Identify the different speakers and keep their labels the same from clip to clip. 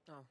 Speaker 1: Oh.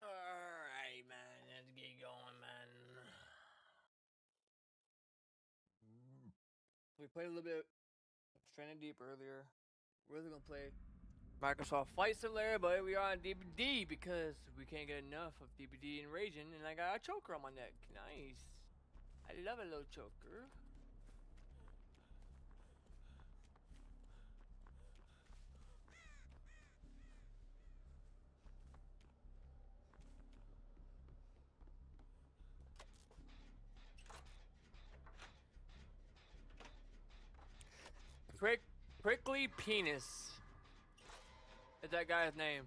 Speaker 1: Alright, man. Let's get going, man. We played a little bit of Stranded Deep earlier. We're really gonna play Microsoft Flight Simulator, but we are on DBD because we can't get enough of DBD and Raging, and I got a choker on my neck. Nice. I love a little choker. Prickly Penis is that guy's name.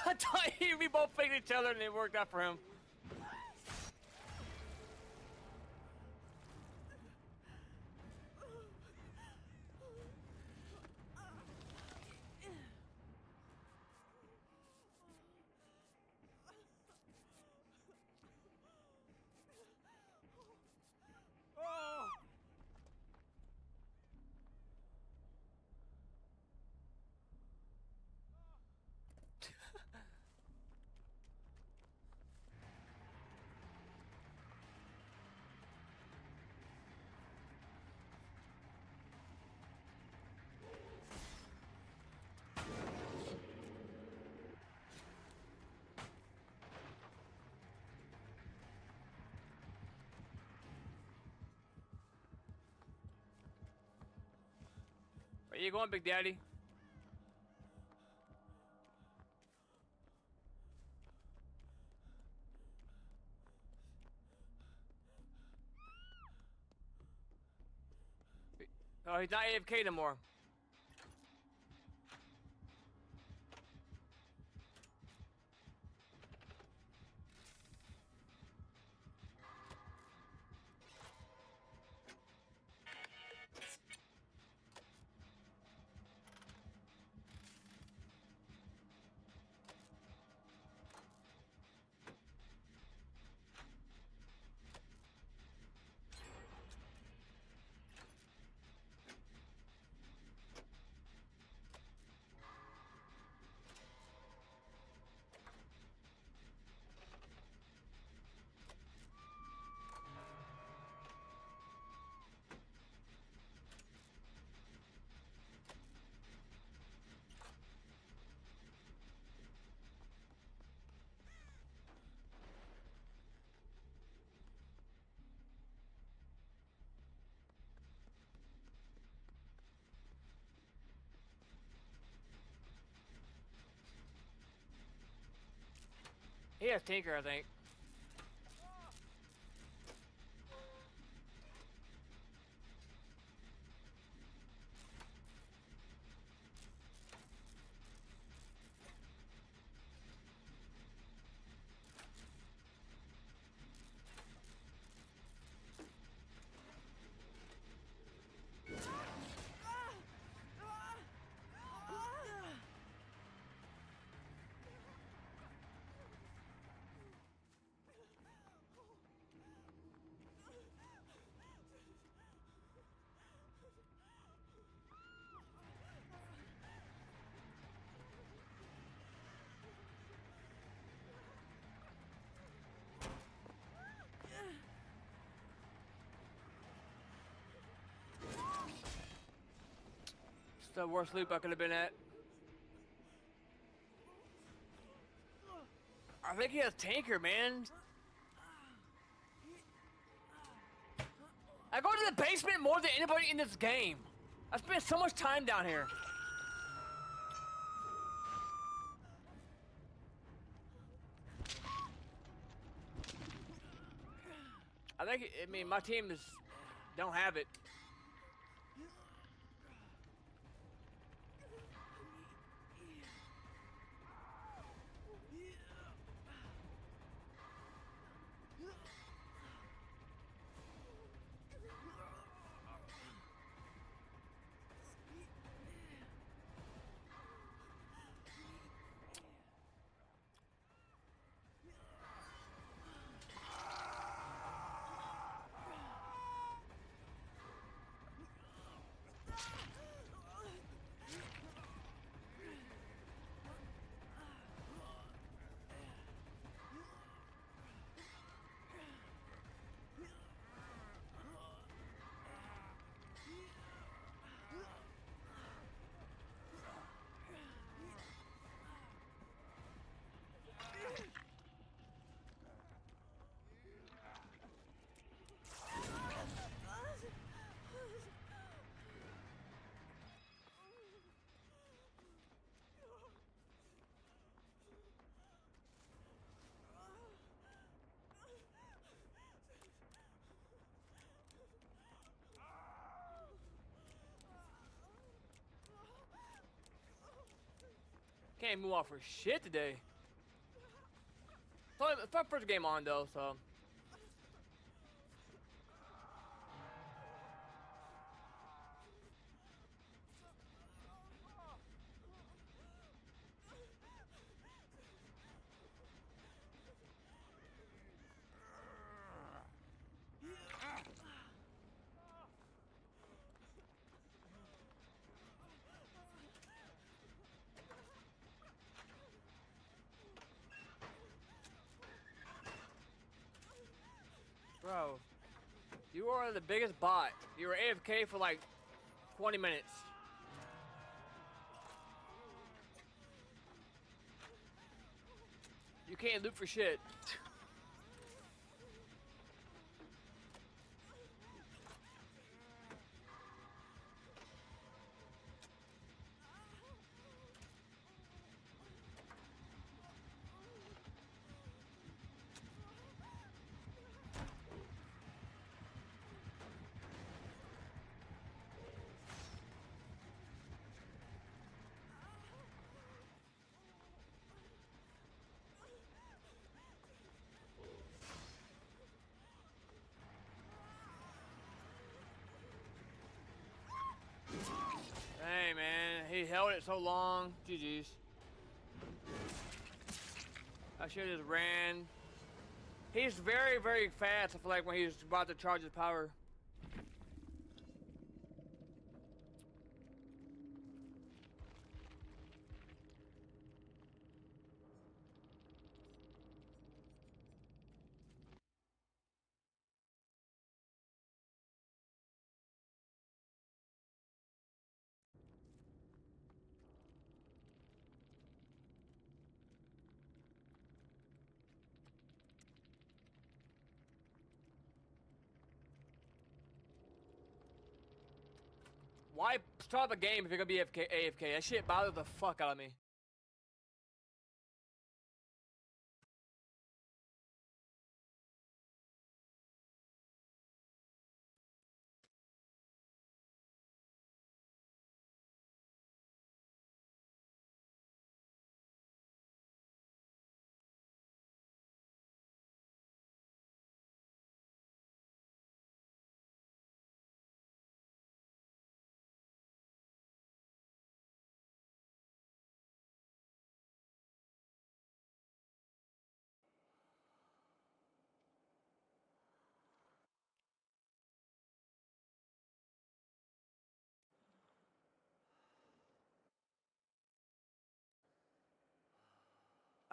Speaker 1: I thought we both faked each other and it worked out for him. Where you going, Big Daddy? Oh, he's not AFK no more. He has Tinker, I think. It's the worst loop I could have been at. I think he has Tinker, man. I go to the basement more than anybody in this game. I spent so much time down here. I mean, my team don't have it. Can't move off for shit today. It's my first game on though, so. Bro, you are the biggest bot. You were AFK for like 20 minutes. You can't loot for shit. He held it so long. GG's. I should have just ran. He's very, very fast. I feel like when he's about to charge his power. Why start the game if you're gonna be AFK? That shit bothers the fuck out of me.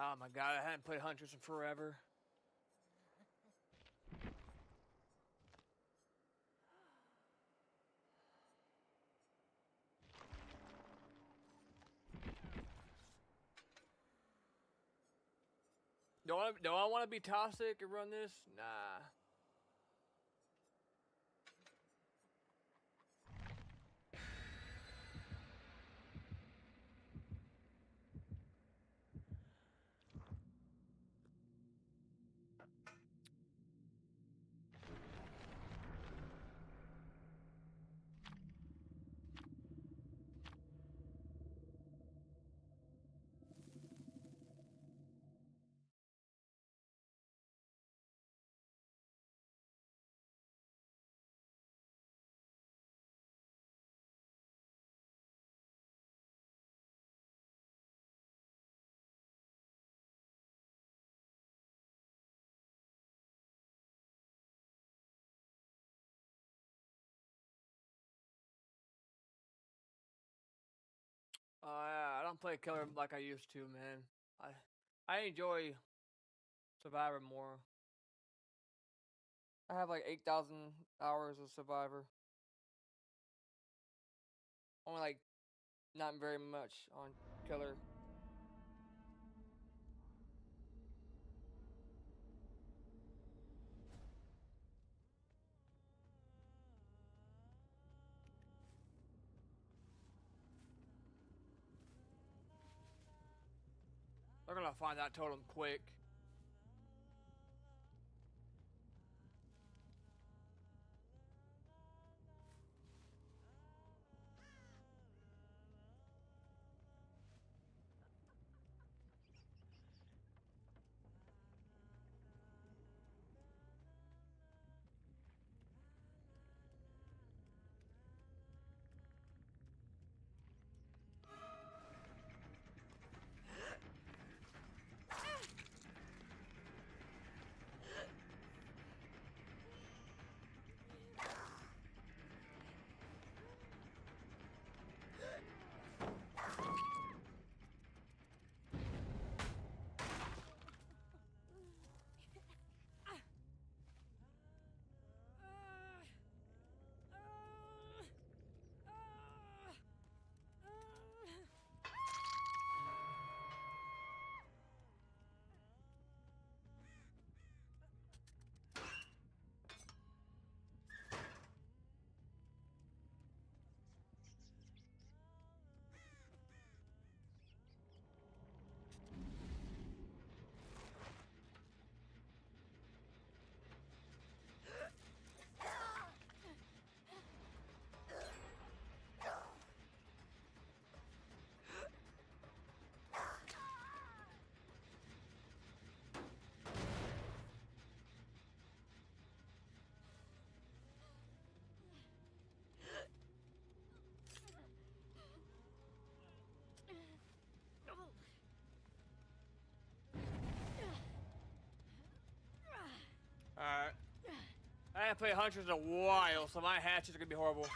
Speaker 1: Oh my god, I hadn't played Huntress in forever. Do I want to be toxic and run this? Nah. I don't play killer like I used to, man. I enjoy Survivor more. I have like 8,000 hours of Survivor. Only like not very much on killer. They're gonna find that totem quick. haven't played Hunters in a while, so my hatches are gonna be horrible.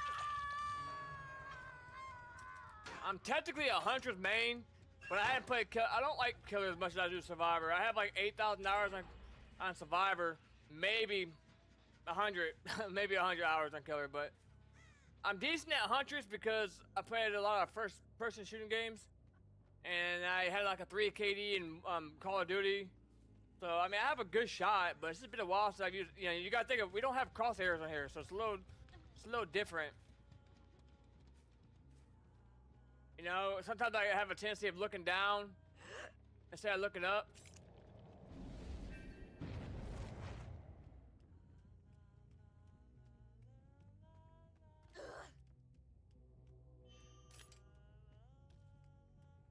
Speaker 1: I'm technically a Hunter's main, but I haven't played I don't like Killer as much as I do Survivor. I have like 8,000 hours on Survivor, maybe 100, maybe 100 hours on Killer, but I'm decent at Hunters because I played a lot of first-person shooting games, and I had like a 3 KD in Call of Duty. So I mean, I have a good shot, but it's just been a while since I've used. You know, you gotta think of, we don't have crosshairs on here, so it's a little different. You know, sometimes I have a tendency of looking down instead of looking up.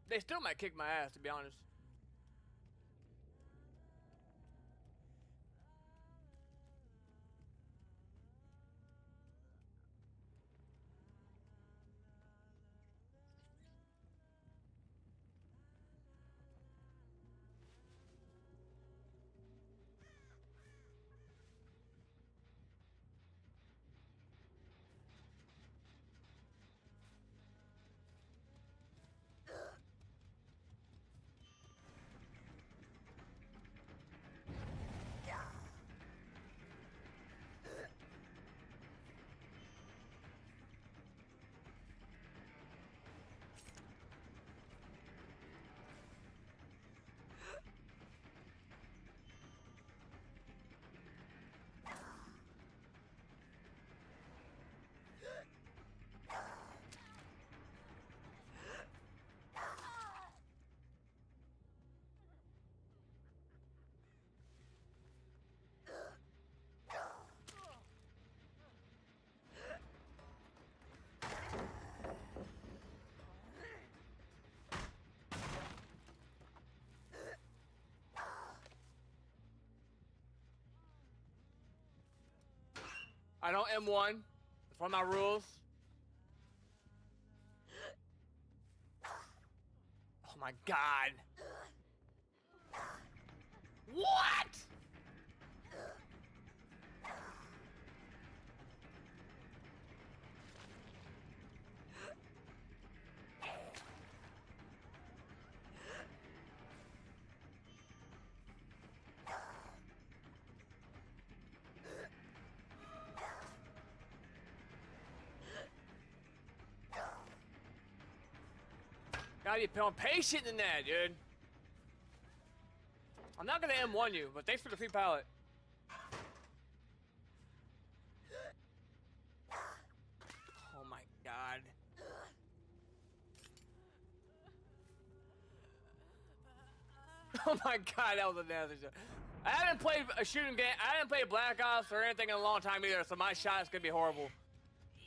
Speaker 1: They still might kick my ass, to be honest. I don't M1. It's one of my rules. Oh my god. What? Gotta be more patient than that, dude. I'm not gonna M1 you, but thanks for the free pallet. Oh my god. Oh my god, that was a nasty shot. I haven't played a shooting game. I haven't played Black Ops or anything in a long time either, so my shot's gonna be horrible.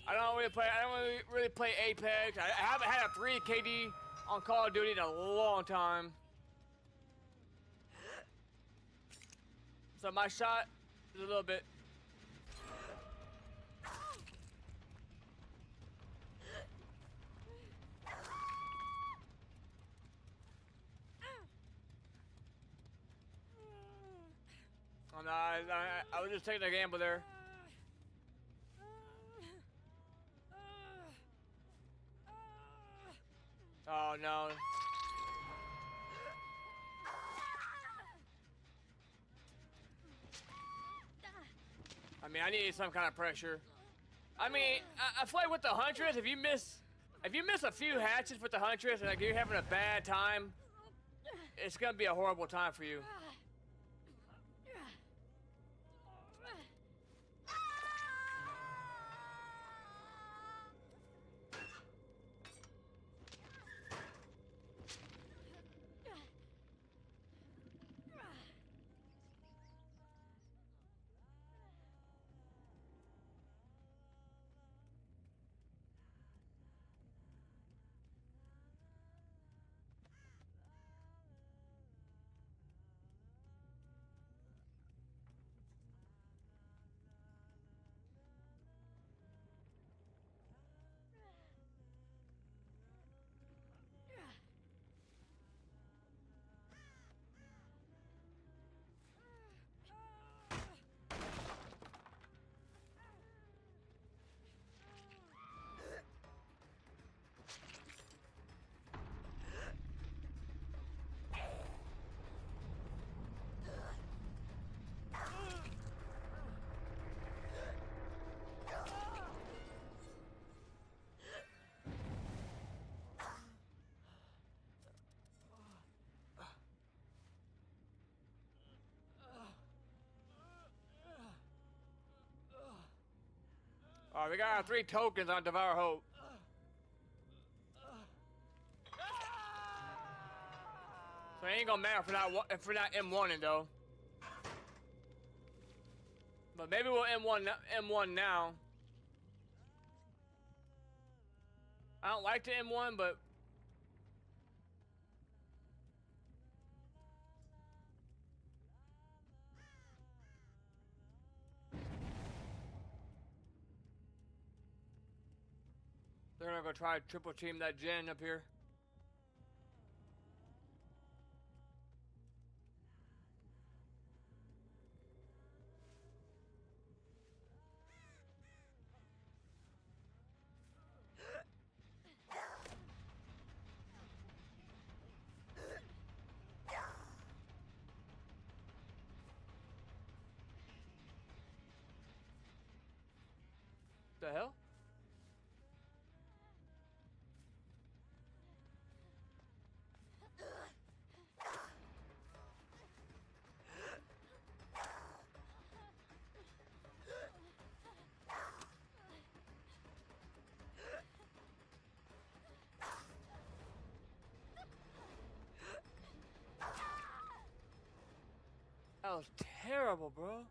Speaker 1: I don't really play Apex. I haven't had a 3 KD on Call of Duty in a long time. So my shot is a little bit. Oh no, I was just taking a gamble there. Oh no. I mean, I need some kind of pressure. I mean, I feel like with the Huntress, if you miss a few hatches with the Huntress and like you're having a bad time, it's gonna be a horrible time for you. Alright, we got our 3 tokens on Devour Hope. So it ain't gonna matter if we're not M1ing though. But maybe we'll M1 now. I don't like the M1, but they're gonna go try to triple team that gen up here. The hell? That was terrible, bro.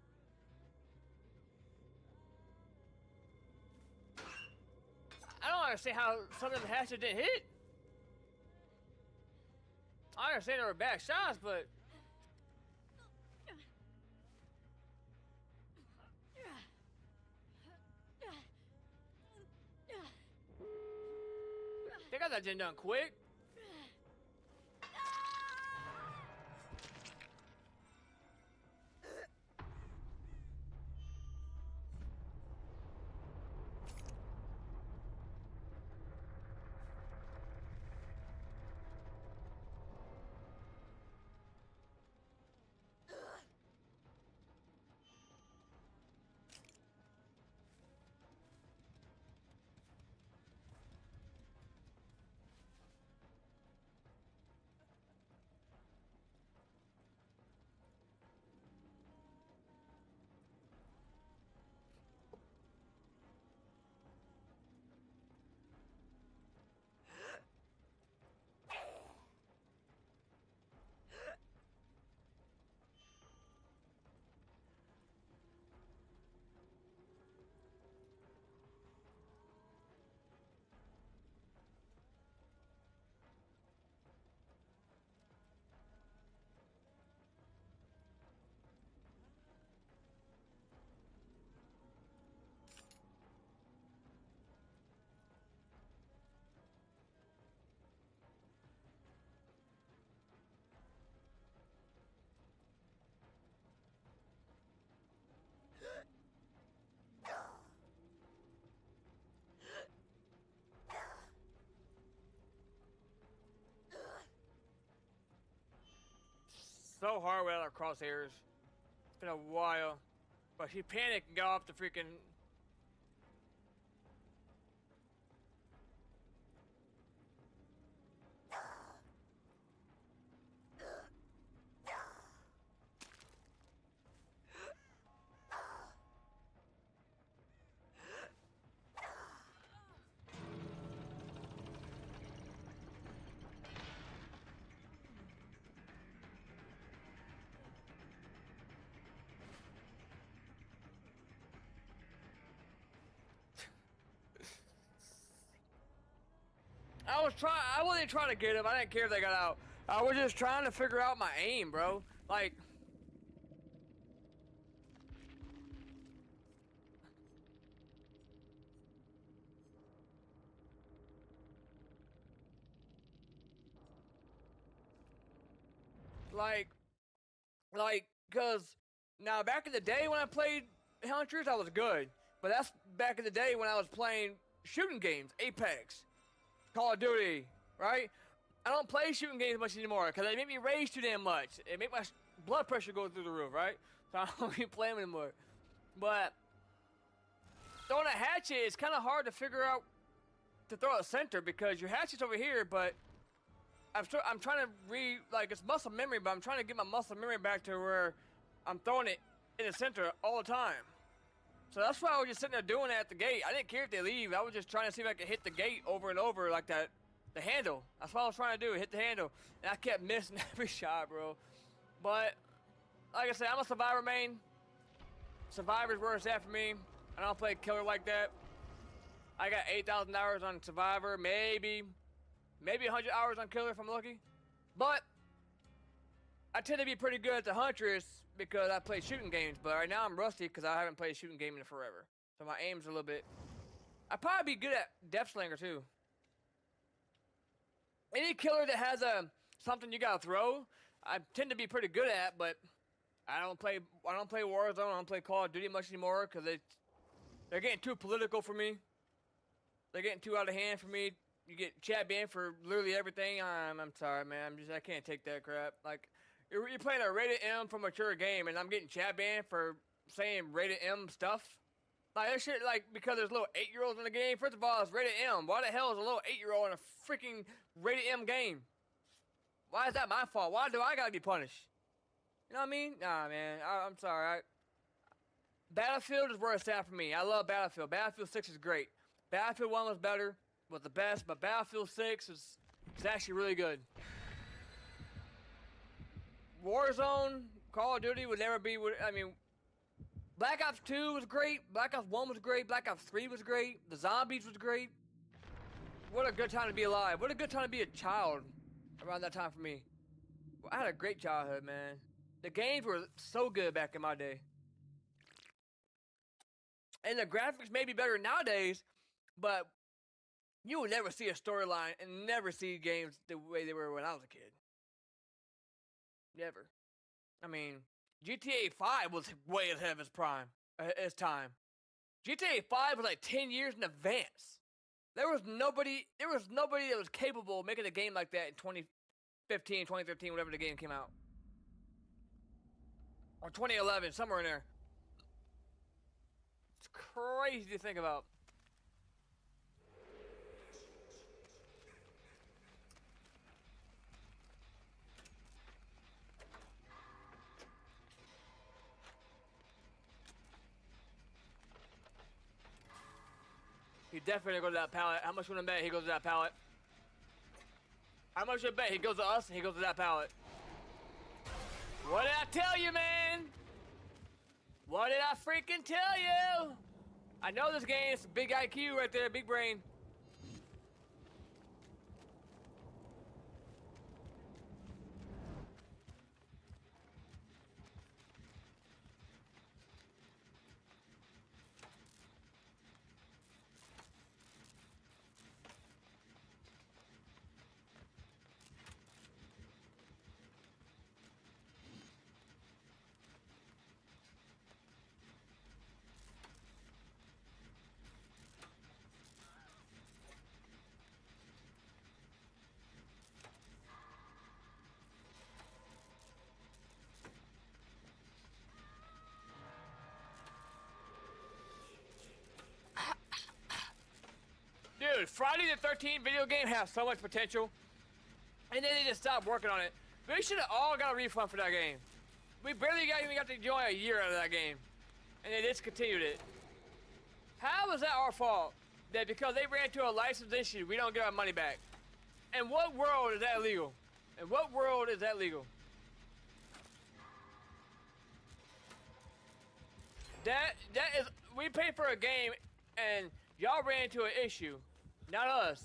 Speaker 1: I don't understand how some of them hatchets didn't hit. I understand they were bad shots, but they got that gen done quick. So hard without our crosshairs. It's been a while. But he panicked and got off the freaking. I wasn't trying to get him. I didn't care if they got out. I was just trying to figure out my aim, bro. Like, cause now back in the day when I played Hunters, I was good. But that's back in the day when I was playing shooting games, Apex, Call of Duty, right? I don't play shooting games much anymore because they make me rage too damn much. It make my blood pressure go through the roof, right? So I don't be playing anymore. But throwing a hatchet is kind of hard to figure out to throw a center because your hatchet's over here, but I'm trying to it's muscle memory, but I'm trying to get my muscle memory back to where I'm throwing it in the center all the time. So that's why I was just sitting there doing that at the gate. I didn't care if they leave. I was just trying to see if I could hit the gate over and over like that. The handle. That's what I was trying to do, hit the handle. And I kept missing every shot, bro. But, like I said, I'm a Survivor main. Survivor's where it's at for me. I don't play killer like that. I got 8,000 hours on Survivor, maybe 100 hours on killer if I'm lucky. But I tend to be pretty good at the Huntress because I play shooting games. But right now I'm rusty because I haven't played a shooting game in forever. So my aim's a little bit... I'd probably be good at Depth Slinger too. Any killer that has something you gotta throw, I tend to be pretty good at, but I don't play Warzone, I don't play Call of Duty much anymore because they're getting too political for me. They're getting too out of hand for me. You get chat banned for literally everything. I'm sorry, man. I can't take that crap. Like, you're playing a rated M for mature game, and I'm getting chat banned for saying rated M stuff. Like, that shit, like, because there's little 8-year-olds in the game. First of all, it's rated M. Why the hell is a little 8-year-old in a freaking rated M game? Why is that my fault? Why do I gotta be punished? You know what I mean? Nah, man. I'm sorry. Battlefield is where it's at for me. I love Battlefield. Battlefield 6 is great. Battlefield 1 was better, was the best, but Battlefield 6 is actually really good. Warzone, Call of Duty would never be, I mean, Black Ops 2 was great, Black Ops 1 was great, Black Ops 3 was great, the Zombies was great. What a good time to be alive. What a good time to be a child around that time for me. Well, I had a great childhood, man. The games were so good back in my day. And the graphics may be better nowadays, but you will never see a storyline and never see games the way they were when I was a kid. Never. I mean, GTA 5 was way ahead of its prime, its time. GTA 5 was like 10 years in advance. There was nobody that was capable of making a game like that in 2015, 2013, whatever the game came out. Or 2011, somewhere in there. It's crazy to think about. He definitely goes to that pallet. How much would I bet he goes to that pallet? How much would I bet he goes to us and he goes to that pallet? What did I tell you, man? What did I freaking tell you? I know this game. It's big IQ right there, big brain. Dude, Friday the 13th video game has so much potential, and then they just stopped working on it. We should have all got a refund for that game. We barely even got to enjoy a year out of that game, and they discontinued it. How was that our fault? That because they ran into a license issue, we don't get our money back? In what world is that legal? In what world is that legal? That is, we pay for a game, and y'all ran into an issue. Not us.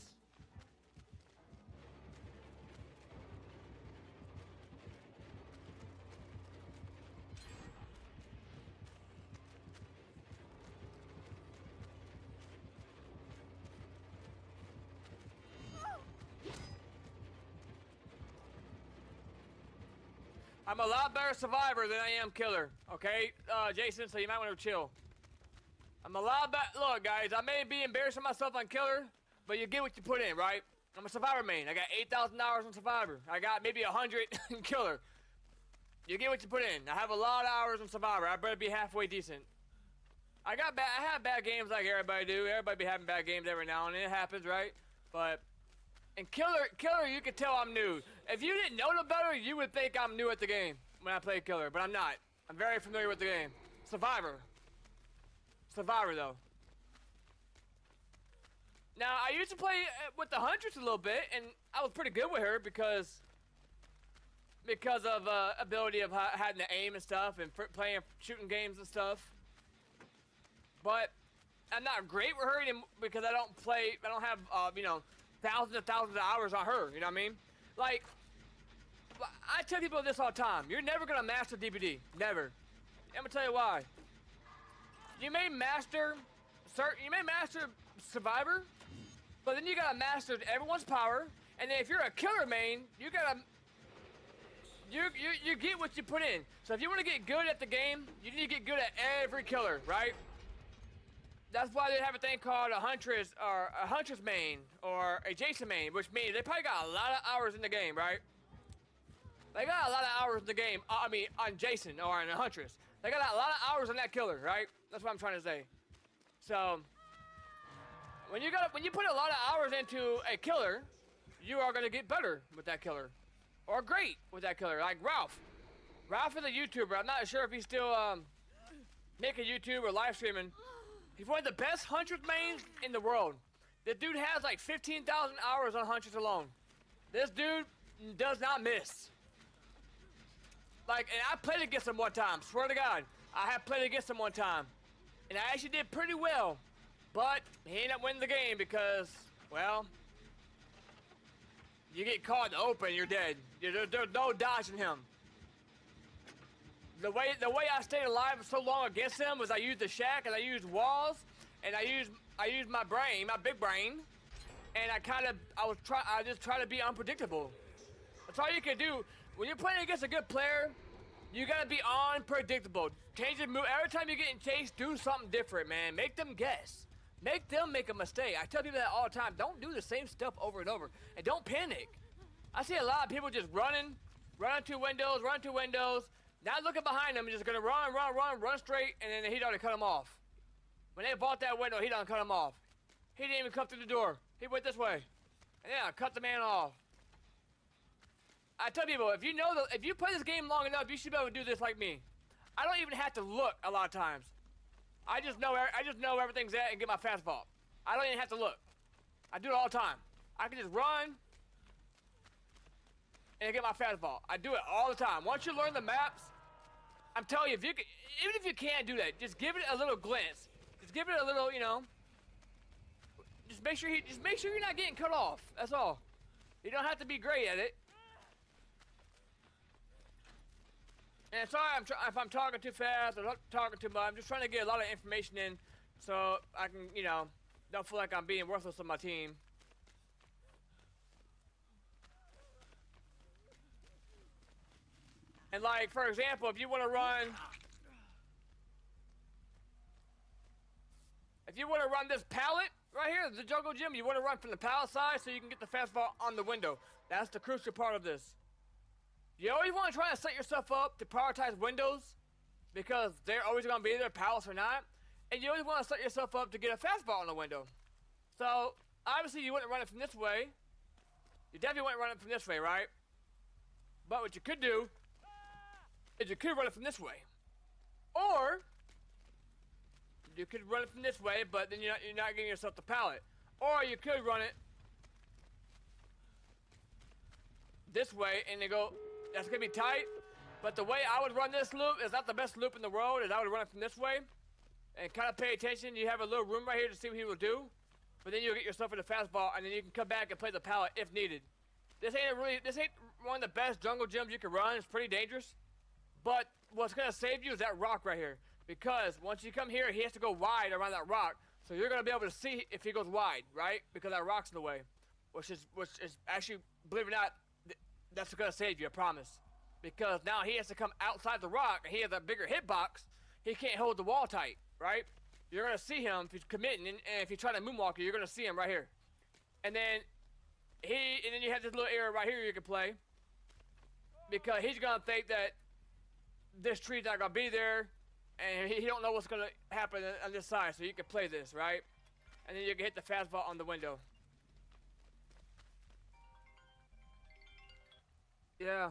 Speaker 1: I'm a lot better survivor than I am killer, okay? Jason, so you might want to chill. I'm a lot better. Look, guys, I may be embarrassing myself on killer, but you get what you put in, right? I'm a survivor main. I got 8,000 hours on survivor. I got maybe 100 in killer. You get what you put in. I have a lot of hours on survivor. I better be halfway decent. I have bad games like everybody do. Everybody be having bad games every now and then. It happens, right? But in killer, you can tell I'm new. If you didn't know no better, you would think I'm new at the game when I play killer, but I'm not. I'm very familiar with the game. Survivor Survivor though. Now I used to play with the Huntress a little bit, and I was pretty good with her because of ability of having to aim and stuff, and playing shooting games and stuff. But I'm not great with her because I don't have you know, thousands and thousands of hours on her. You know what I mean? Like, I tell people this all the time. You're never gonna master DBD. Never. I'm gonna tell you why. You may master Survivor, but then you gotta master everyone's power. And then if you're a killer main, you gotta you get what you put in. So if you want to get good at the game, you need to get good at every killer, right? That's why they have a thing called a Huntress or a Huntress main or a Jason main, which means they probably got a lot of hours in the game, right? They got a lot of hours in the game. I mean, on Jason or on a Huntress, they got a lot of hours on that killer, right? That's what I'm trying to say. So when you put a lot of hours into a killer, you are gonna get better with that killer, or great with that killer. Like Ralph. Ralph is a YouTuber. I'm not sure if he's still making YouTube or live streaming. He's one of the best Huntress mains in the world. This dude has like 15,000 hours on Huntress alone. This dude does not miss. Like, and I played against him one time. Swear to God, I have played against him one time, and I actually did pretty well. But he ended up winning the game because, well, you get caught in the open, you're dead. There's no dodging him. The way I stayed alive so long against him was I used the shack, and I used walls, and I used my brain, my big brain, and I just try to be unpredictable. That's all you can do. When you're playing against a good player, you gotta be unpredictable. Change your move. Every time you're getting chased, do something different, man. Make them guess. Make them make a mistake. I tell people that all the time. Don't do the same stuff over and over. And don't panic. I see a lot of people just running to windows, not looking behind them, and just gonna run straight, and then he done cut them off. When they bought that window, he done cut them off. He didn't even come through the door. He went this way. And yeah, cut the man off. I tell people, if you play this game long enough, you should be able to do this like me. I don't even have to look a lot of times. I just know everything's at and get my fastball. I don't even have to look. I do it all the time. I can just run and get my fastball. I do it all the time. Once you learn the maps, I'm telling you, even if you can't do that, just give it a little glance. Just give it a little, you know. Just make sure you're not getting cut off. That's all. You don't have to be great at it. And sorry if I'm talking too fast or not talking too much. I'm just trying to get a lot of information in so I can, you know, don't feel like I'm being worthless on my team. And like, for example, if you want to run this pallet right here, the jungle gym, you want to run from the pallet side so you can get the fastball on the window. That's the crucial part of this. You always want to try to set yourself up to prioritize windows because they're always going to be there, pallets or not. And you always want to set yourself up to get a fastball on the window. So, obviously you wouldn't run it from this way. You definitely wouldn't run it from this way, right? But what you could do is you could run it from this way. Or, you could run it from this way, but then you're not getting yourself the pallet. Or you could run it this way and they go, that's gonna be tight. But the way I would run this loop is not the best loop in the world, is I would run it from this way and kind of pay attention. You have a little room right here to see what he will do, but then you'll get yourself in the fastball and then you can come back and play the pallet if needed. This ain't one of the best jungle gyms you can run. It's pretty dangerous, but what's gonna save you is that rock right here, because once you come here, he has to go wide around that rock, so you're gonna be able to see if he goes wide, right? Because that rock's in the way, which is actually, believe it or not, that's gonna save you, I promise. Because now he has to come outside the rock, and he has a bigger hitbox. He can't hold the wall tight, right? You're gonna see him if he's committing, and if he's trying to moonwalk you, you're gonna see him right here. And then you have this little area right here you can play, because he's gonna think that this tree's not gonna be there, and he don't know what's gonna happen on this side, so you can play this, right? And then you can hit the fastball on the window. Yeah.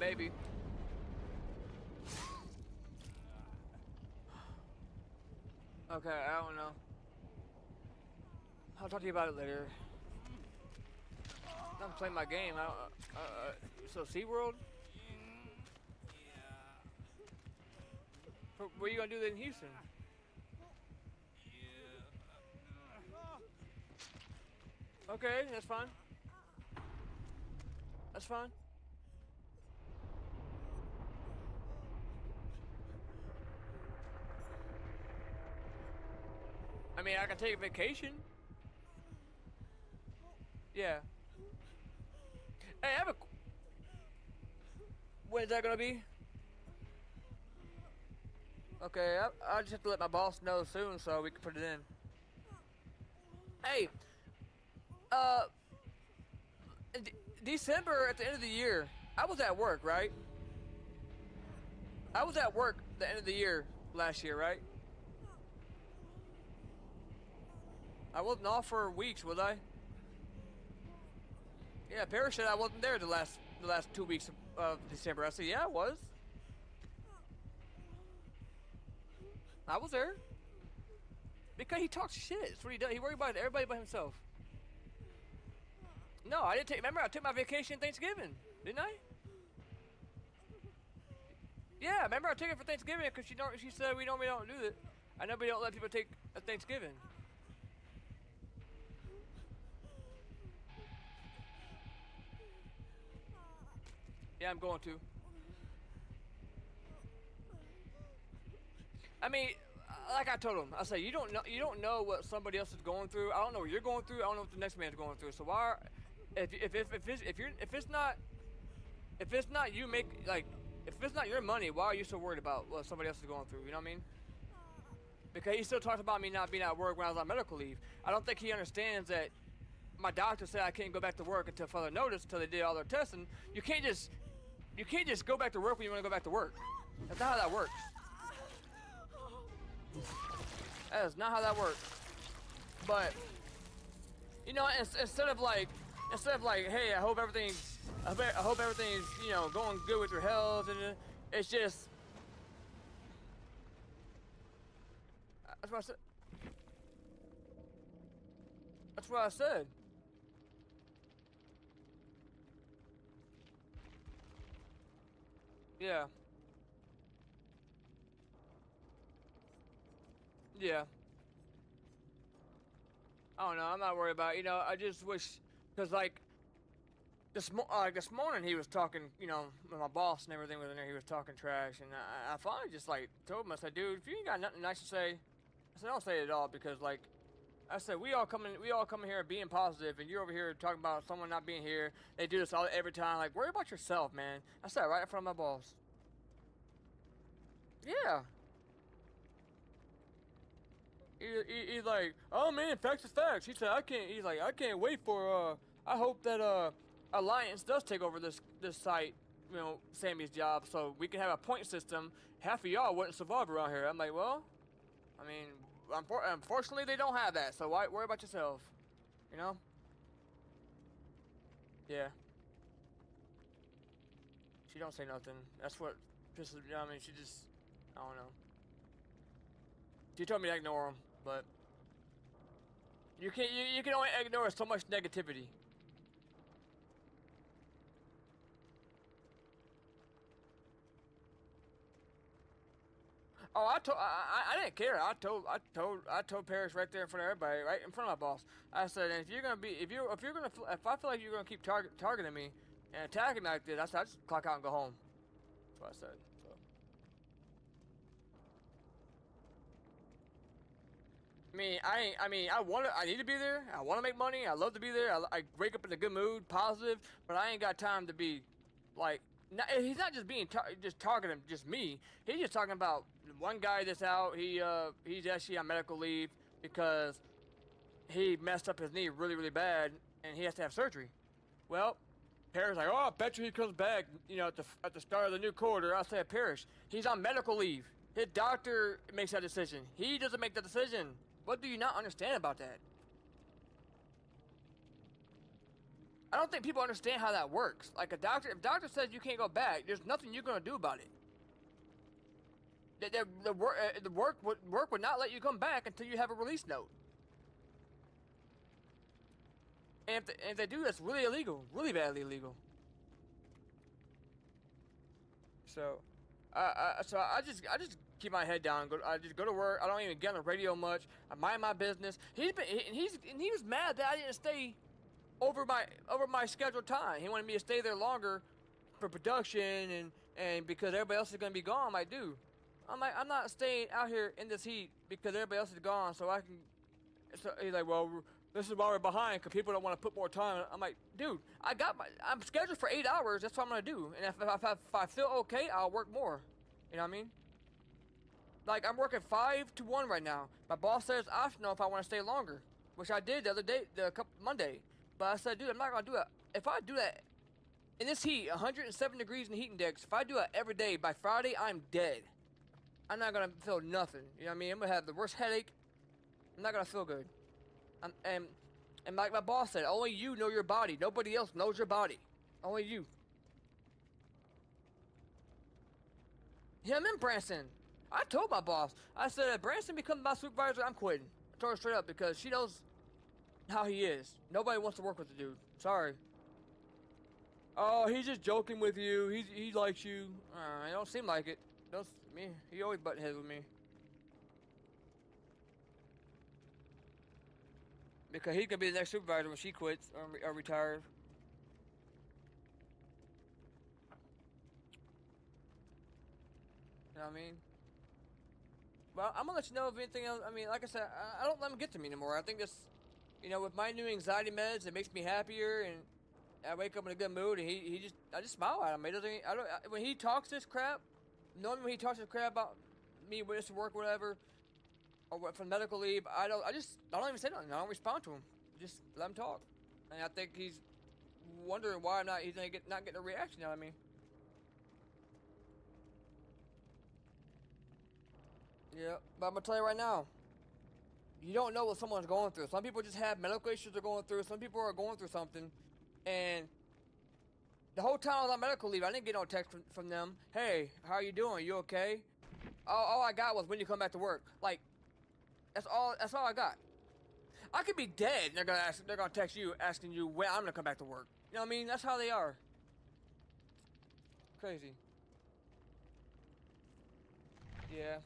Speaker 1: Maybe. Okay, I don't know. I'll talk to you about it later. I'm playing my game. I don't, so SeaWorld? What are you gonna do in Houston? Okay, that's fine. That's fine. I mean, I can take a vacation. Yeah. Hey, I have a. When's that gonna be? Okay, I just have to let my boss know soon so we can put it in. Hey, uh, December at the end of the year, I was at work, right? I was at work the end of the year last year, right? I wasn't off for weeks, was I? Yeah, Paris said I wasn't there the last 2 weeks of December. I said, yeah, I was. I was there. Because he talks shit. That's what he does. He worries about everybody but himself. No, I didn't take. Remember, I took my vacation Thanksgiving, didn't I? Yeah, remember I took it for Thanksgiving because she said we normally don't do it. I know we don't let people take a Thanksgiving. Yeah, I'm going to. I mean, like I told him, I said you don't know what somebody else is going through. I don't know what you're going through. I don't know what the next man's going through. So why, if it's not you make like if it's not your money, why are you so worried about what somebody else is going through? You know what I mean? Because he still talks about me not being at work when I was on medical leave. I don't think he understands that my doctor said I can't go back to work until further notice, until they did all their testing. You can't just go back to work when you want to go back to work. That's not how that works. That is not how that works. But you know, instead of like, hey, I hope everything's going good with your health, and it's just that's what I said. That's what I said. Yeah. Yeah. I don't know. I'm not worried about it. I just wish, cause like this morning he was talking, with my boss and everything was in there. He was talking trash, and I finally just like told him. I said, dude, if you ain't got nothing nice to say, I said, don't say it at all, because like I said, we all come in here being positive, and you're over here talking about someone not being here. They do this every time. Like, worry about yourself, man. I said it right in front of my boss. Yeah. He's like, oh man, facts is facts. He said, he's like, I can't wait for, I hope that, Alliance does take over this site, Sammy's job, so we can have a point system. Half of y'all wouldn't survive around here. I'm like, well, I mean, unfortunately they don't have that, so why worry about yourself, you know? Yeah. She don't say nothing. That's what pisses me. I mean, she just, I don't know. She told me to ignore him, but you can only ignore so much negativity. Oh, I didn't care. I told Paris right there in front of everybody, right in front of my boss. I said, if if I feel like you're gonna keep targeting me and attacking me like this, I said, I just clock out and go home. That's what I said. So. I need to be there. I want to make money. I love to be there. I wake up in a good mood, positive, but I ain't got time to be, like, he's not just just targeting just me. He's just talking about one guy that's out. He's actually on medical leave because he messed up his knee really, really bad, and he has to have surgery. Well, Parrish like, oh, I bet you he comes back, at the start of the new quarter. I said, Parrish, he's on medical leave. His doctor makes that decision. He doesn't make that decision. What do you not understand about that? I don't think people understand how that works. Like if doctor says you can't go back, there's nothing you're gonna do about it. The work would not let you come back until you have a release note. And if they do, that's really illegal, really badly illegal. So, I just keep my head down. I just go to work. I don't even get on the radio much. I mind my business. He was mad that I didn't stay over my scheduled time. He wanted me to stay there longer for production and because everybody else is gonna be gone. I'm like, dude, I'm not staying out here in this heat because everybody else is gone. So I can. So he's like, well, this is why we're behind because people don't want to put more time. I'm like, dude, I'm scheduled for 8 hours. That's what I'm gonna do. And if I feel okay, I'll work more. You know what I mean? Like I'm working 5 to 1 right now. My boss says optional if I want to stay longer, which I did the other day, Monday. But I said, dude, I'm not gonna do it. If I do that in this heat, 107 degrees in the heat index, if I do it every day, by Friday I'm dead. I'm not gonna feel nothing. You know what I mean? I'm gonna have the worst headache. I'm not gonna feel good. And like my boss said, only you know your body. Nobody else knows your body. Only you. Him and Branson. I told my boss. I said, if Branson becomes my supervisor, I'm quitting. I told her straight up because she knows how he is. Nobody wants to work with the dude. Sorry. Oh, he's just joking with you. He likes you. It don't seem like it. He always button heads with me. Because he could be the next supervisor when she quits or retires. You know what I mean? Well, I'm gonna let you know if anything else. I mean, like I said, I don't let him get to me anymore. I think this, with my new anxiety meds, it makes me happier, and I wake up in a good mood. And I just smile at him. When he talks this crap, normally when he talks this crap about me with this work, whatever, or from medical leave, I don't even say nothing. I don't respond to him. Just let him talk. And I think he's wondering why he's not getting a reaction. You know what I mean? Yeah, but I'm gonna tell you right now, you don't know what someone's going through. Some people just have medical issues they're going through. Some people are going through something, and the whole time I was on medical leave, I didn't get no text from them. Hey, how are you doing? You okay? All I got was when you come back to work. Like, that's all I got. I could be dead, and they're gonna text you asking you when I'm gonna come back to work. You know what I mean? That's how they are. Crazy. Yeah.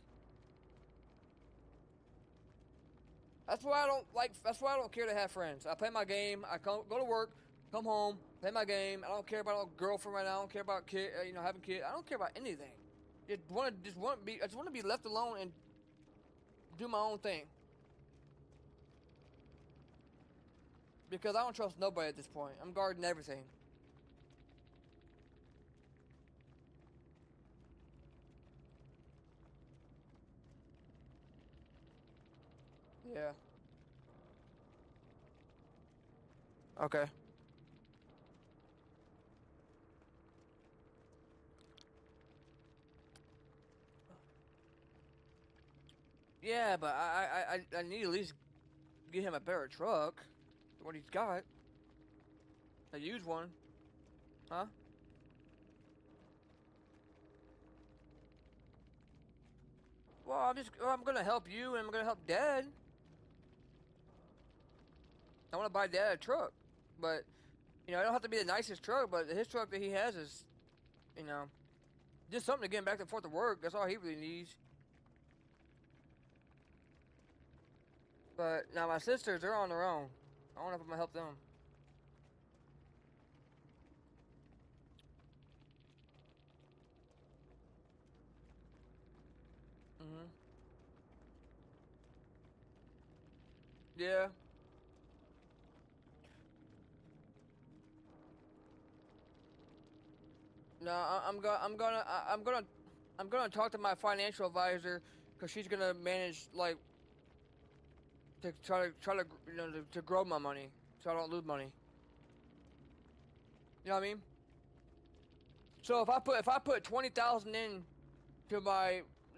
Speaker 1: That's why I don't care to have friends. I play my game. I go to work, come home, play my game. I don't care about a girlfriend right now. I don't care about having kids. I don't care about anything. I just want to be left alone and do my own thing. Because I don't trust nobody at this point. I'm guarding everything. Yeah. Okay. Yeah, but I need to at least get him a better truck than what he's got. A used one. Huh? Well, I'm gonna help you and I'm gonna help Dad. I want to buy Dad a truck, but it don't have to be the nicest truck. But his truck that he has is, just something to get him back and forth to work. That's all he really needs. But now my sisters, they're on their own. I don't know if I'm gonna help them. Mhm. Yeah. No, I'm gonna talk to my financial advisor because she's gonna manage to try to to grow my money so I don't lose money. You know what I mean? So if I put 20,000 in to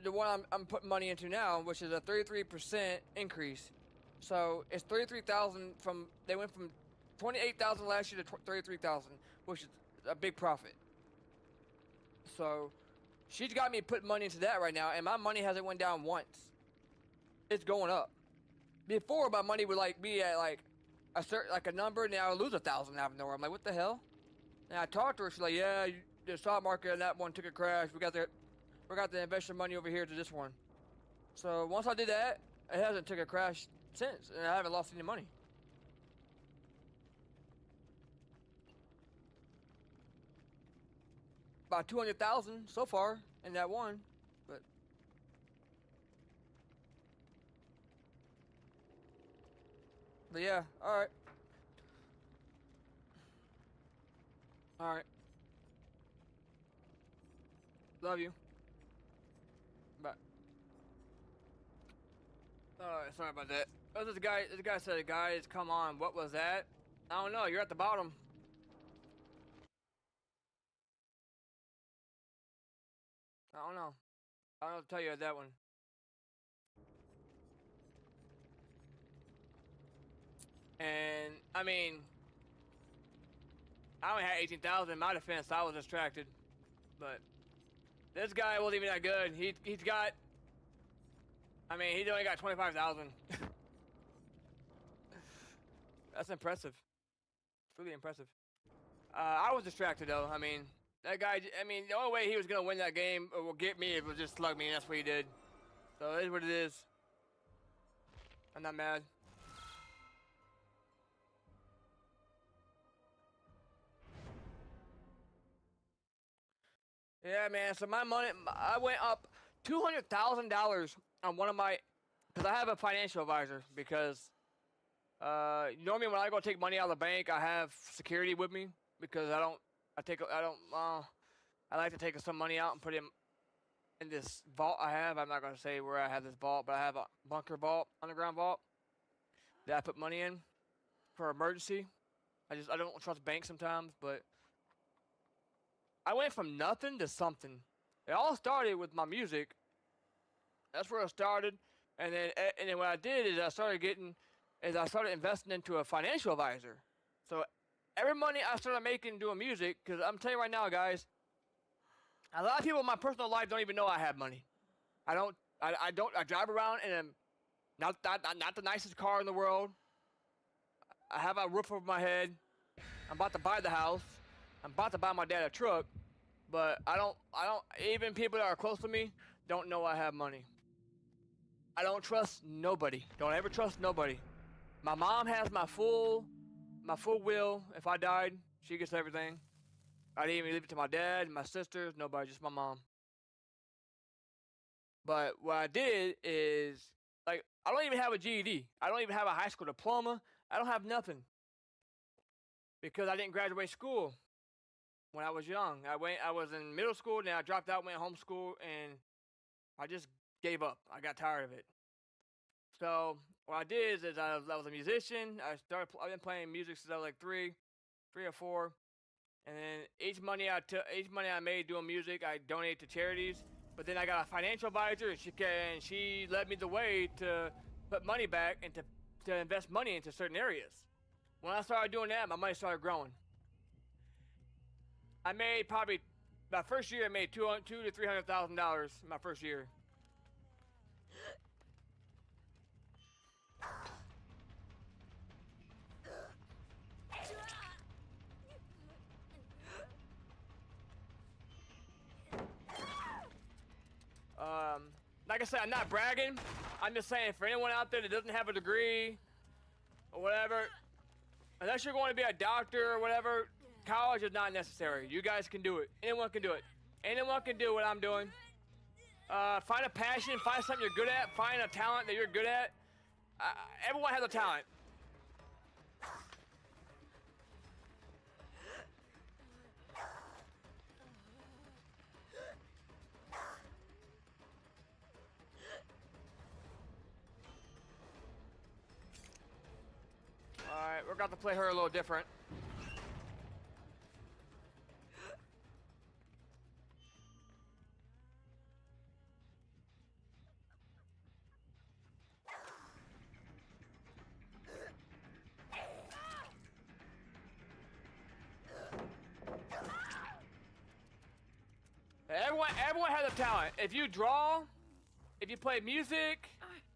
Speaker 1: the one I'm putting money into now, which is a 33% increase. So it's 33,000 they went from 28,000 last year to 33,000, which is a big profit. So she's got me putting money into that right now, and my money hasn't went down once. It's going up. Before, my money would like be at like a certain a number, and now I lose 1,000 out of nowhere. I'm like, what the hell? And I talked to her. She's like, yeah, the stock market and that one took a crash. We got the investor money over here to this one. So once I did that, it hasn't took a crash since, and I haven't lost any money. About 200,000 so far in that one, but yeah, all right, all right. Love you. Bye. Alright, sorry about that. Oh, this guy said, guys, come on, what was that? I don't know, you're at the bottom. I don't know. I don't know what to tell you at that one. And, I mean, I only had 18,000 in my defense, so I was distracted. But, this guy wasn't even that good. He's got, I mean, he's only got 25,000. That's impressive. It's really impressive. I was distracted though. I mean, that guy. I mean, the only way he was gonna win that game or get me was just slug me, and that's what he did. So it is what it is. I'm not mad. Yeah, man. So my money, I went up $200,000 on one of my, because I have a financial advisor. Because normally when I go take money out of the bank, I have security with me because I don't. I like to take some money out and put it in this vault I have. I'm not gonna say where I have this vault, but I have a bunker vault, underground vault that I put money in for emergency. I don't trust banks sometimes, but I went from nothing to something. It all started with my music. That's where it started, and then what I did is I started investing into a financial advisor. So every money I started making doing music, because I'm telling you right now, guys, a lot of people in my personal life don't even know I have money. I don't. I drive around in a not the nicest car in the world. I have a roof over my head. I'm about to buy the house. I'm about to buy my dad a truck, but I don't. Even people that are close to me don't know I have money. I don't trust nobody. Don't ever trust nobody. My mom has my full will. If I died, she gets everything. I didn't even leave it to my dad, my sisters, nobody, just my mom. But what I did is, like, I don't even have a GED. I don't even have a high school diploma. I don't have nothing because I didn't graduate school when I was young. I was in middle school, then I dropped out, went homeschool, and I just gave up. I got tired of it. So what I did is I was a musician. I've been playing music since I was like three or four. And then each money I made doing music, I donated to charities. But then I got a financial advisor, and she led me the way to put money back and to invest money into certain areas. When I started doing that, my money started growing. I made probably my first year. I made $200,000 to $300,000 my first year. Like I said, I'm not bragging. I'm just saying for anyone out there that doesn't have a degree or whatever, unless you're going to be a doctor or whatever, college is not necessary. You guys can do it. Anyone can do it. Anyone can do what I'm doing. Find a passion, find something you're good at, find a talent that you're good at. Everyone has a talent. Alright, we're about to play her a little different. everyone has a talent. If you draw, if you play music,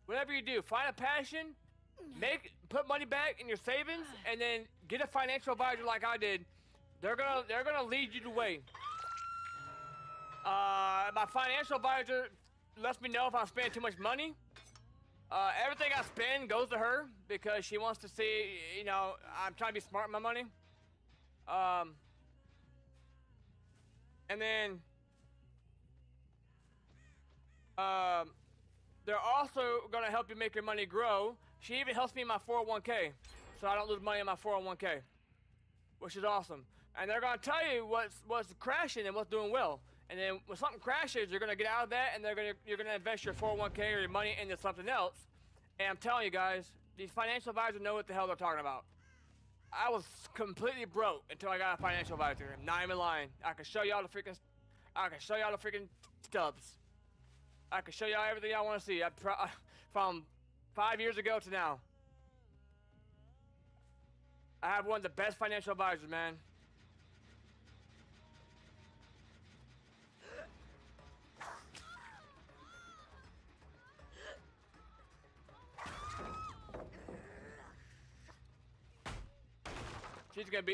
Speaker 1: whatever you do, find a passion, put money back in your savings, and then get a financial advisor like I did. They're gonna lead you the way. My financial advisor lets me know if I'm spending too much money. Everything I spend goes to her because she wants to see, you know, I'm trying to be smart with my money. And then, they're also gonna help you make your money grow. She even helps me in my 401k, so I don't lose money in my 401k, which is awesome. And they're gonna tell you what's crashing and what's doing well. And then when something crashes, you're gonna get out of that, and you're gonna invest your 401k or your money into something else. And I'm telling you guys, these financial advisors know what the hell they're talking about. I was completely broke until I got a financial advisor. I'm not even lying. I can show y'all the freaking stubs. I can show y'all everything y'all want to see. From 5 years ago to now. I have one of the best financial advisors, man.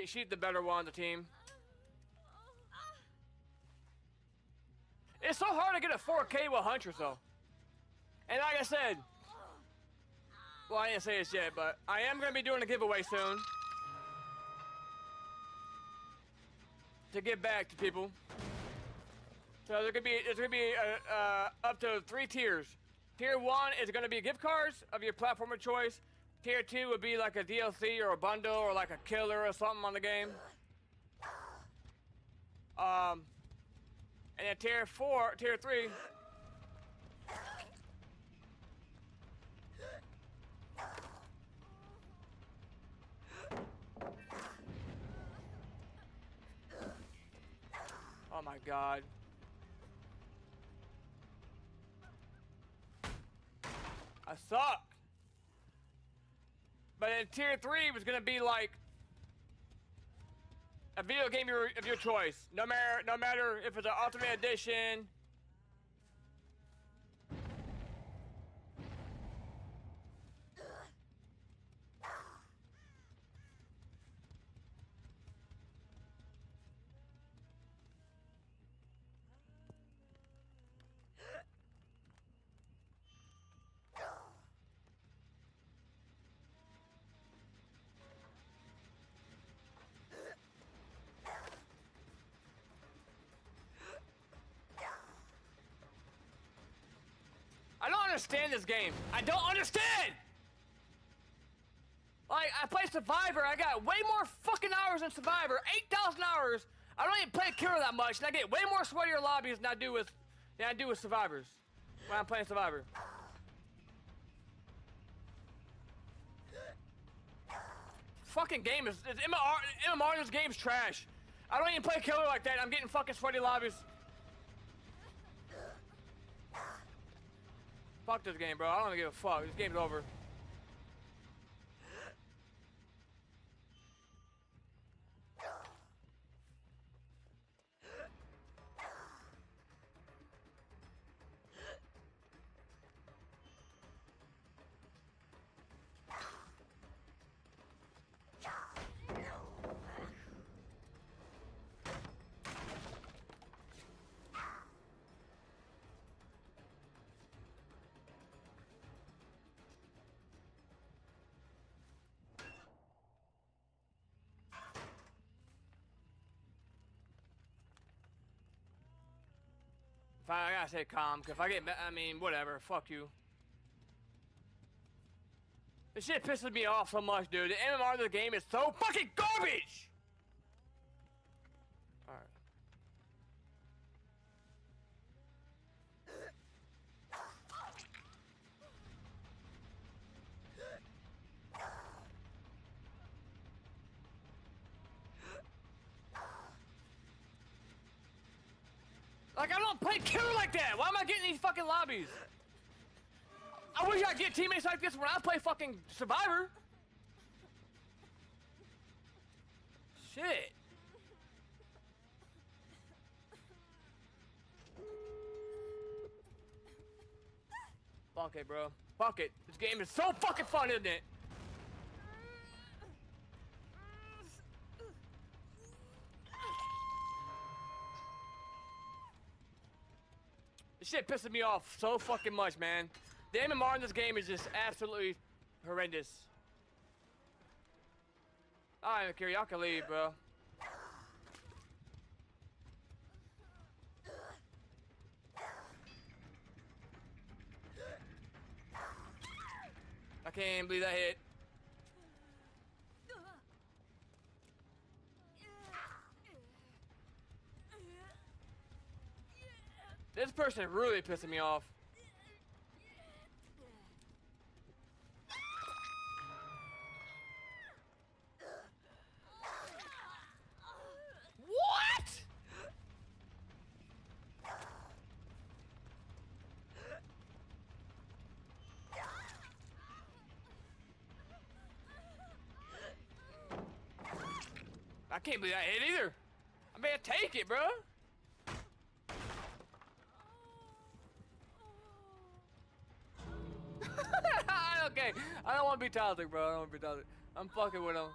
Speaker 1: She's the better one on the team. It's so hard to get a 4K with Huntress though. And like I said, well, I didn't say this yet, but I am gonna be doing a giveaway soon to give back to people. So there's gonna be up to 3 tiers. Tier 1 is gonna be gift cards of your platform of choice. Tier 2 would be like a DLC or a bundle or like a killer or something on the game. And then tier 3. Oh my God. I suck. But in tier 3 was gonna be like a video game of your choice. No matter if it's an Ultimate Edition. I don't understand this game. I don't understand! Like, I play Survivor, I got way more fucking hours in Survivor, 8,000 hours. I don't even play Killer that much, and I get way more sweatier lobbies than I do with Survivors when I'm playing Survivor. Fucking game is MMR in this game's trash. I don't even play Killer like that. I'm getting fucking sweaty lobbies. Fuck this game, bro. I don't give a fuck. This game's over. I gotta stay calm, cause if I get, I mean, whatever, fuck you. This shit pisses me off so much, dude. The MMR of the game is so fucking garbage! Alright. Like, I don't play Killer like that! Why am I getting these fucking lobbies? I wish I could get teammates like this when I play fucking Survivor! Shit. Fuck it, bro. Fuck it. This game is so fucking fun, isn't it? This shit pisses me off so fucking much, man. The MMR in this game is just absolutely horrendous. I don't even care. Y'all can leave, bro. I can't believe that hit. This person is really pissing me off. What? I can't believe that hit either. I better take it, bro. Okay, I don't want to be toxic, bro. I don't want to be toxic. I'm fucking with them.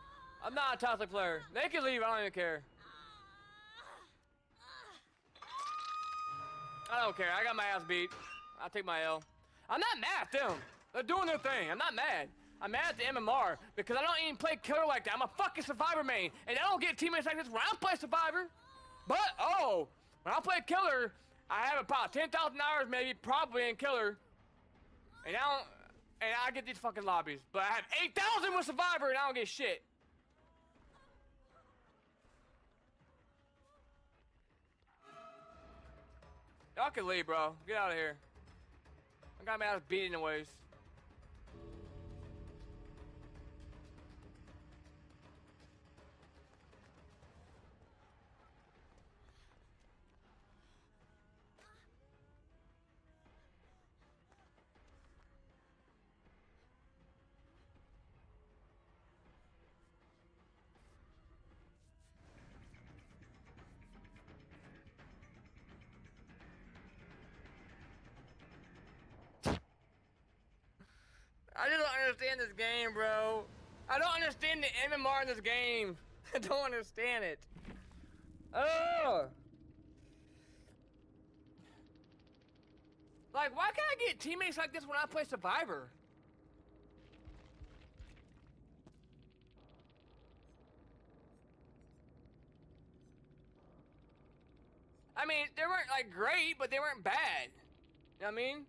Speaker 1: I'm not a toxic player. They can leave. I don't even care. I don't care. I got my ass beat. I'll take my L. I'm not mad at them. They're doing their thing. I'm not mad. I'm mad at the MMR because I don't even play killer like that. I'm a fucking survivor main, and I don't get teammates like this when I play survivor. But oh, when I play killer, I have about 10,000 hours maybe probably in killer, and I get these fucking lobbies. But I have 8,000 with survivor, and I don't get shit. Y'all can leave, bro. Get out of here. I got my ass beat anyways. I just don't understand this game, bro. I don't understand the MMR in this game. I don't understand it. Oh. Like, why can't I get teammates like this when I play Survivor? I mean, they weren't, like, great, but they weren't bad. You know what I mean?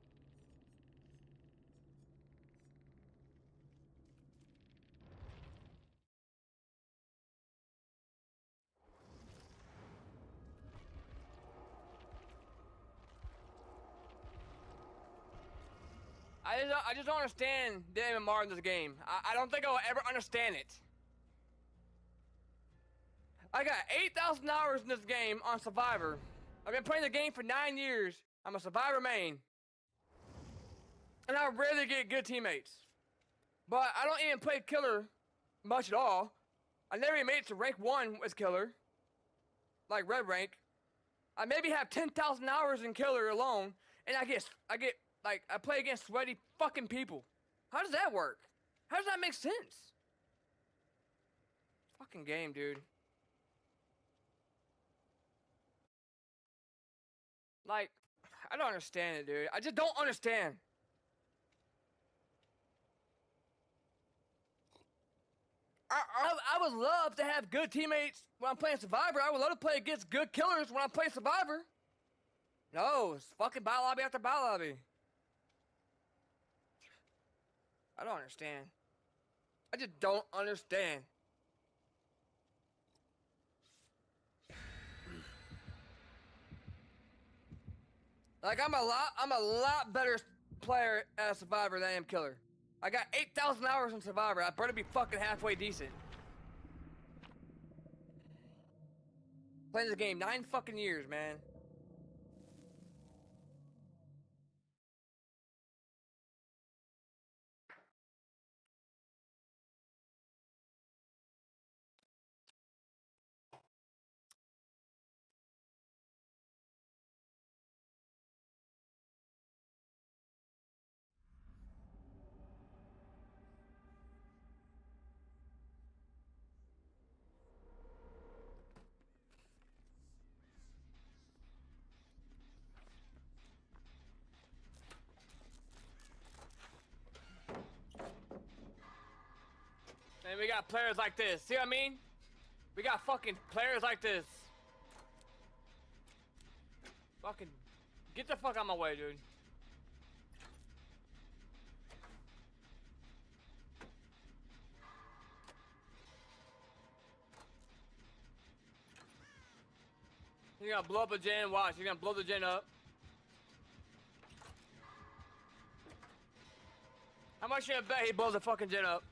Speaker 1: I just don't understand the MMR in this game. I don't think I'll ever understand it. I got 8,000 hours in this game on Survivor. I've been playing the game for 9 years. I'm a Survivor main. And I rarely get good teammates. But I don't even play killer much at all. I never even made it to rank 1 as killer. Like red rank. I maybe have 10,000 hours in killer alone. And I get like, I play against sweaty fucking people. How does that work? How does that make sense? Fucking game, dude. Like, I don't understand it, dude. I just don't understand. I would love to have good teammates when I'm playing Survivor. I would love to play against good killers when I play Survivor. No, it's fucking battle lobby after battle lobby. I don't understand. I just don't understand. Like, I'm a lot better player as Survivor than I am killer. I got 8,000 hours in Survivor. I better be fucking halfway decent. Playing this game 9 fucking years, man. And we got players like this. See what I mean? We got fucking players like this. Fucking get the fuck out of my way, dude. He's gonna blow up a gen. Watch, he's gonna blow the gen up. How much should I bet he blows the fucking gen up?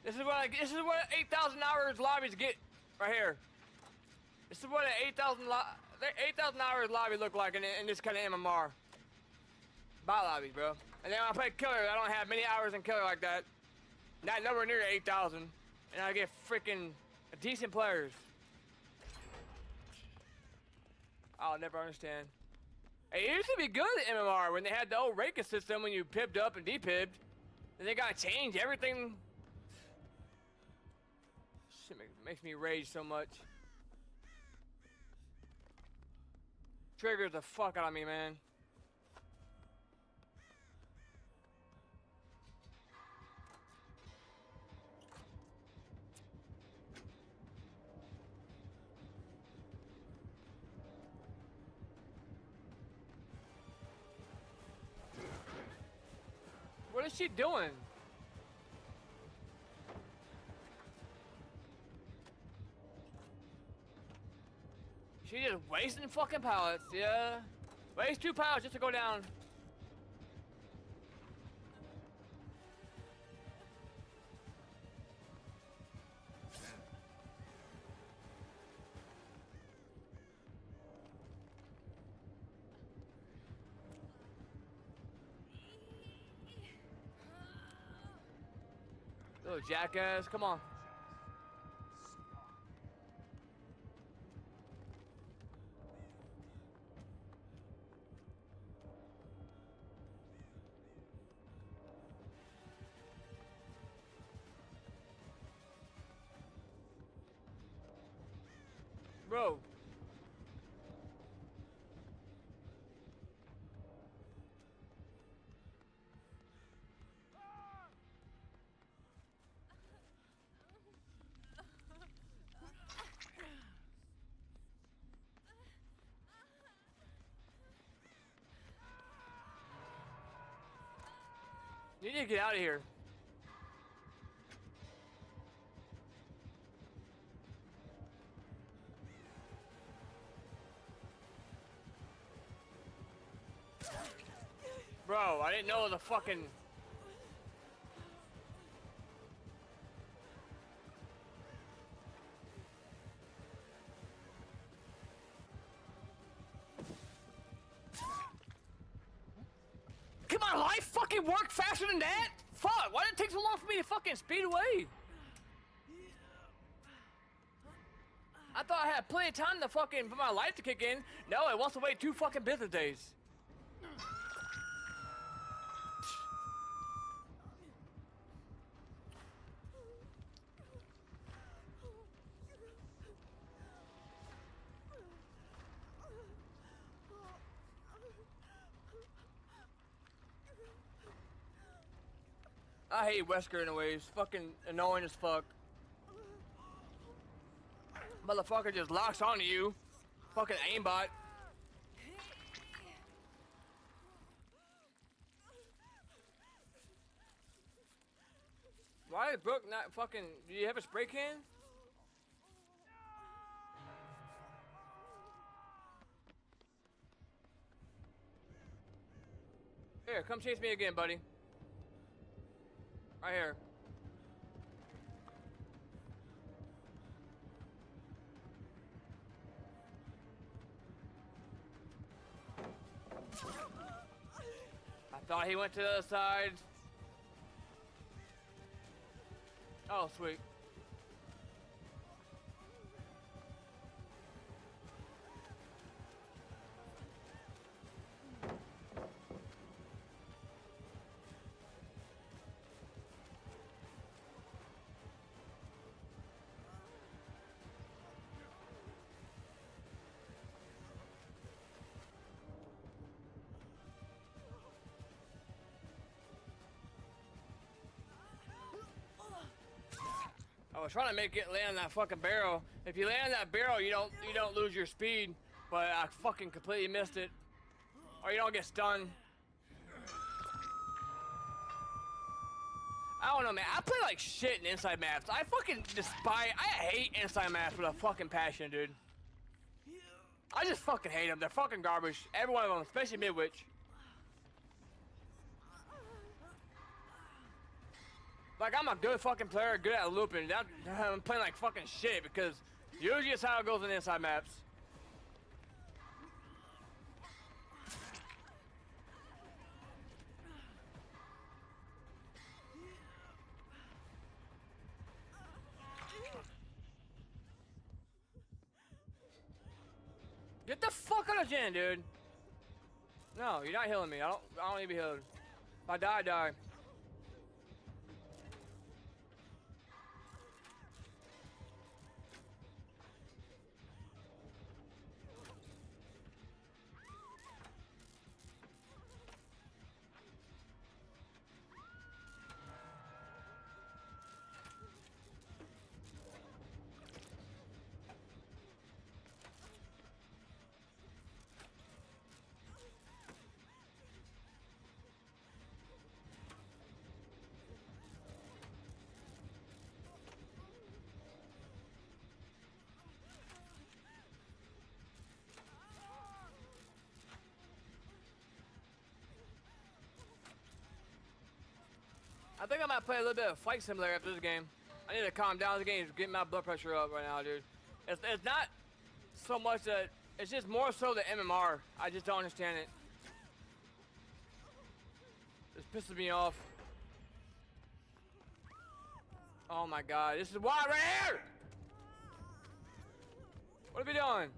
Speaker 1: This is what 8,000 hours lobbies get right here. This is what an 8,000 hours lobby look like in this kind of MMR. Bot lobbies, bro. And then when I play killer, I don't have many hours in killer like that. Not nowhere near 8,000. And I get freaking decent players. I'll never understand. It used to be good at MMR when they had the old ranking system when you pibbed up and depibbed. Then they gotta change everything. Shit makes me rage so much. Triggers the fuck out of me, man. What is she doing? She just wasting fucking pallets, yeah. Waste 2 pallets just to go down. Little jackass, come on. Bro. You need to get out of here. Bro, I didn't know the fucking... Can my life fucking work faster than that? Fuck, why did it take so long for me to fucking speed away? I thought I had plenty of time to fucking for my life to kick in. No, it wants to wait 2 fucking business days. I hate Wesker anyways. Fucking annoying as fuck. Motherfucker just locks onto you. Fucking aimbot. Why is Brooke not fucking... Do you have a spray can? Here, come chase me again, buddy. Right here. I thought he went to the other side. Oh, sweet. was trying to make it land on that fucking barrel. If you land on that barrel, you don't lose your speed. But I fucking completely missed it. Or you don't get stunned. I don't know, man. I play like shit in inside maps. I fucking despise. I hate inside maps with a fucking passion, dude. I just fucking hate them. They're fucking garbage. Every one of them, especially Midwich. Like, I'm a good fucking player, good at looping. I'm playing like fucking shit because usually it's how it goes in inside maps. Get the fuck out of Jen, dude. No, you're not healing me. I don't need to be healed. If I die, I die. I think I might play a little bit of Flight Simulator after this game. I need to calm down. The game is getting my blood pressure up right now, dude. It's not so much that, it's just more so the MMR. I just don't understand it. This pisses me off. Oh my god, this is why right here! What are we doing?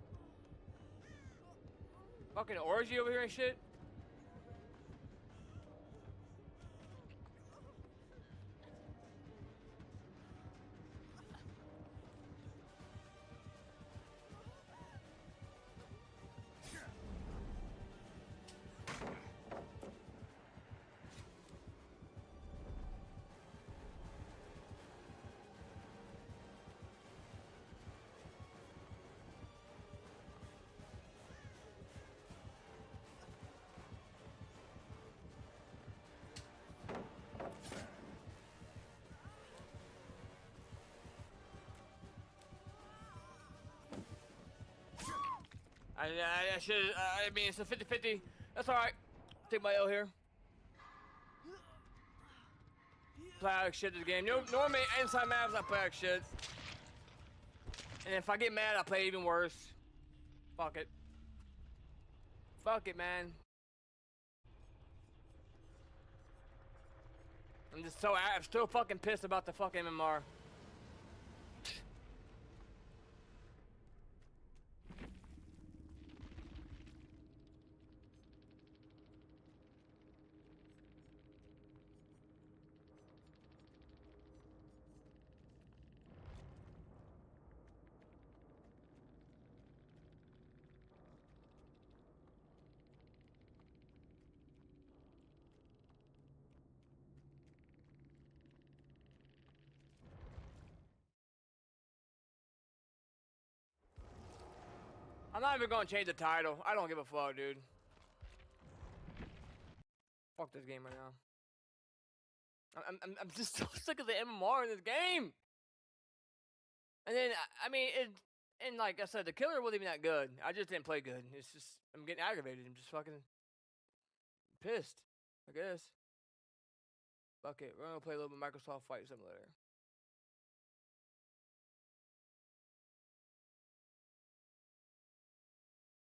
Speaker 1: Fucking orgy over here and shit? I should, I mean, it's a 50-50. That's alright. Take my L here. Play like shit this game. Normally, inside maps, I play like shit. And if I get mad, I play even worse. Fuck it. Fuck it, man. I'm still fucking pissed about the fucking MMR. I'm not even gonna change the title. I don't give a fuck, dude. Fuck this game right now. I'm just so sick of the MMR in this game. And then I mean and like I said, the killer wasn't even that good. I just didn't play good. It's just I'm getting aggravated. I'm just fucking pissed, I guess. Fuck it. We're gonna play a little bit of Microsoft Flight Simulator.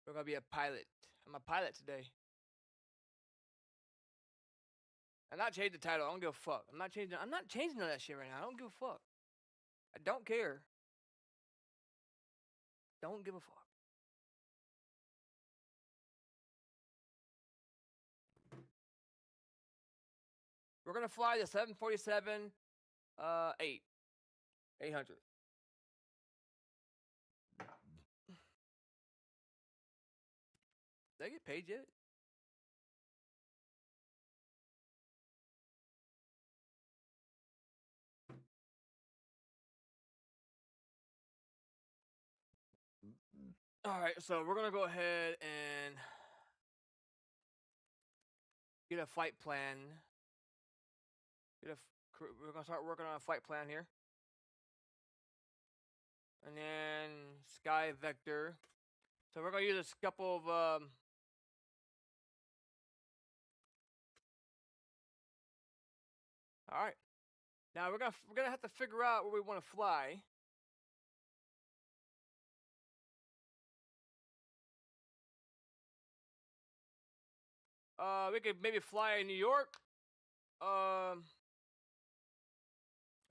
Speaker 1: We're gonna be a pilot. I'm a pilot today. I'm not changing the title. I don't give a fuck. I'm not changing none of that shit right now. I don't give a fuck. I don't care. Don't give a fuck. We're gonna fly the 747 800. Did I get paid yet? Alright, so we're gonna go ahead and get a flight plan. We're gonna start working on a flight plan here. And then sky vector. So we're gonna use a couple of all right. Now we're gonna have to figure out where we want to fly. We could maybe fly in New York. We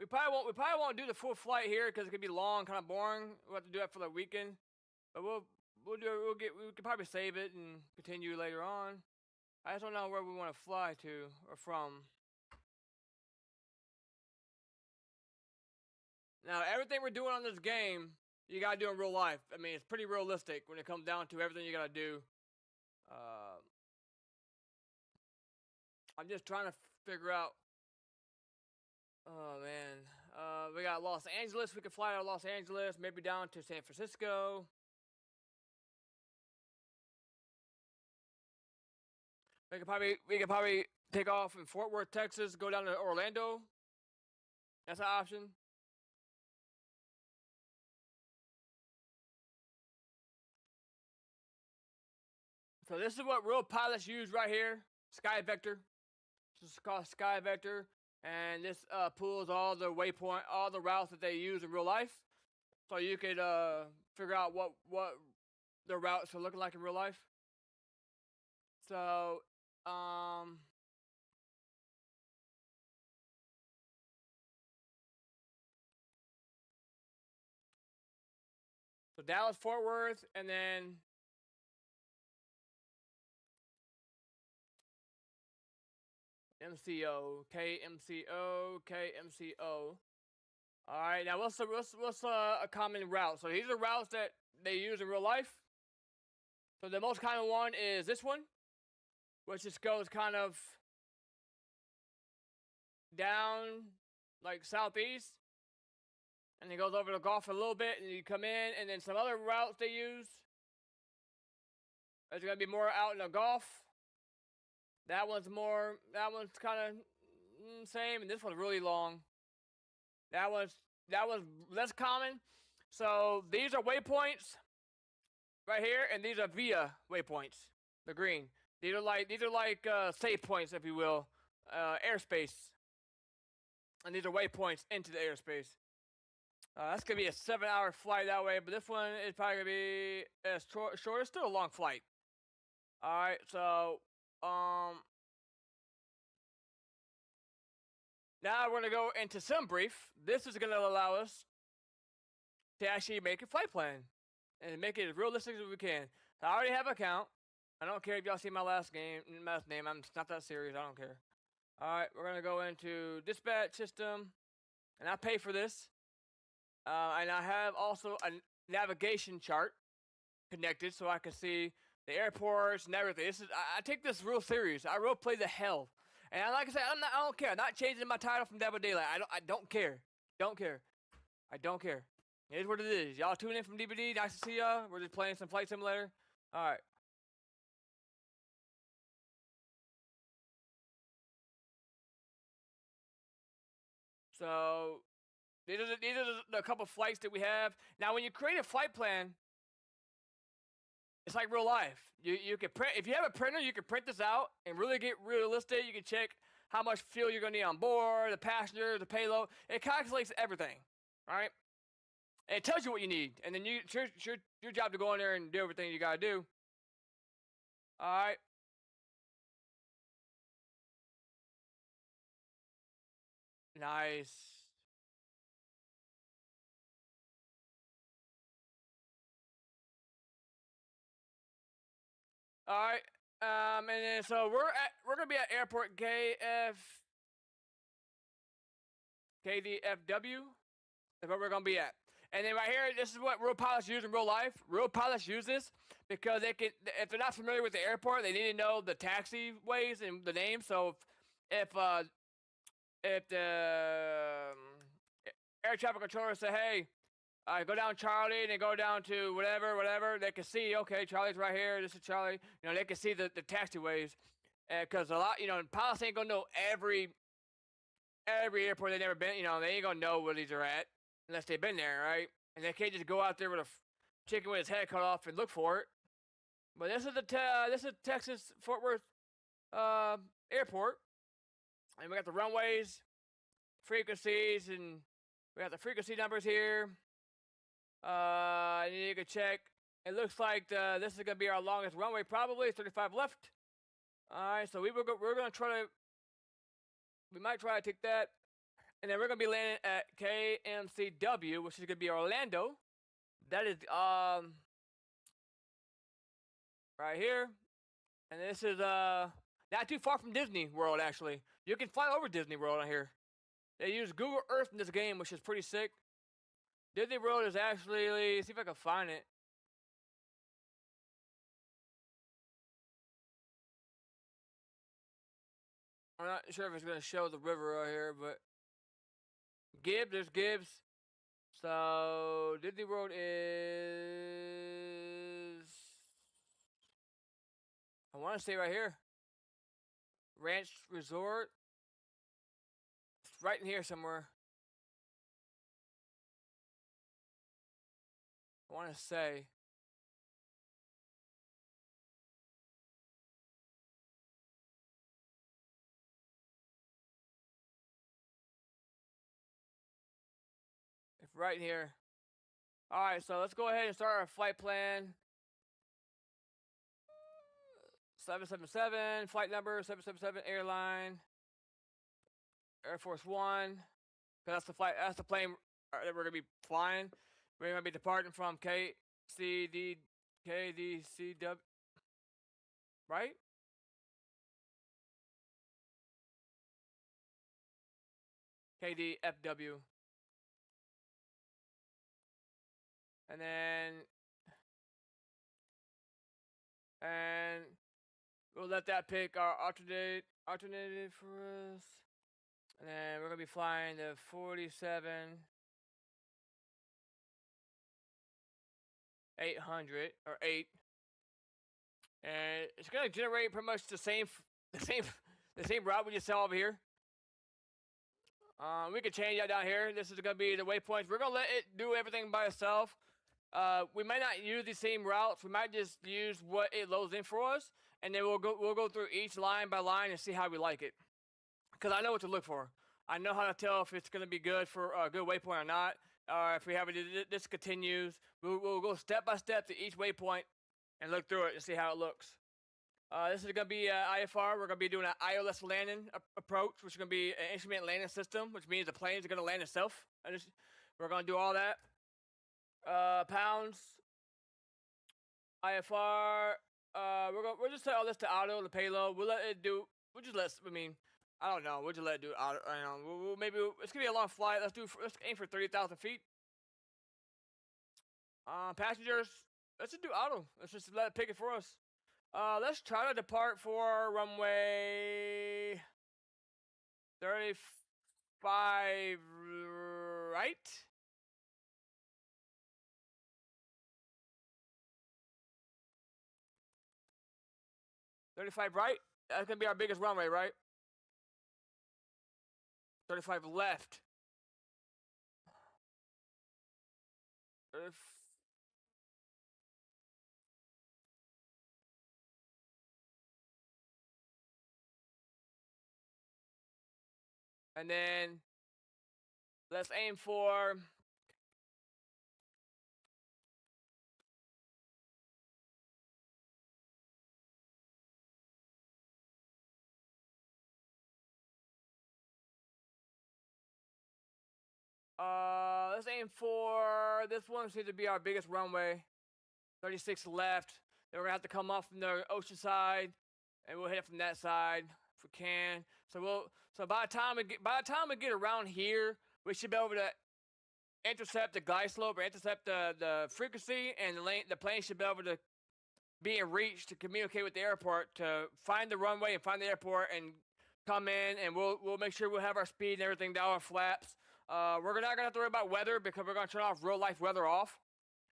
Speaker 1: probably won't do the full flight here because it could be long, kind of boring. We'll have to do that for the weekend. But we could probably save it and continue later on. I just don't know where we want to fly to or from. Now, everything we're doing on this game, you gotta do in real life. I mean, it's pretty realistic when it comes down to everything you gotta do. I'm just trying to figure out. Oh man, we got Los Angeles. We could fly out of Los Angeles, maybe down to San Francisco. We could probably take off in Fort Worth, Texas, go down to Orlando. That's an option. So this is what real pilots use right here. Sky Vector. This is called Sky Vector, and this pulls all the routes that they use in real life, so you could figure out what the routes are looking like in real life. So so Dallas, Fort Worth, and then MCO, KMCO, KMCO. All right, now what's a common route? So these are routes that they use in real life. So the most common one is this one, which just goes kind of down like southeast, and it goes over the Gulf a little bit, and you come in, and then some other routes they use. There's gonna be more out in the Gulf. That one's kind of same, and this one's really long. That one's less common. So these are waypoints right here, and these are via waypoints. The green. These are like save points, if you will, airspace, and these are waypoints into the airspace. That's gonna be a 7-hour flight that way, but this one is probably gonna be as short. It's still a long flight. All right, so now we're gonna go into sim brief. This is gonna allow us to actually make a flight plan and make it as realistic as we can. So I already have an account. I don't care if y'all see my last name. I'm not that serious. I don't care. All right, we're gonna go into dispatch system, and I pay for this. And I have also a navigation chart connected, so I can see the airports and everything. I take this real serious. I role play the hell, and like I said, I don't care. I'm not changing my title from Devil Daylight. I don't care. Don't care. I don't care. It is what it is. Y'all tune in from DVD. Nice to see y'all. We're just playing some Flight Simulator. All right. So these are the couple flights that we have. Now, when you create a flight plan, it's like real life. You can print, if you have a printer, you can print this out and really get realistic. You can check how much fuel you're gonna need on board, the passenger, the payload. It calculates everything, right? And it tells you what you need, and then it's your job to go in there and do everything you gotta do. All right. Nice. All right. And then so we're gonna be at airport KDFW. That's where we're gonna be at. And then right here, this is what real pilots use in real life. Real pilots use this because they can, if they're not familiar with the airport, they need to know the taxiways and the names. So if the air traffic controller say, hey, Go down Charlie and then go down to whatever. They can see, okay, Charlie's right here. This is Charlie. You know, they can see the taxiways. Because a lot, you know, pilots ain't gonna know every airport they've never been. You know, they ain't gonna know where these are at unless they've been there, right? And they can't just go out there with a chicken with his head cut off and look for it. But this is this is Texas Fort Worth airport, and we got the runways, frequencies, and we got the frequency numbers here. You can check. It looks like this is gonna be our longest runway, probably 35 left. All right, so we're gonna we might try to take that, and then we're gonna be landing at KMCW, which is gonna be Orlando. That is right here, and this is not too far from Disney World. Actually, you can fly over Disney World on here. They use Google Earth in this game, which is pretty sick. Disney World is actually, let's see if I can find it. I'm not sure if it's gonna show the river right here, but there's Gibbs. So Disney World is, I want to say right here, Ranch Resort. It's right in here somewhere. I want to say. It's right here. Alright, so let's go ahead and start our flight plan. 777, flight number 777 airline. Air Force One. That's the plane that we're gonna be flying. We're gonna be departing from KDCW, right? KDFW. And we'll let that pick our alternative for us. And then we're gonna be flying the 47 800 or 8, and it's gonna generate pretty much the same route we just saw over here. We can change that down here. This is gonna be the waypoints. We're gonna let it do everything by itself. We might not use the same routes. We might just use what it loads in for us, and then we'll go through each line by line and see how we like it. Because I know what to look for. I know how to tell if it's gonna be good for a good waypoint or not. If we have it, this continues. We'll go step by step to each waypoint and look through it and see how it looks. This is gonna be IFR. We're gonna be doing an ILS landing approach, which is gonna be an instrument landing system, which means the planes are gonna land itself. We're gonna do all that. Pounds. IFR. We'll just set all this to auto, the payload. We'll let it do. We'll just let. I mean, I don't know. We'll just let it do auto. I don't know. Maybe it's gonna be a long flight. Let's aim for 30,000 feet. Passengers. Let's just do auto. Let's just let it pick it for us. Let's try to depart for runway 35 right. 35 right. That's gonna be our biggest runway, right? 35 left. 30. And then let's aim for let's aim for this one. Seems to be our biggest runway. 36 left. Then we're gonna have to come off from the ocean side, and we'll hit it from that side if we can. So by the time we get around here, we should be able to intercept the glide slope or intercept the frequency, and the plane should be able to be in reach to communicate with the airport to find the runway and find the airport and come in, and we'll make sure we'll have our speed and everything down, our flaps. We're not gonna have to worry about weather because we're gonna turn off real life weather off,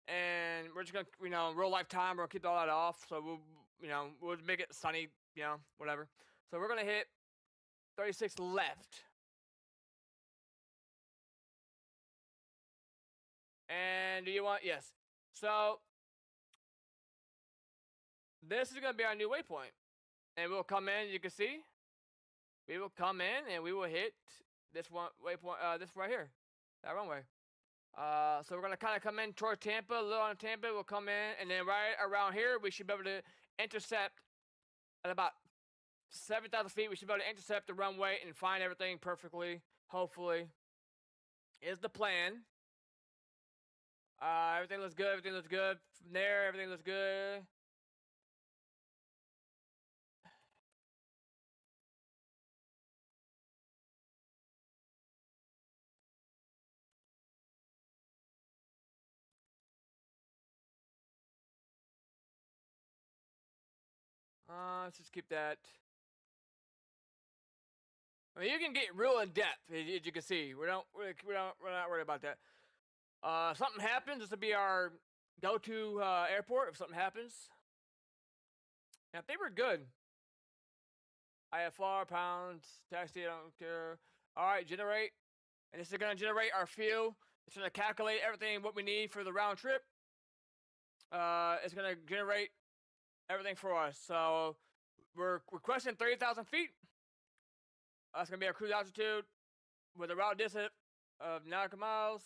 Speaker 1: and we're just gonna, real life time. We're gonna keep all that off. So we'll make it sunny, whatever. So we're gonna hit 36 left, and do you want yes? So this is gonna be our new waypoint, and we'll come in. You can see, we will come in and we will hit this one waypoint. This right here, that runway. So we're gonna kind of come in toward Tampa, a little on Tampa. We'll come in, and then right around here, we should be able to intercept at about 7,000 feet. We should be able to intercept the runway and find everything perfectly. Hopefully, is the plan. Everything looks good. Everything looks good from there. Everything looks good. Let's just keep that. I mean, you can get real in depth, as you can see. We're not worried about that. Something happens. This will be our go-to airport if something happens. I think we're good. IFR, pounds, taxi, I don't care. Alright, generate. And this is going to generate our fuel. It's going to calculate everything, what we need for the round trip. It's going to generate everything for us. So, we're requesting 30,000 feet. That's going to be our cruise altitude with a route distance of 9 miles.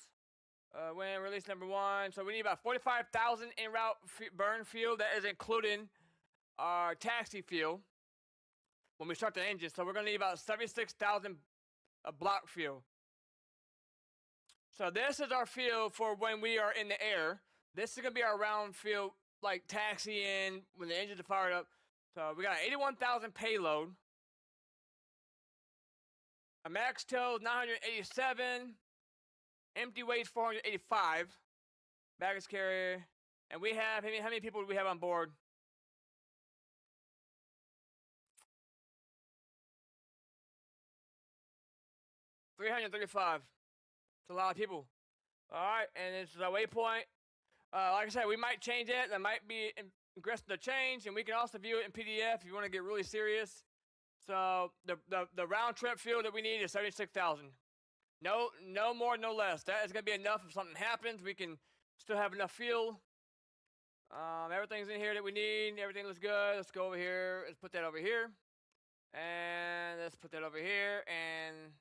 Speaker 1: When release number 1. So, we need about 45,000 en route burn fuel. That is including our taxi fuel when we start the engine. So we're going to need about 76,000 block fuel. So this is our fuel for when we are in the air. This is going to be our round fuel, like taxiing when the engines are fired up. So we got 81,000 payload. A max tow 987. Empty weight 485. Baggage carrier. And we have, how many people do we have on board? 335. It's a lot of people. Alright, and it's a waypoint. Like I said, we might change it. That might be aggressive to change, and we can also view it in PDF if you want to get really serious. So the round trip fuel that we need is 76,000. No more, no less. That is gonna be enough if something happens. We can still have enough fuel. Everything's in here that we need. Everything looks good. Let's go over here. Let's put that over here. And let's put that over here. And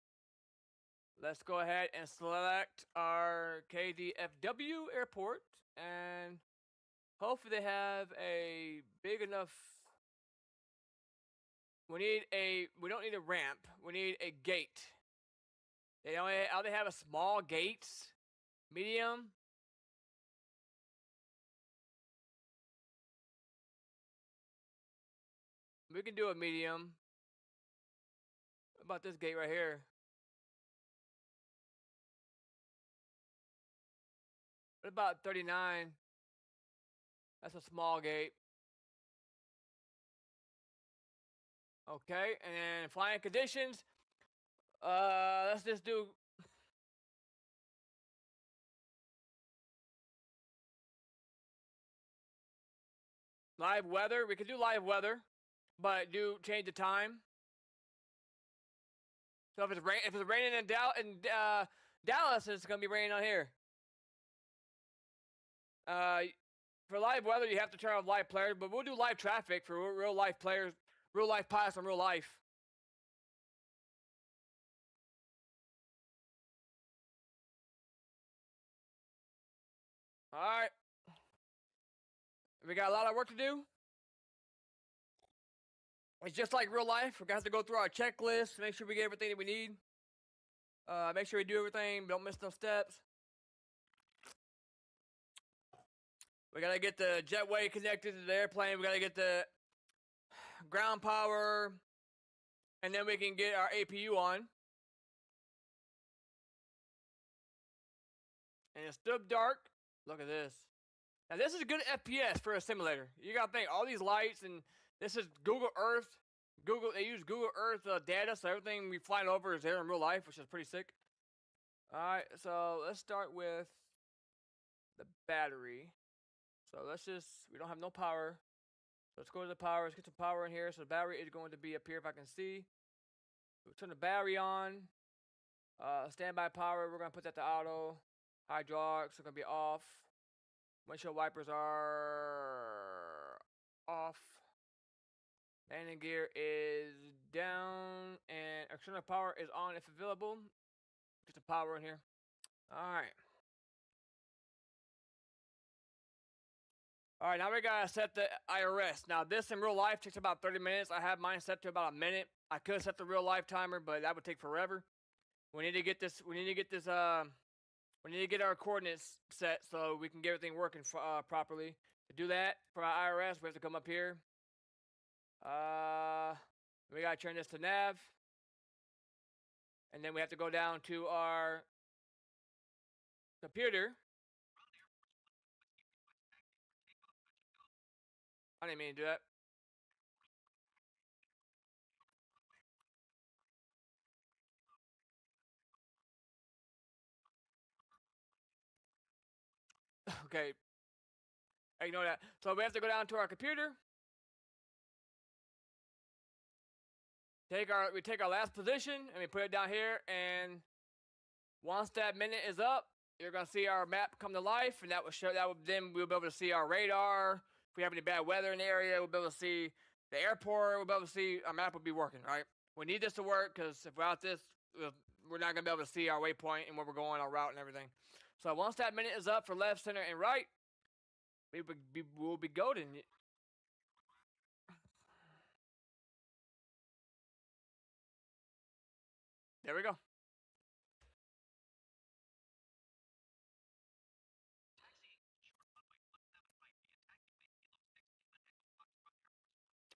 Speaker 1: let's go ahead and select our KDFW airport, and hopefully they have a big enough. We don't need a ramp. We need a gate. They only have a small gate, medium. We can do a medium. What about this gate right here? What about 39? That's a small gate. Okay, and then flying conditions. Let's just do. Live weather. We could do live weather, but do change the time. So if it's raining in Dallas, it's gonna be raining on here. For live weather, you have to turn off live players, but we'll do live traffic for real life players, real life pilots in real life. All right, we got a lot of work to do. It's just like real life. We're gonna have to go through our checklist, make sure we get everything that we need. Make sure we do everything, don't miss no steps. We gotta get the jetway connected to the airplane. We gotta get the ground power, and then we can get our APU on. And it's still dark. Look at this. Now this is good FPS for a simulator. You gotta think all these lights, and this is Google Earth. They use Google Earth data, so everything we fly over is there in real life, which is pretty sick. Alright, so let's start with the battery. So let's just, we don't have no power. So let's go to the power, let's get some power in here. So the battery is going to be up here if I can see. We'll turn the battery on. Standby power, we're going to put that to auto. Hydraulics are going to be off. Windshield wipers are off. Landing gear is down. And external power is on if available. Get some power in here. Alright. Alright, now we gotta set the IRS. Now this in real life takes about 30 minutes. I have mine set to about a minute. I could set the real life timer, but that would take forever. We need to get this, we need to get our coordinates set so we can get everything working properly. To do that, for our IRS, we have to come up here. We gotta turn this to nav. And then we have to go down to our computer. I didn't mean to do that. Okay. Ignore that. So we have to go down to our computer. We take our last position and we put it down here, and once that minute is up, you're gonna see our map come to life, and that will show then we'll be able to see our radar. If we have any bad weather in the area, we'll be able to see the airport. We'll be able to see our map will be working, right? We need this to work because if without this, we're not gonna be able to see our waypoint and where we're going, our route, and everything. So once that minute is up for left, center, and right, we'll be golden. There we go.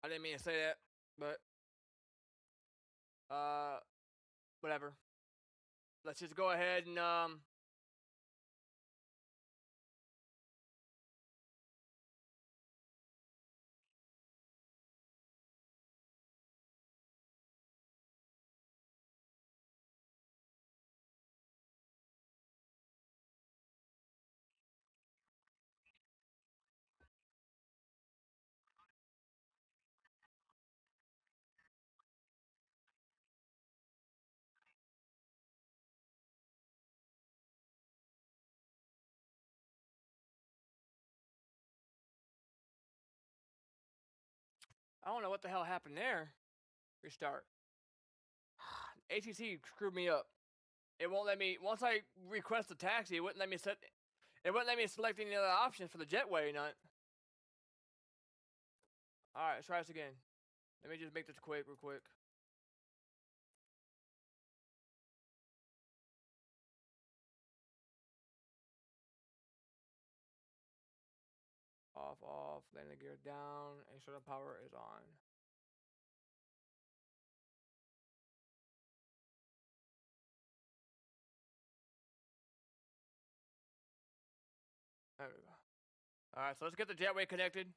Speaker 1: I didn't mean to say that, but whatever. Let's just go ahead and I don't know what the hell happened there. Restart. ATC screwed me up. It won't let me, once I request a taxi, it wouldn't let me select any other options for the jetway, none. Alright, let's try this again. Let me just make this quick, real quick. Off, landing gear down, and shuttle power is on. There we go. Alright, so let's get the jetway connected.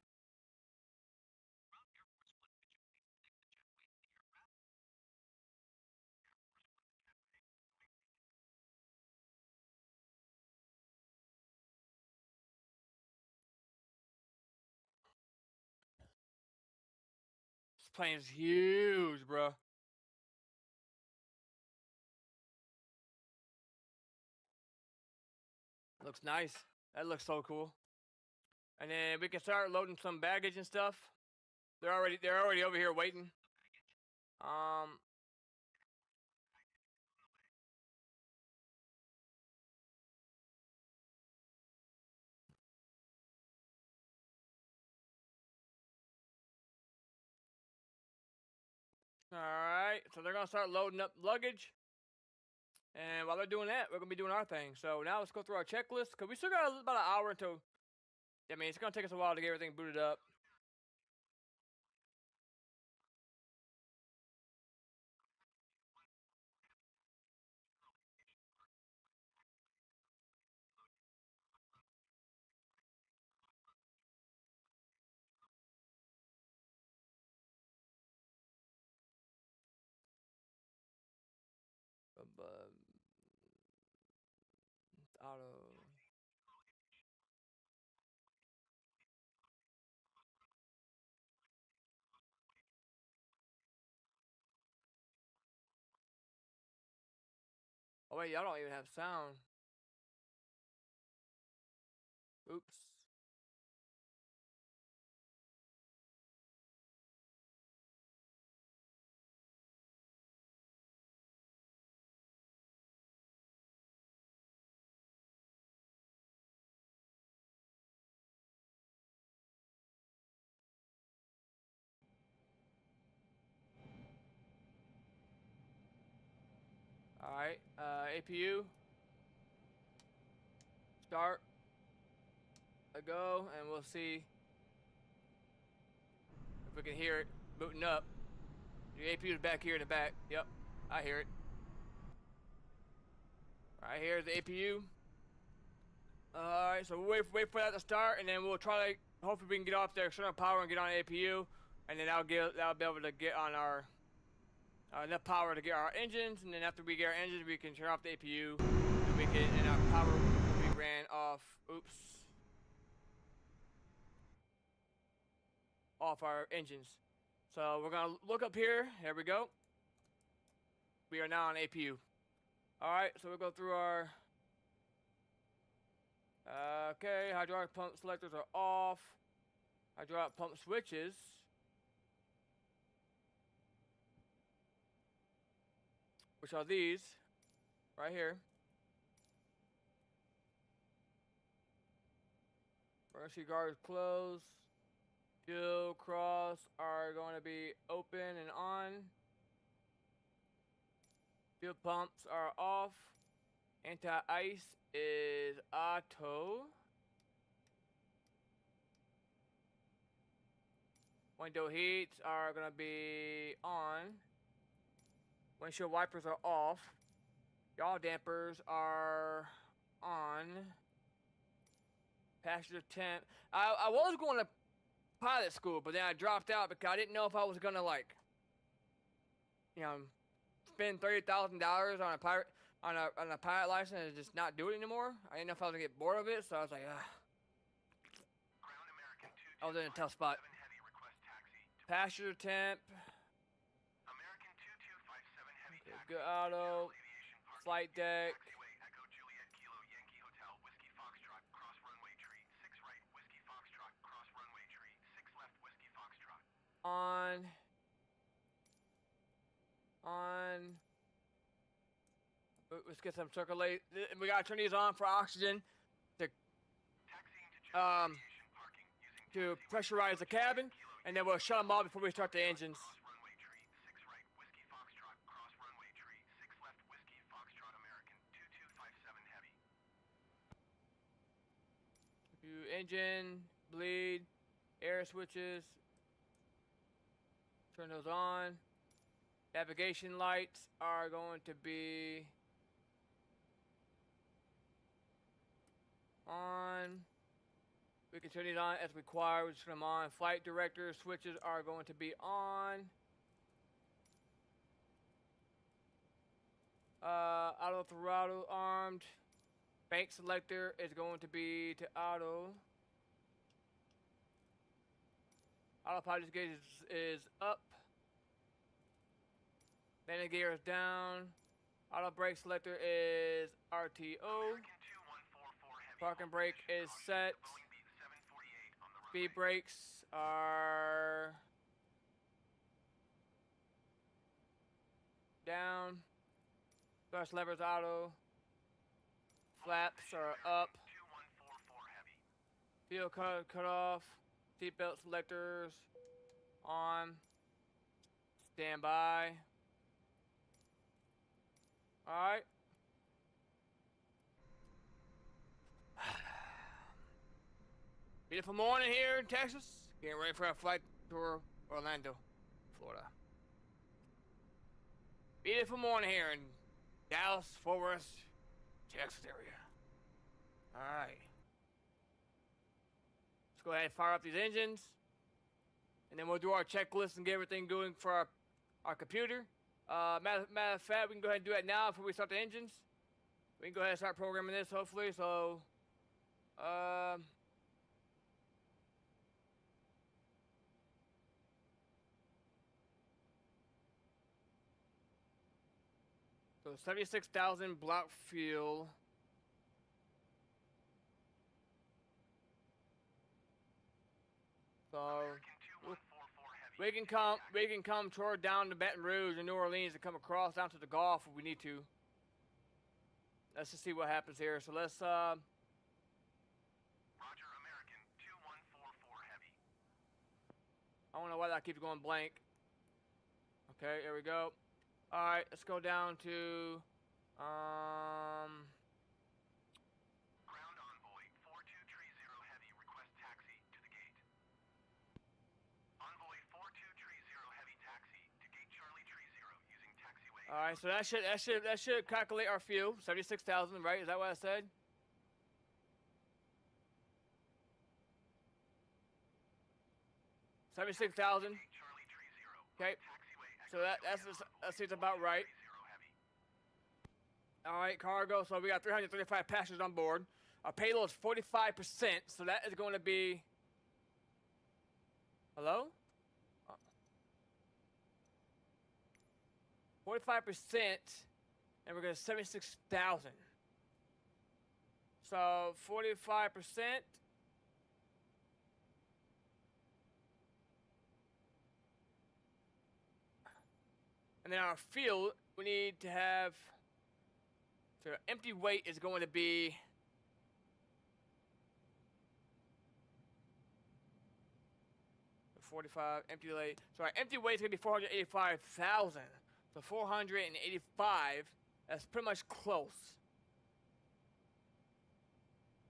Speaker 1: This plane is huge, bro. Looks nice. That looks so cool. And then we can start loading some baggage and stuff. They're already over here waiting. Alright, so they're gonna start loading up luggage. And while they're doing that, we're gonna be doing our thing. So now let's go through our checklist, because we still got about an hour until, I mean, it's gonna take us a while to get everything booted up. auto. Oh wait, y'all don't even have sound. Oops. Alright, APU. Start. A go, and we'll see if we can hear it booting up. The APU is back here in the back. Yep, I hear it. Alright, here's the APU. Alright, so we'll wait for that to start, and then we'll try to, hopefully we can get off the external power and get on the APU, and then that'll be able to get on our, enough power to get our engines, and then after we get our engines, we can turn off the APU, and our power will be ran off, off our engines. So we're gonna look up here, there we go. We are now on APU. Alright, so we'll go through our, okay, hydraulic pump selectors are off. Hydraulic pump switches, which are these, right here. Emergency guards closed. Fuel cross are going to be open and on. Fuel pumps are off. Anti-ice is auto. Window heats are going to be on. Windshield wipers are off. Yaw dampers are on. Passenger tent. I was going to pilot school, but then I dropped out because I didn't know if I was going to, like, you know, spend $30,000 on a pilot license and just not do it anymore. I didn't know if I was going to get bored of it, so I was like, I was in a tough spot. Passenger temp. Good auto. Flight deck. On. Let's get some circulate. We gotta turn these on for oxygen to pressurize the cabin, and then we'll shut them off before we start the engines. Engine, bleed, air switches. Turn those on. Navigation lights are going to be on. We can turn these on as required. We just turn them on. Flight director switches are going to be on. Auto throttle armed. Bank selector is going to be to auto. Autopilot gauge is up. Landing gear is down. Auto brake selector is RTO. Parking brake is set. Speed brakes are down. Thrust levers auto. Flaps are up. Fuel cut off. Seatbelt selectors on. Standby. Alright. Beautiful morning here in Texas. Getting ready for a flight to Orlando, Florida. Beautiful morning here in Dallas, Fort Worth, Texas area. Alright. Let's go ahead and fire up these engines. And then we'll do our checklist and get everything going for our computer. Matter of fact, we can go ahead and do that now before we start the engines. We can go ahead and start programming this, hopefully. So, so 76,000 block fuel. So we can come toward down to Baton Rouge and New Orleans and come across down to the Gulf if we need to. Let's just see what happens here. So let's Roger, American 2144 heavy. I don't know why that keeps going blank. Okay, here we go. All right, let's go down to ground envoy 4230 heavy request taxi to the gate. Envoy 4230 heavy taxi to gate Charlie 30 using taxiway. All right, so that should calculate our fuel, 76,000, right? Is that what I said? $76,000. Okay. So that seems about right. All right, cargo. So we got 335 passengers on board. Our payload is 45%, so that is going to be. Hello? 45%, and we're going to 76,000. So 45%. And then our fuel, we need to have, so our empty weight is going to be 45, empty weight. So our empty weight is going to be 485,000. So 485, that's pretty much close.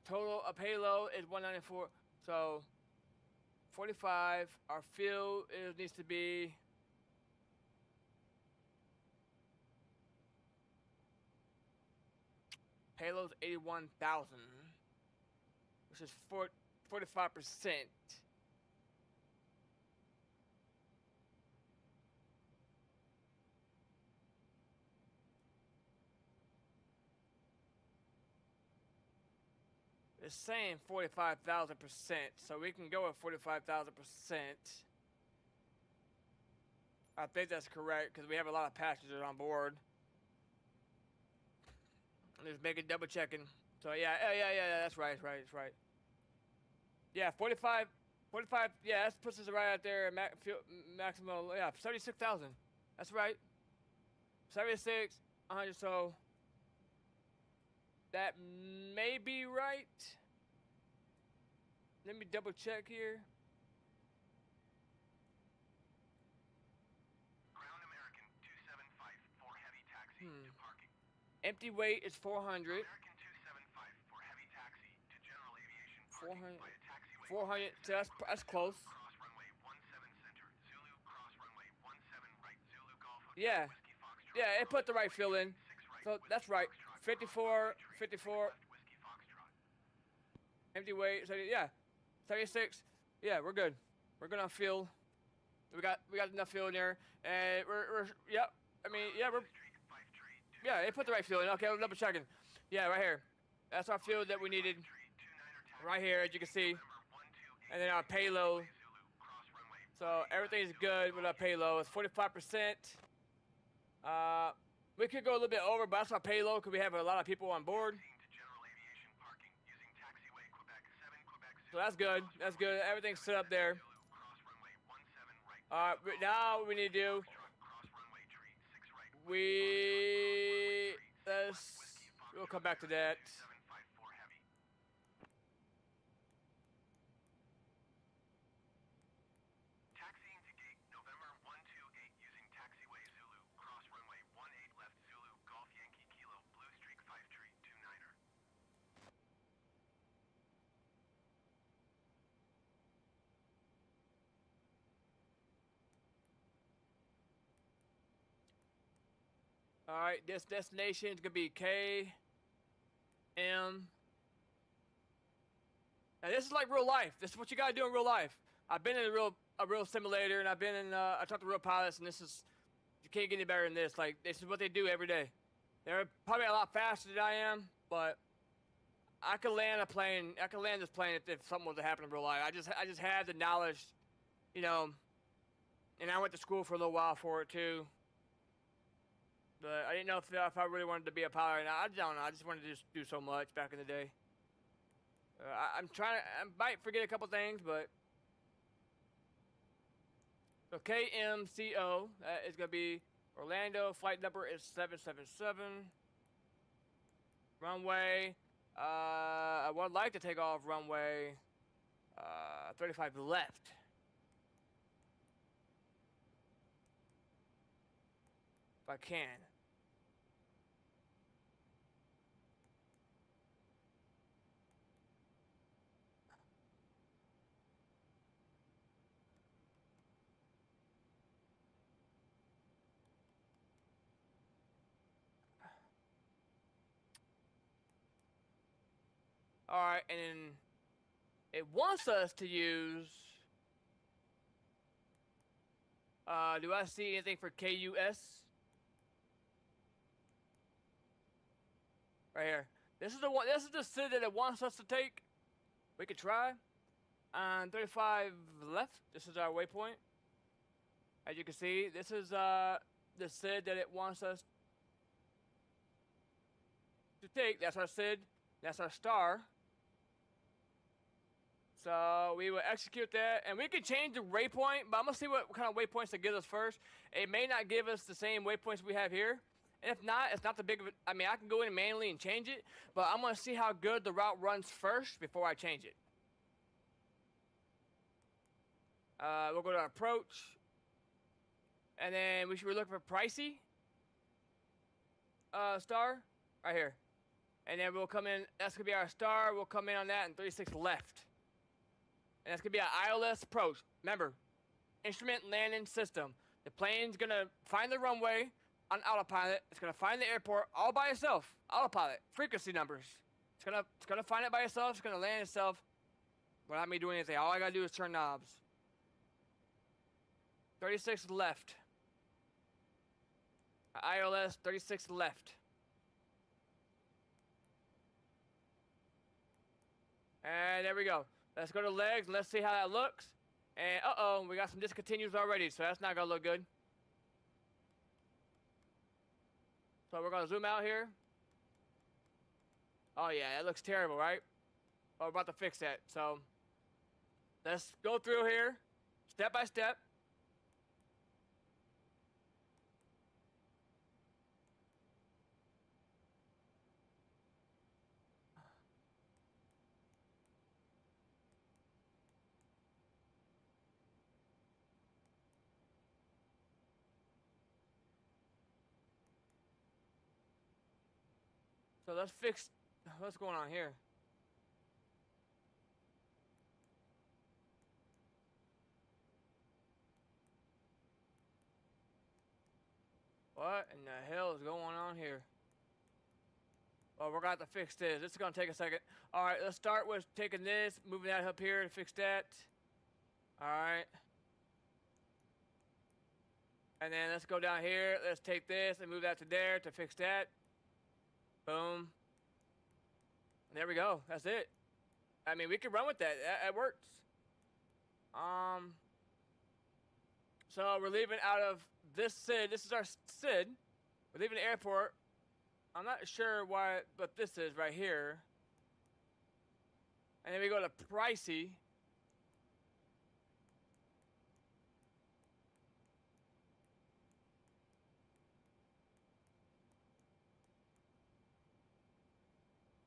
Speaker 1: Total of payload is 194. So 45, our fuel needs to be payload's 81,000, which is 45%. It's saying 45,000%, so we can go with 45,000%. I think that's correct because we have a lot of passengers on board. Just make it double checking. So yeah, that's right, that's right. Yeah, 45, yeah, that puts us right out there, maximum, yeah, 76,000. That's right. 76, 100, so that may be right. Let me double check here. Ground American 275 for heavy taxi to parking. Empty weight is 400. American 275 for heavy taxi to general aviation parking 400. By a taxiway. 400. So that's close. Cross runway 17 center. Zulu cross runway 17 right. Zulu Golf. Yeah. Yeah, it put the right fill in. So that's right. 54. Empty weight. So yeah. 76. Yeah, we're good. We're good on fuel. We got enough fuel in there, and we're yep. I mean, yeah, yeah, they put the right fuel in. Okay, I'm double checking. Yeah, right here. That's our fuel that we needed. Right here, as you can see. And then our payload. So everything's good with our payload. It's 45%. We could go a little bit over, but that's our payload because we have a lot of people on board. So that's good. That's good. Everything's set up there. Now what we need to do, we'll come back to that. Taxiing to gate November 128 using taxiway Zulu, cross runway 18 left Zulu, Golf Yankee Kilo, Blue Streak 5329er. All right, this destination is gonna be K M. Now this is like real life. This is what you gotta do in real life. I've been in a real simulator, and I've been in I talked to real pilots, and you can't get any better than this. Like, this is what they do every day. They're probably a lot faster than I am, but I could land a plane. I could land this plane if something was to happen in real life. I just had the knowledge, you know, and I went to school for a little while for it too. But I didn't know if I really wanted to be a pilot. I don't know. I just wanted to just do so much back in the day. I'm trying to. I might forget a couple things, but so KMCO is gonna be Orlando. Flight number is 777. Runway. I would like to take off runway 35 left. If I can. Alright, and then it wants us to use. Do I see anything for KUS? Right here. This is the one. This is the city that it wants us to take. We could try. 35 left. This is our waypoint. As you can see, this is the SID that it wants us to take. That's our SID. That's our star. So we will execute that, and we can change the waypoint, but I'm gonna see what kind of waypoints it gives us first. It may not give us the same waypoints we have here, and if not, it's not the big of it. I mean, I can go in manually and change it, but I'm gonna see how good the route runs first before I change it. We'll go to approach, and then we should be looking for pricey star right here, and then we'll come in. That's gonna be our star. We'll come in on that and 36 left. And that's going to be an ILS approach. Remember, instrument landing system. The plane's going to find the runway on autopilot. It's going to find the airport all by itself. Autopilot. Frequency numbers. It's going to find it by itself. It's going to land itself without me doing anything. All I got to do is turn knobs. 36 left. ILS 36 left. And there we go. Let's go to legs and let's see how that looks. And uh-oh, we got some discontinues already, so that's not gonna look good. So we're gonna zoom out here. Oh yeah, that looks terrible, right? But we're about to fix that. So let's go through here, step by step. So let's fix what's going on here. What in the hell is going on here? Well, we're going to have to fix this. This is going to take a second. All right, let's start with taking this, moving that up here to fix that. All right. And then let's go down here. Let's take this and move that to there to fix that. Boom. And there we go. That's it. I mean, we can run with that. That works. So we're leaving out of this SID. This is our SID. We're leaving the airport. I'm not sure why, but this is right here. And then we go to pricey.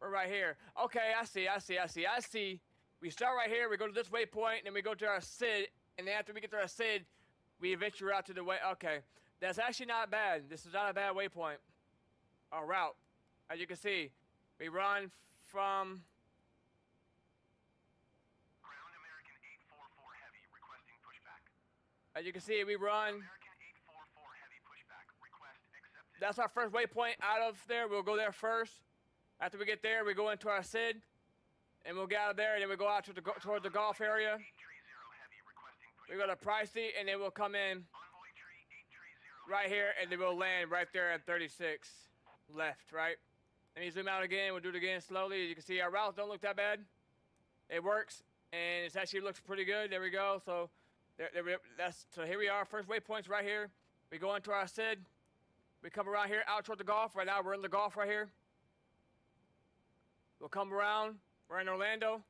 Speaker 1: We're right here. Okay, I see. We start right here. We go to this waypoint, and then we go to our SID. And then after we get to our SID, we venture out to the way. Okay, that's actually not bad. This is not a bad waypoint. Our route, as you can see, we run from.
Speaker 2: Ground American 844 Heavy requesting pushback.
Speaker 1: As you can see, we run.
Speaker 2: American 844 Heavy pushback request accepted.
Speaker 1: That's our first waypoint out of there. We'll go there first. After we get there, we go into our SID, and we'll get out of there, and then we go out to toward the Gulf area. We go to pricey, and then we'll come in right here, and then we'll land right there at 36. left, right? Let me zoom out again. We'll do it again slowly. As you can see, our routes don't look that bad. It works, and it actually looks pretty good. There we go. So, so here we are. First waypoint's right here. We go into our SID. We come around here, out toward the Gulf. Right now, we're in the Gulf right here. We'll come around. We're in Orlando,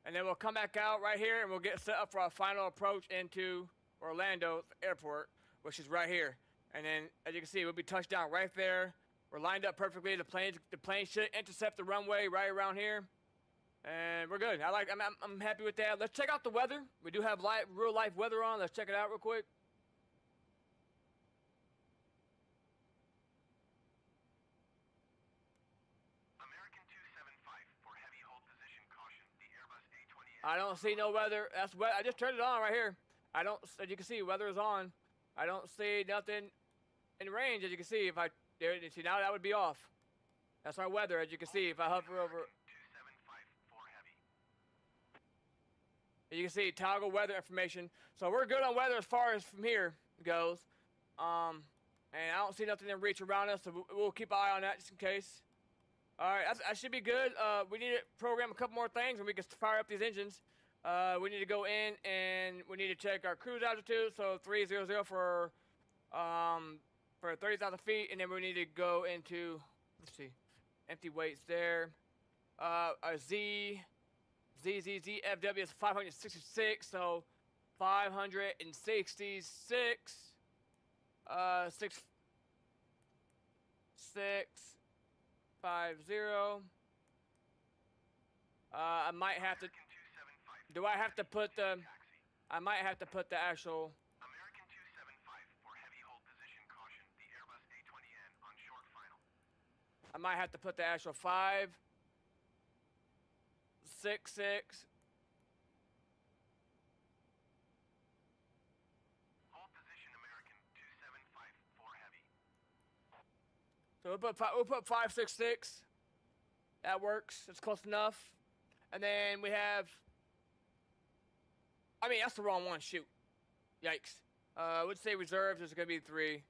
Speaker 1: and then we'll come back out right here, and we'll get set up for our final approach into Orlando Airport, which is right here. And then, as you can see, we'll be touched down right there. We're lined up perfectly. The plane should intercept the runway right around here, and we're good. I'm happy with that. Let's check out the weather. We do have real life weather on. Let's check it out real quick.
Speaker 2: American 275 for heavy hold position caution. The Airbus A20N.
Speaker 1: I don't see no weather. That's wet. I just turned it on right here. I don't. As you can see, weather is on. I don't see nothing in range. As you can see, if I there, you see now that would be off. That's our weather. As you can see, if I hover over.
Speaker 2: 275 for heavy.
Speaker 1: As you can see, toggle weather information. So we're good on weather as far as from here goes. And I don't see nothing in reach around us, so we'll keep an eye on that just in case. All right, that should be good. We need to program a couple more things, and we can fire up these engines. We need to go in and we need to check our cruise altitude. So 300 for 30,000 feet, and then we need to go into, let's see, empty weights there. Our ZZZFW is 566, so 566, 650. I might have to. Do I have to put the? I might have to put the actual.
Speaker 2: American 275 for heavy hold position caution. The Airbus A20N on short final.
Speaker 1: I might have to put the actual 566.
Speaker 2: Hold position American 275 for heavy.
Speaker 1: So we'll put 566. That works. It's close enough. And then we have. I mean, that's the wrong one. Shoot. Yikes. I would say reserves. There's going to be 3.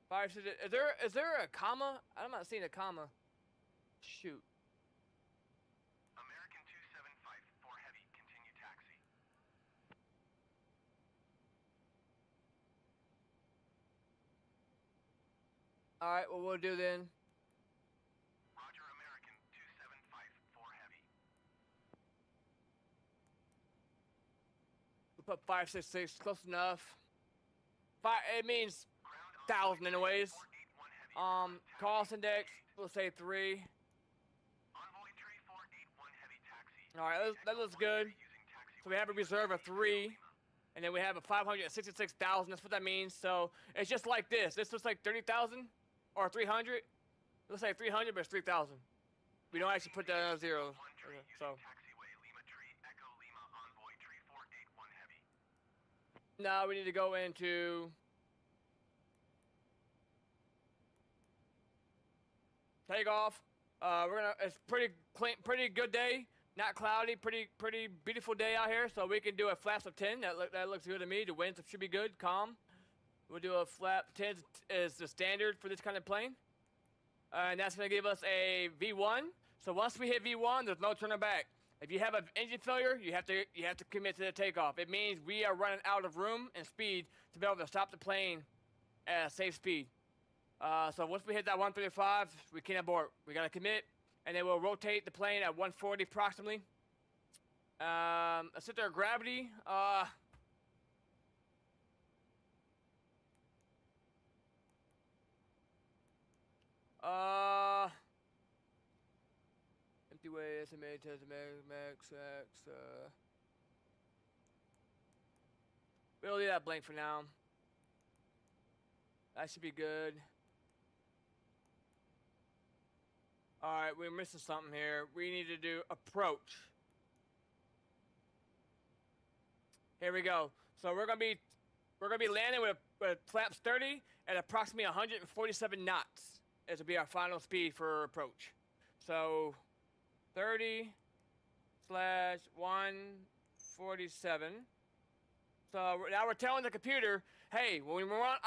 Speaker 1: 5. Is there a comma? I'm not seeing a comma. Shoot.
Speaker 2: American 275 for heavy. Continue taxi.
Speaker 1: All right. Well, we'll do then.
Speaker 2: Roger, American 275 for heavy.
Speaker 1: We'll put 566. Close enough. It means 1,000 anyways. Cost index. We'll say 3.
Speaker 2: Envoy tree 481 heavy taxi.
Speaker 1: All right. That looks good. So we have a reserve of 3. And then we have a 566,000. That's what that means. So it's just like this. This looks like 30,000 or 300. It looks like 300, but it's 3,000. We don't actually put that on 0. So
Speaker 2: Taxiway Lima tree Echo Lima Envoy tree 481 heavy.
Speaker 1: now we need to go into takeoff. It's pretty clean, pretty good day. Not cloudy, pretty beautiful day out here. So we can do a flaps of 10. That looks good to me. The winds should be good, calm. We'll do a flap 10 is the standard for this kind of plane. And that's going to give us a V1. So once we hit V1, there's no turning back. If you have an engine failure, you have to commit to the takeoff. It means we are running out of room and speed to be able to stop the plane at a safe speed. So once we hit that 135, we can't abort. We got to commit, and then we'll rotate the plane at 140 approximately. Let's hit their gravity. Empty way, SMA, max, we'll leave that blank for now. That should be good. Alright, we're missing something here. We need to do approach. Here we go. So we're gonna be landing with flaps 30 at approximately 147 knots. This will be our final speed for approach. So 30/147 So now we're telling the computer, hey, when we're on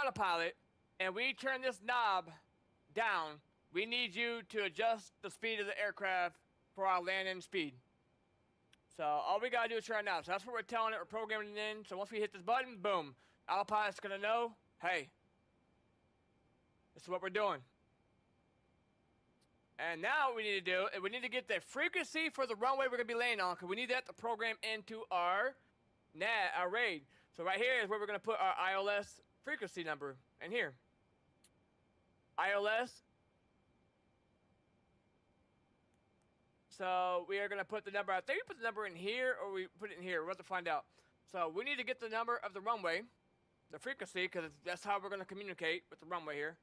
Speaker 1: autopilot and we turn this knob down, we need you to adjust the speed of the aircraft for our landing speed. So all we gotta do is turn it now. So that's what we're telling it. We're programming it in. So once we hit this button, boom, autopilot's gonna know, hey, this is what we're doing. And now what we need to do is we need to get the frequency for the runway we're gonna be landing on, because we need that to program into our RAID. So right here is where we're gonna put our ILS frequency number. And here, ILS. So we are gonna put the number. I think we put the number in here, or we put it in here. We're about to find out. So we need to get the number of the runway, the frequency, because that's how we're gonna communicate with the runway here.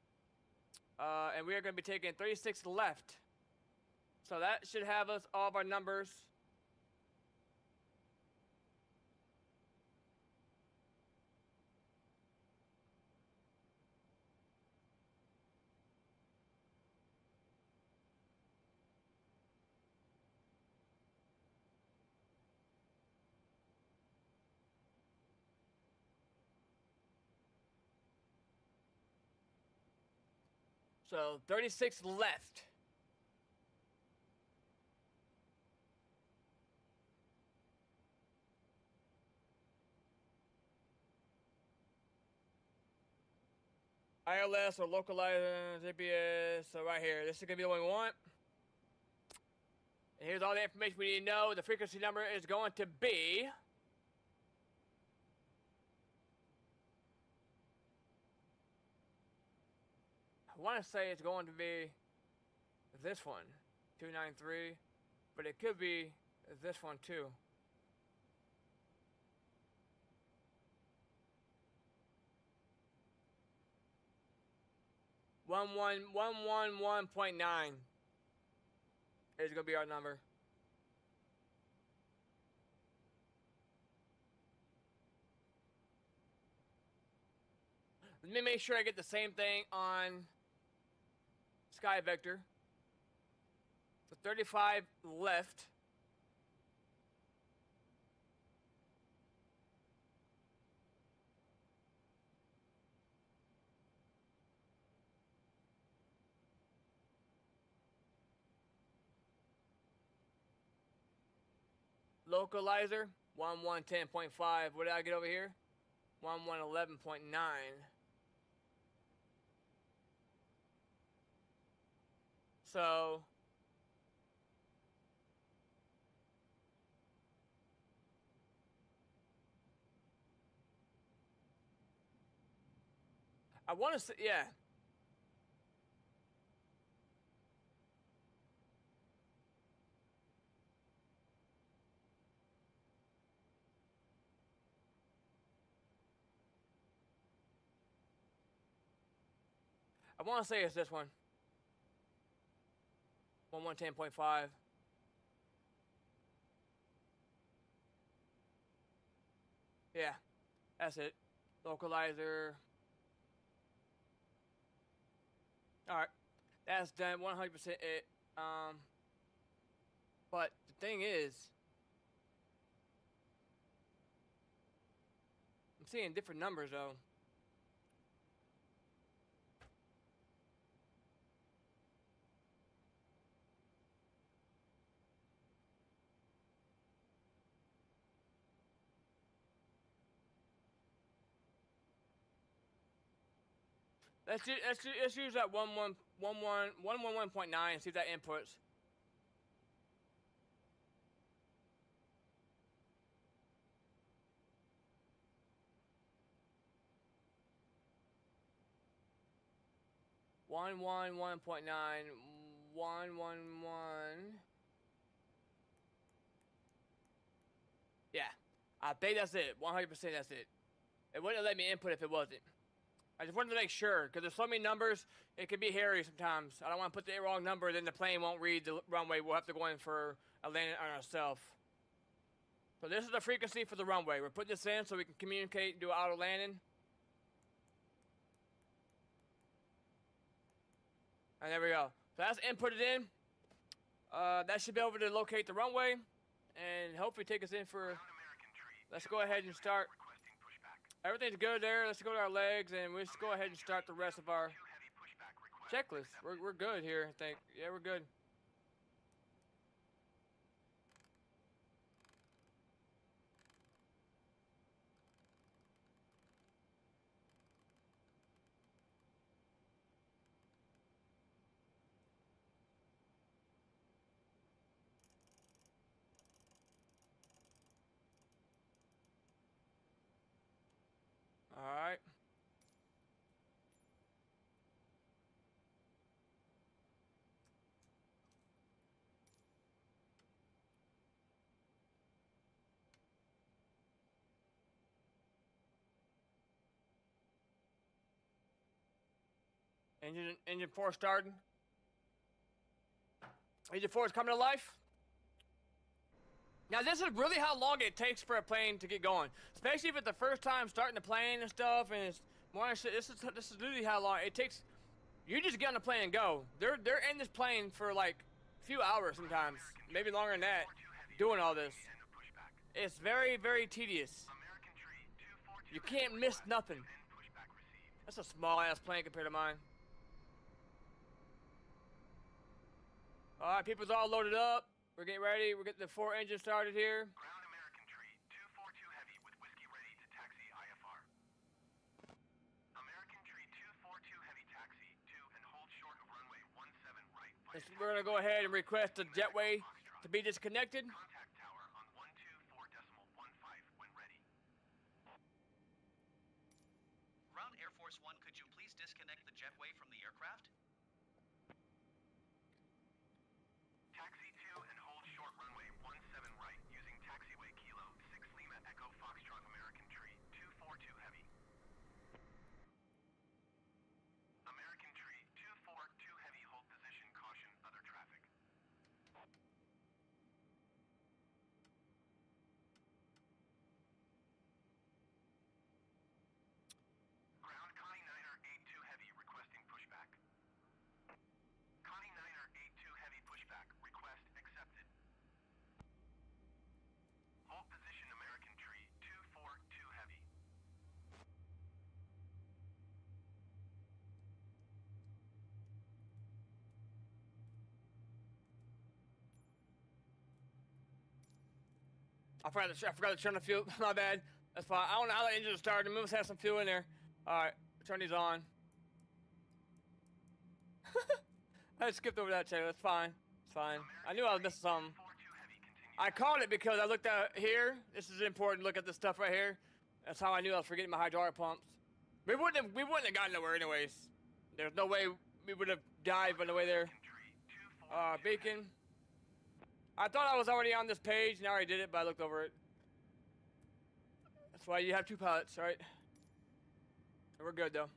Speaker 1: And we are going to be taking 36 left. So that should have us all of our numbers. So 36 left. ILS or localizer GPS. So right here, this is gonna be the one we want. And here's all the information we need to know. The frequency number is going to be I want to say it's going to be this one, 293, but it could be this one too. One 111.9 is gonna be our number. Let me make sure I get the same thing on Sky Vector. So 35 left. Localizer, 1110.5. What did I get over here? 1111.9. So I want to say, yeah. I want to say it's this one. 1110.5. Yeah, that's it. Localizer. Alright. That's done 100% it. But the thing is, I'm seeing different numbers though. Let's use that 111.9 and see if that inputs. One 1.9 111. Yeah, I think that's it. 100% that's it. It wouldn't let me input if it wasn't. I just wanted to make sure, because there's so many numbers, it can be hairy sometimes. I don't want to put the wrong number, then the plane won't read the runway. We'll have to go in for a landing on ourselves. So this is the frequency for the runway. We're putting this in so we can communicate and do auto landing. And there we go. So that's inputted in. That should be able to locate the runway and hopefully take us in for let's go ahead and start.
Speaker 2: Requesting pushback.
Speaker 1: Everything's good there. Let's go to our legs, and let's go ahead and start the rest of our
Speaker 2: Two heavy pushback request
Speaker 1: checklist.
Speaker 2: accepted.
Speaker 1: We're good here, I think. Yeah, we're good. All right. Engine 4 starting. Engine 4 is coming to life. Now this is really how long it takes for a plane to get going, especially if it's the first time starting the plane and stuff, and it's more shit. This is literally how long it takes. You just get on the plane and go. They're in this plane for like a few hours sometimes, maybe longer than that, doing all this.
Speaker 2: End of pushback.
Speaker 1: It's very, very tedious.
Speaker 2: American Tree 242
Speaker 1: You can't miss nothing.
Speaker 2: end pushback received.
Speaker 1: That's a small ass plane compared to mine. All right, people's all loaded up. We're getting ready. We're getting the 4 engines started here.
Speaker 2: Ground American Tree 242 heavy with whiskey ready to taxi IFR. American Tree 242 heavy taxi to and hold short of runway 17 right.
Speaker 1: We're gonna go ahead and request the jetway to be disconnected.
Speaker 2: Contact tower on 124.15 when ready.
Speaker 3: Ground Air Force One, could you please disconnect the jetway from the aircraft?
Speaker 2: Taxi to and hold short runway 17 right using taxiway Kilo 6 Lima Echo Foxtrot American Tree 242 heavy. American Tree 242 heavy hold position caution other traffic. Ground Connie Niner 82 heavy requesting pushback. Connie Niner 82 heavy pushback request accepted. Hold position American Tree 242 heavy.
Speaker 1: I forgot to turn the fuel. My bad. That's fine. I don't know how the engine started. We must have some fuel in there. All right, turn these on. I skipped over that check. That's fine. It's fine. I knew I was missing something.
Speaker 2: 42 heavy continue.
Speaker 1: I caught it because I looked at here. This is important. Look at this stuff right here. That's how I knew I was forgetting my hydraulic pumps. We wouldn't have gotten nowhere anyways. There's no way we would have died on the way there.
Speaker 2: Tree 242
Speaker 1: Beacon. I thought I was already on this page, and I already did it, but I looked over it. That's why you have 2 pilots, right? We're good though.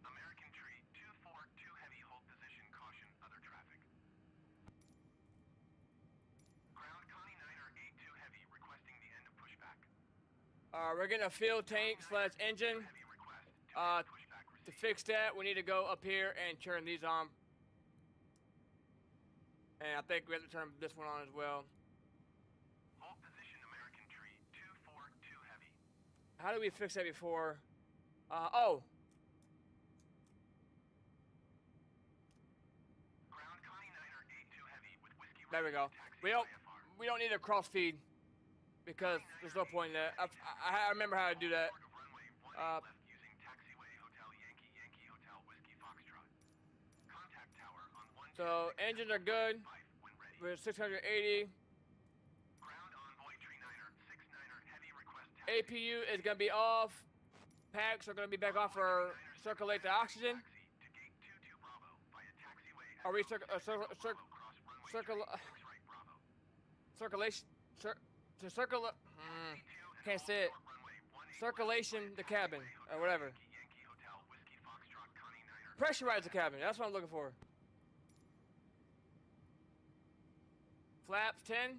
Speaker 2: American Tree 242 heavy hold position caution other traffic. Ground Connie Niner 82 heavy requesting the end of pushback.
Speaker 1: We're getting a fuel tank / engine.
Speaker 2: Heavy request to end pushback
Speaker 1: To
Speaker 2: received.
Speaker 1: fix that, we need to go up here and turn these on. And I think we have to turn this one on as well.
Speaker 2: Hold position American Tree 242 heavy.
Speaker 1: How did we fix that before? Oh,
Speaker 2: Ground Connie Niner 82 heavy with whiskey
Speaker 1: there we
Speaker 2: ready
Speaker 1: go.
Speaker 2: to taxi
Speaker 1: We don't
Speaker 2: IFR.
Speaker 1: we don't need a cross feed because there's no point in that. I remember how to do that.
Speaker 2: Short of runway 18
Speaker 1: Uh,
Speaker 2: left using taxiway Hotel Yankee Yankee Hotel Whiskey Foxtrot. Contact tower on 1
Speaker 1: So engines are good.
Speaker 2: when ready.
Speaker 1: We're 680.
Speaker 2: Ground envoy Tree Niner 69er heavy request taxi.
Speaker 1: APU is gonna be off. Packs are gonna be back on for circulate the oxygen.
Speaker 2: Taxi to gate 22 Bravo via taxiway
Speaker 1: Are we
Speaker 2: Echo
Speaker 1: cross
Speaker 2: runway
Speaker 1: circle
Speaker 2: 6 right Bravo.
Speaker 1: circulation to circle? Can't say it.
Speaker 2: Short runway 18
Speaker 1: Circulation the cabin or whatever.
Speaker 2: Yankee Hotel Whiskey Foxtrot Connie Niner.
Speaker 1: Pressurize the cabin. That's what I'm looking for. Flaps 10.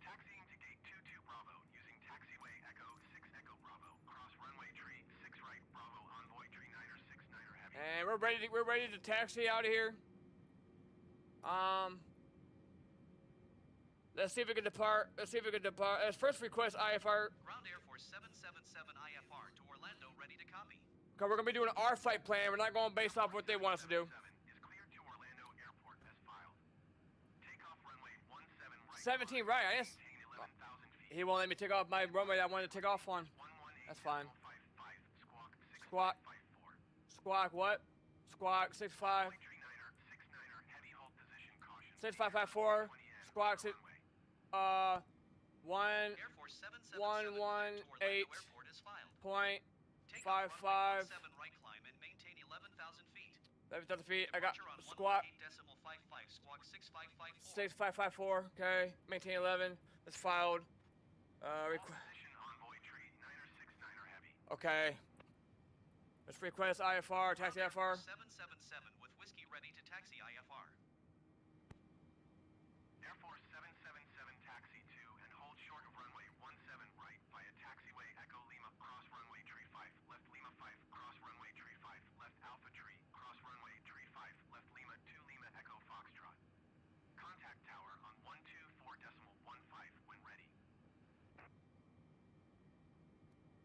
Speaker 2: Taxiing to gate 22 Bravo using taxiway Echo 6 Echo Bravo. Cross runway Tree 6 right Bravo envoy Tree Niner 69er heavy.
Speaker 1: And we're ready to taxi out of here. Let's see if we can depart. Let's see if we can depart. First request IFR.
Speaker 3: Ground Air Force 777 IFR to Orlando, ready to copy.
Speaker 1: Cause we're gonna be doing our flight plan. We're not going based off what they want us to do.
Speaker 2: Is cleared to Orlando Airport as filed. Takeoff runway 17 right.
Speaker 1: 17 right. I guess
Speaker 2: Maintain 11,000 feet.
Speaker 1: he won't let me take off my runway that I wanted to take off on.
Speaker 2: 118.55,
Speaker 1: That's fine.
Speaker 2: squawk
Speaker 1: Squawk.
Speaker 2: 6554.
Speaker 1: Squawk what? Squawk 65.
Speaker 2: Tree Niner 69er heavy hold position caution.
Speaker 1: 6554. Squawk 6. 1.
Speaker 3: Air Force 777
Speaker 1: 118.
Speaker 3: to Orlando Airport is filed.
Speaker 1: Point.
Speaker 3: Takeoff
Speaker 1: 55.
Speaker 3: runway 17 right climb and maintain 11,000 feet.
Speaker 1: 11,000 feet. I got
Speaker 3: Departure on
Speaker 1: squawk
Speaker 3: 118.55, squawk 6554.
Speaker 1: 6554. Okay. Maintain 11. It's filed.
Speaker 2: Position envoy tree Niner 69er heavy.
Speaker 1: Okay. Let's request IFR, taxi
Speaker 3: Air
Speaker 1: IFR.
Speaker 3: Force 777 with whiskey ready to taxi IFR.
Speaker 2: Air Force 777 taxi 2 and hold short of runway 17 right via taxiway Echo Lima cross runway tree 5 left Lima 5 cross runway tree 5 left Alpha tree cross runway tree 5 left Lima 2 Lima Echo Foxtrot. Contact tower on 124.15 when ready.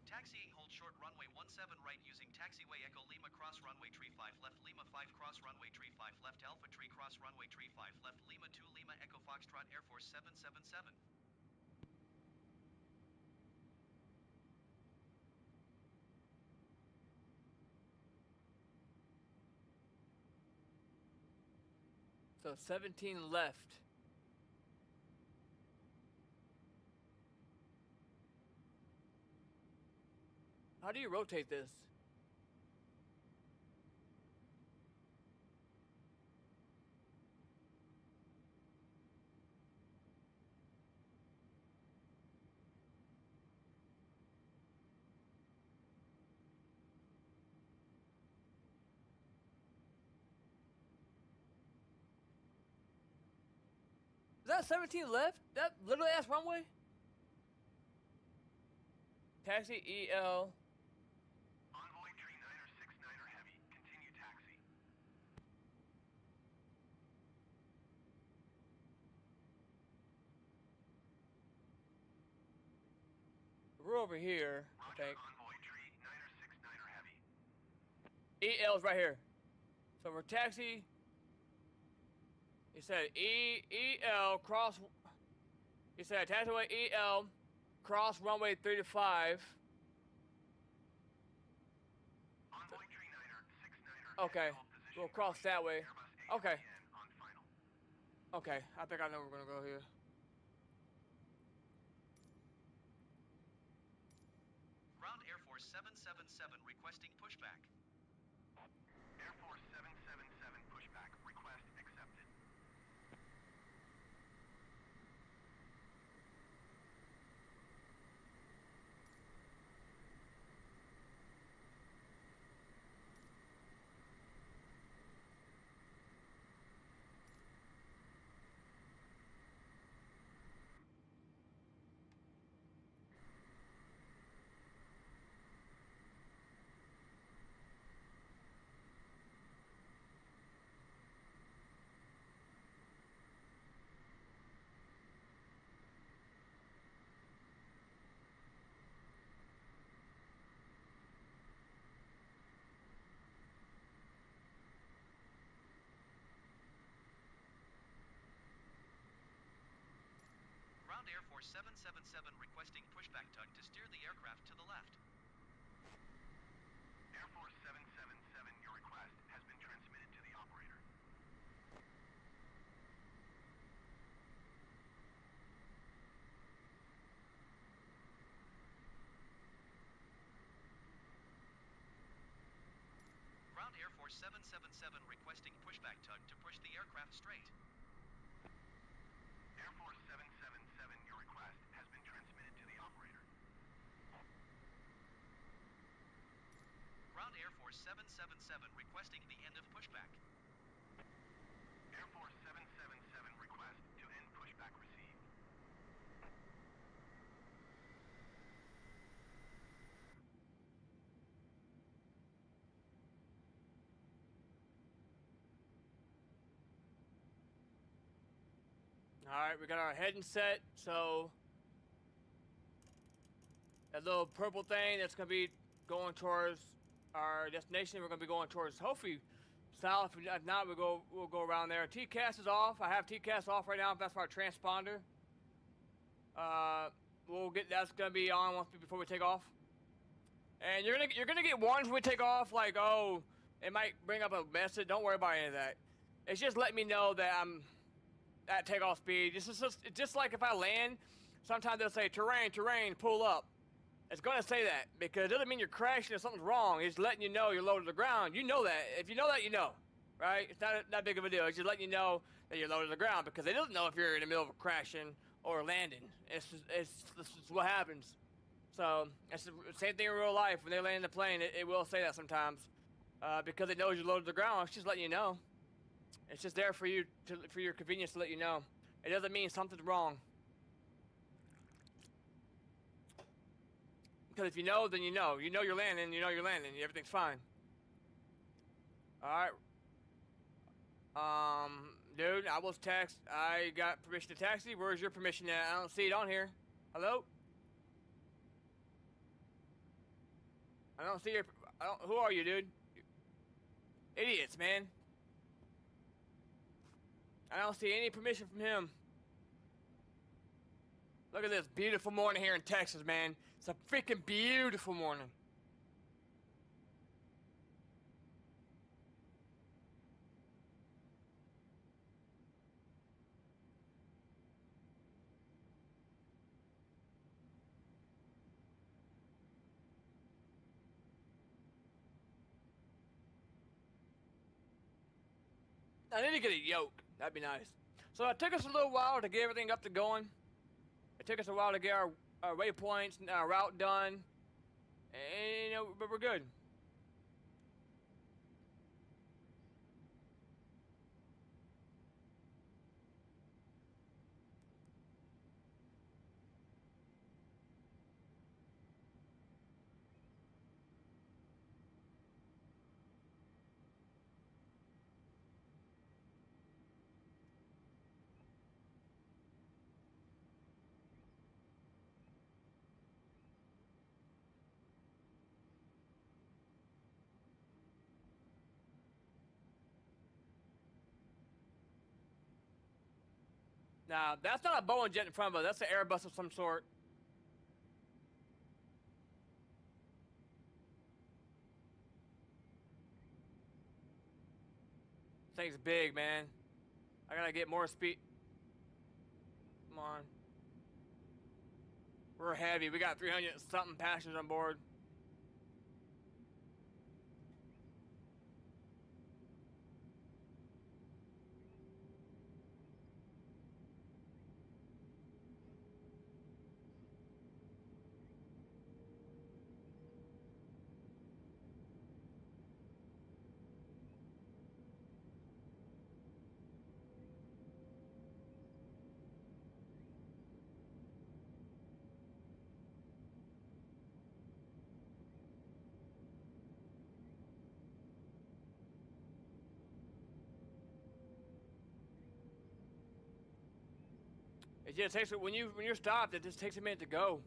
Speaker 3: Taxiing hold short runway 17 right using taxiway Echo Lima cross runway tree 5 left Lima 5 cross runway tree 5 left Alpha tree cross runway tree 5 left Lima 2 Lima Echo Foxtrot Air Force 777.
Speaker 1: So 17 left. How do you rotate this? Is that 17 left? That little ass runway? Taxi EL.
Speaker 2: Envoy tree Niner 69er heavy. Continue taxi.
Speaker 1: We're over here, I
Speaker 2: Roger,
Speaker 1: think.
Speaker 2: envoy tree Niner 69er heavy.
Speaker 1: EL's right here. So for taxi, he said EL cross. He said taxiway EL cross runway 3 to 5.
Speaker 2: Envoy tree Niner 69er
Speaker 1: Okay,
Speaker 2: heavy hold position
Speaker 1: we'll cross that way.
Speaker 2: Airbus
Speaker 1: Okay,
Speaker 2: ATN on final.
Speaker 1: okay. I think I know we're gonna go here.
Speaker 3: Ground Air Force 777 requesting pushback.
Speaker 2: Air Force 777 pushback request accepted.
Speaker 3: Ground Air Force 777 requesting pushback tug to steer the aircraft to the left.
Speaker 2: Air Force 777, your request has been transmitted to the operator.
Speaker 3: Ground Air Force 777 requesting pushback tug to push the aircraft straight.
Speaker 2: Air Force 777, your request has been transmitted to the operator.
Speaker 3: Ground Air Force 777 requesting the end of pushback.
Speaker 2: Air Force 777 request to end pushback received.
Speaker 1: Alright, we got our heading set, so that little purple thing that's gonna be going towards our destination, we're gonna be going towards hopefully south. If not, we'll go around there. TCAS is off. I have TCAS off right now. That's for our transponder. That's gonna be on before we take off. And you're gonna get warnings when we take off, like, oh, it might bring up a message. Don't worry about any of that. It's just letting me know that I'm at takeoff speed. It's just like if I land, sometimes they'll say terrain, pull up. It's gonna say that because it doesn't mean you're crashing or something's wrong. It's letting you know you're low to the ground. You know that. If you know that, you know, right? It's not that big of a deal. It's just letting you know that you're low to the ground because they don't know if you're in the middle of crashing or landing. It's what happens. So it's the same thing in real life. When they land the plane, it will say that sometimes because it knows you're low to the ground. It's just letting you know. It's just there for you for your convenience to let you know. It doesn't mean something's wrong. Because if you know, then you know. You know you're landing. You know you're landing. Everything's fine. All right. Dude, I was text. I got permission to taxi. Where's your permission at? I don't see it on here. Hello? I don't see your. Who are you, dude? Idiots, man. I don't see any permission from him. Look at this beautiful morning here in Texas, man. It's a freaking beautiful morning. I need to get a yoke. That'd be nice. So it took us a little while to get everything up to going. It took us a while to get our waypoints and our route done. And, but we're good. Now, that's not a Boeing jet in front of us. That's an Airbus of some sort. This thing's big, man. I gotta get more speed. Come on. We're heavy. We got 300 something passengers on board. It just takes when you're stopped. It just takes a minute to go.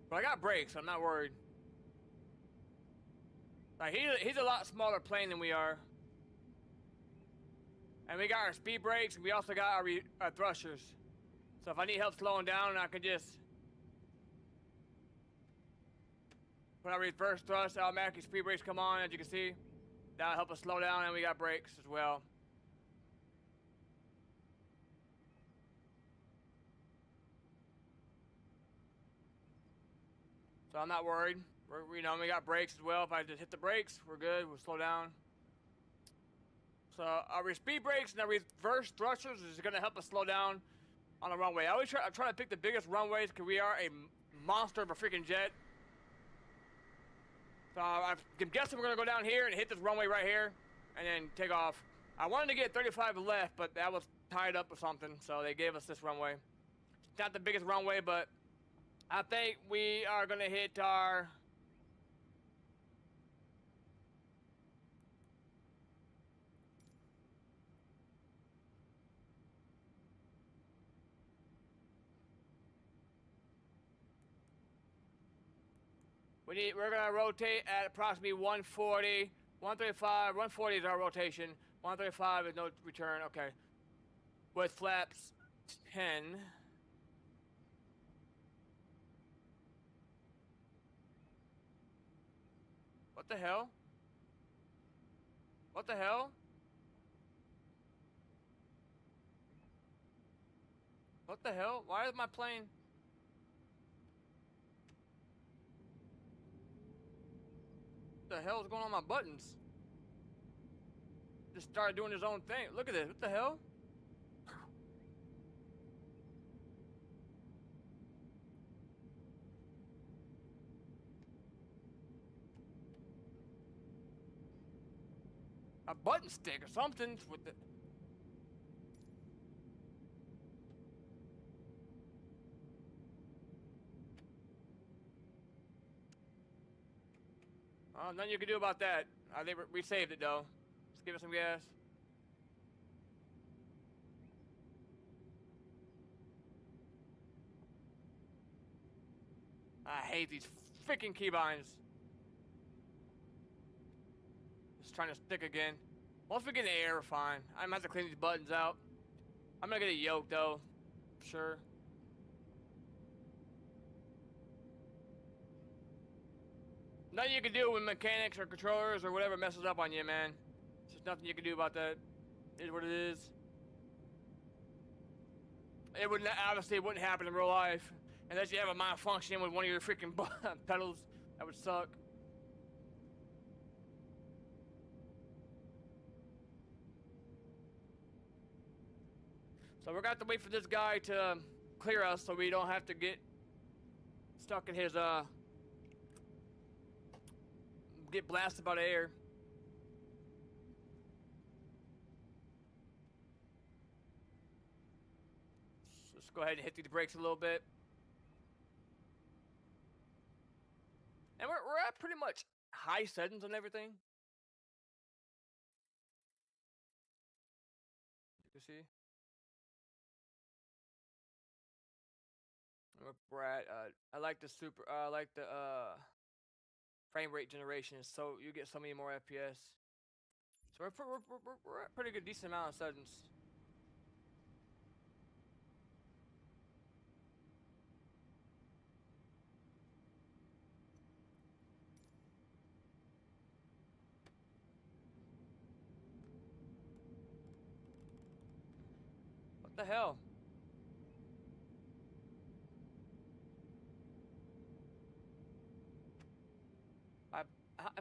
Speaker 1: But I got brakes, so I'm not worried. Like he's a lot smaller plane than we are, and we got our speed brakes, and we also got our thrusters. So if I need help slowing down, I can just put our reverse thrust, automatically speed brakes come on. As you can see, that'll help us slow down, and we got brakes as well. So I'm not worried. We got brakes as well. If I just hit the brakes, we're good. We'll slow down. So our speed brakes and our reverse thrusters is going to help us slow down on the runway. I always try to pick the biggest runways because we are a monster of a freaking jet. So I'm guessing we're going to go down here and hit this runway right here and then take off. I wanted to get 35 left, but that was tied up or something, so they gave us this runway. It's not the biggest runway, but I think we are going to hit our... We're gonna rotate at approximately 140, 135, 140 is our rotation. 135 is no return. Okay. With flaps 10. What the hell? What the hell? What the hell? Why is my plane? What the hell is going on with my buttons? Just started doing his own thing. Look at this. What the hell? A button stick or something with the. Nothing you can do about that. I think we saved it though. Let's give it some gas. I hate these freaking keybinds. Just trying to stick again. Once we get the air, we're fine. I'm gonna have to clean these buttons out. I'm gonna get a yoke though. Sure. Nothing you can do with mechanics or controllers or whatever messes up on you, man. There's just nothing you can do about that. It is what it is. It wouldn't, obviously it wouldn't happen in real life. Unless you have a malfunction with one of your freaking pedals. That would suck. So we're gonna have to wait for this guy to clear us so we don't have to get stuck in his get blasted by the air. So let's go ahead and hit these brakes a little bit. And we're at pretty much high settings on everything. You can see. We're at I like the frame rate generation, so you get so many more FPS. So we're at pretty good, decent amount of settings. What the hell?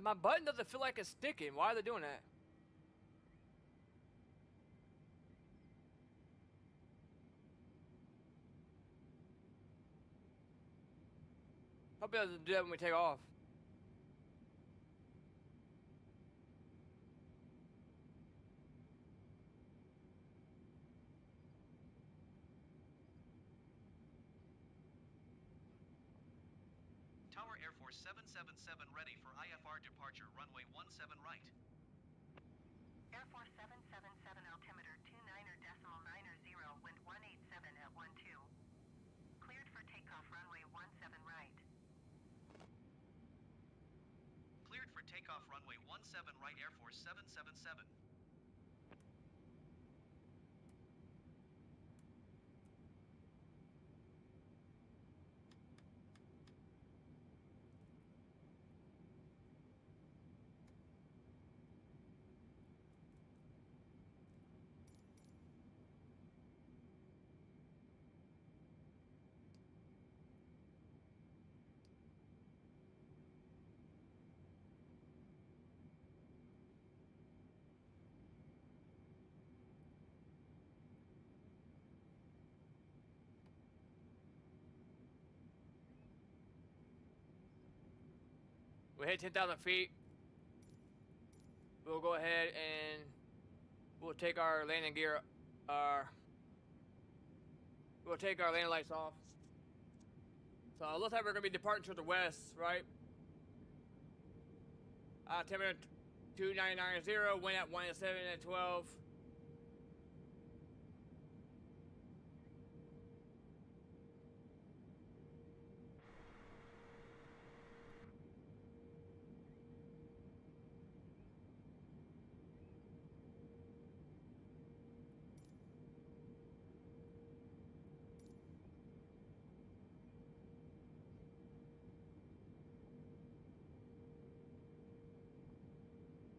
Speaker 1: My button doesn't feel like it's sticking. Why are they doing that? Hope it doesn't do that when we take off.
Speaker 3: Tower Air Force 777 ready for IFR departure, runway 17 right.
Speaker 4: Air Force 777 altimeter 29.90, wind 187 at 12. Cleared for takeoff, runway 17 right.
Speaker 3: Cleared for takeoff, runway 17 right, Air Force 777.
Speaker 1: We hit 10,000 feet. We'll go ahead and we'll take our landing gear, we'll take our landing lights off. So it looks like we're gonna be departing to the west, right? Altimeter 2990, wind at 187 at 12.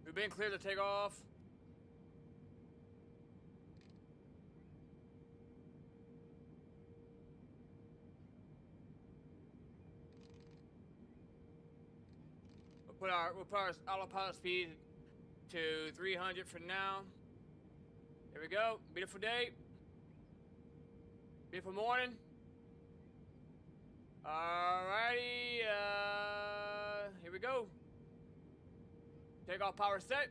Speaker 1: We've been cleared to take off. We'll put our autopilot speed to 300 for now. There we go. Beautiful day. Beautiful morning. Alrighty, here we go. Takeoff power set.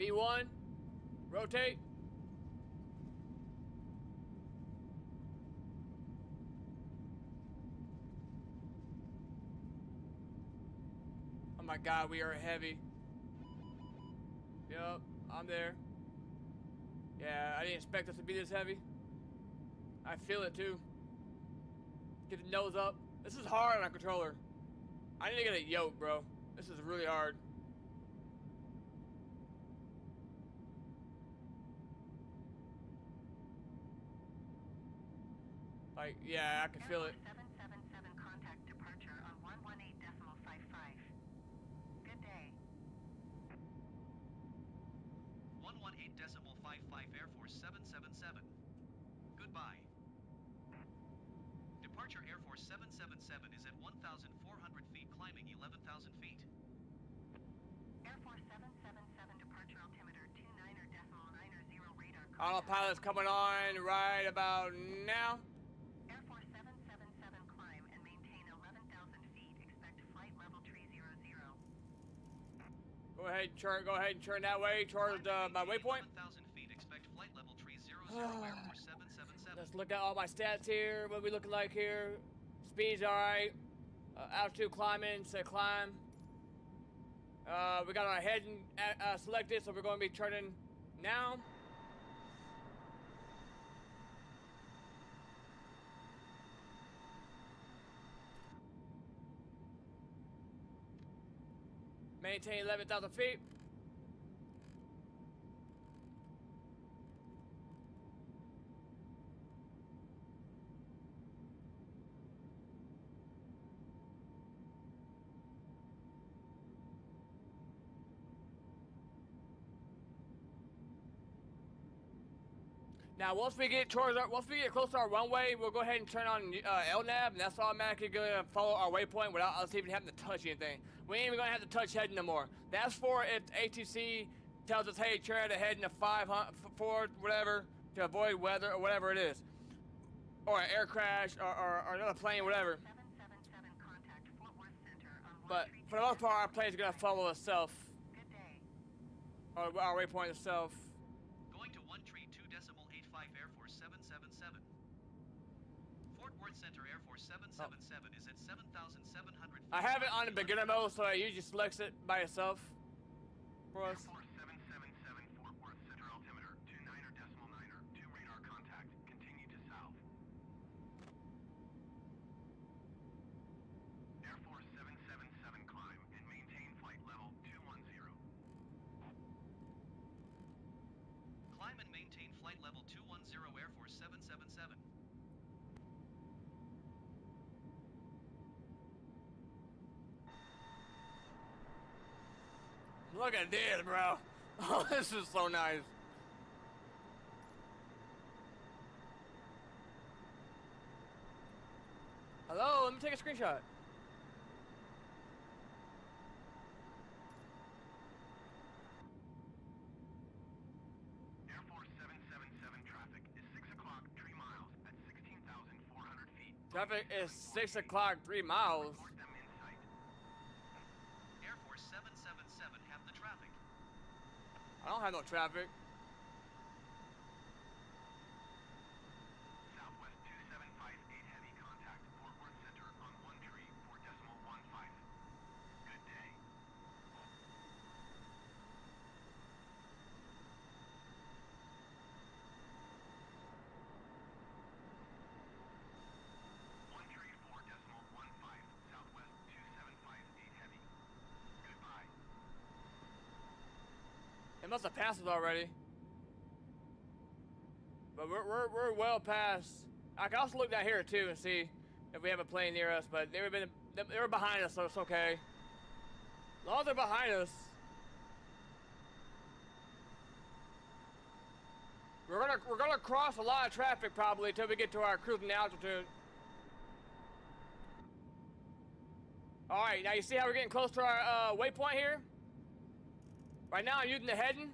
Speaker 1: V1, rotate. Oh my god, we are heavy. Yup, I'm there. Yeah, I didn't expect us to be this heavy. I feel it too. Get the nose up. This is hard on a controller. I need to get a yoke, bro. This is really hard. Like, yeah, I can feel it.
Speaker 4: 777 contact departure on 118.55. Good day.
Speaker 3: 118.55 Air Force 777. Goodbye. Departure Air Force 777 is at 1,400 feet, climbing 11,000 feet.
Speaker 4: Air Force 777 departure altimeter 29.90 radar.
Speaker 1: Autopilot's coming on right about now.
Speaker 4: Air Force 777 climb and maintain 11,000 feet. Expect flight level 300.
Speaker 1: Go ahead and turn that way towards my waypoint.
Speaker 3: 11,000 feet. Expect flight level 300. Air Force 777.
Speaker 1: Let's look at all my stats here. What we looking like here? Speed's alright. Altitude climbing, say climb. We got our heading selected, so we're going to be turning now. Maintain 11,000 feet. Now, once we get close to our runway, we'll go ahead and turn on LNAV, and that's automatically gonna follow our waypoint without us even having to touch anything. We ain't even gonna have to touch heading no more. That's for if ATC tells us, hey, turn to heading to 500 forward, whatever, to avoid weather or whatever it is, or an air crash or another plane, whatever.
Speaker 4: 777 contact Fort Worth Center on
Speaker 1: But for the most part, our plane's gonna follow itself,
Speaker 4: Good day.
Speaker 1: or our waypoint itself.
Speaker 3: Going to 132.85 Air Force 777. Fort Worth Center Air Force 777 is at 7,700 feet.
Speaker 1: I have it on the beginner mode, so it usually selects it by itself for
Speaker 2: Air
Speaker 1: us.
Speaker 2: Force 777 Fort Worth Center altimeter 29.90. 2 radar contact. Continue to south. Air Force 777 climb and maintain flight level 210.
Speaker 3: Climb and maintain flight level 210 Air Force 777.
Speaker 1: Look at this, bro. Oh, this is so nice. Hello, let me take a screenshot.
Speaker 2: Air Force 777 traffic is 6 o'clock, 3 miles at 16,400 feet.
Speaker 1: Traffic is 6 o'clock, 3 miles.
Speaker 2: Report them in sight.
Speaker 3: Air Force 777 have the traffic.
Speaker 1: I don't have no traffic.
Speaker 2: Southwest 2758 heavy contact Fort Worth Center on 134.15. Good day.
Speaker 1: must have passed us already. But we're well past. I can also look down here too and see if we have a plane near us. But they were behind us, so it's okay. As long as they're behind us, we're gonna cross a lot of traffic probably until we get to our cruising altitude. All right, now you see how we're getting close to our waypoint here. Right now I'm using the heading.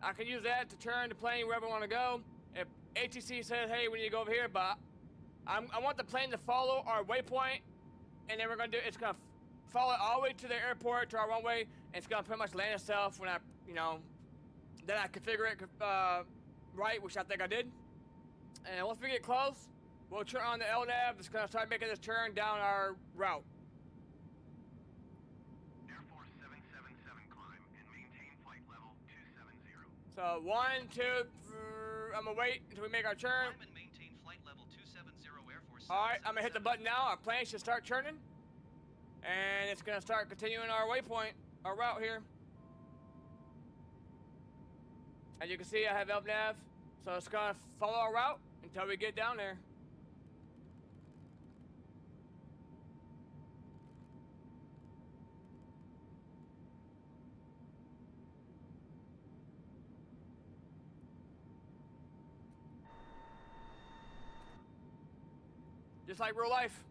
Speaker 1: I can use that to turn the plane wherever I want to go. If ATC says, hey, we need to go over here, but I want the plane to follow our waypoint, and then it's gonna follow all the way to the airport, to our runway, and it's gonna pretty much land itself when then I configure it right, which I think I did. And once we get close, we'll turn on the LNAV. It's gonna start making this turn down our route.
Speaker 2: Air Force 777 climb and maintain flight level 270.
Speaker 1: So 1, 2, 3, I'm gonna wait until we make our turn.
Speaker 3: Climb and maintain flight level 270 Air Force.
Speaker 1: Alright, I'm gonna hit the button now. Our plane should start turning. And it's gonna start continuing our waypoint, our route here. As you can see, I have LNAV, so it's gonna follow our route until we get down there. Just like real life.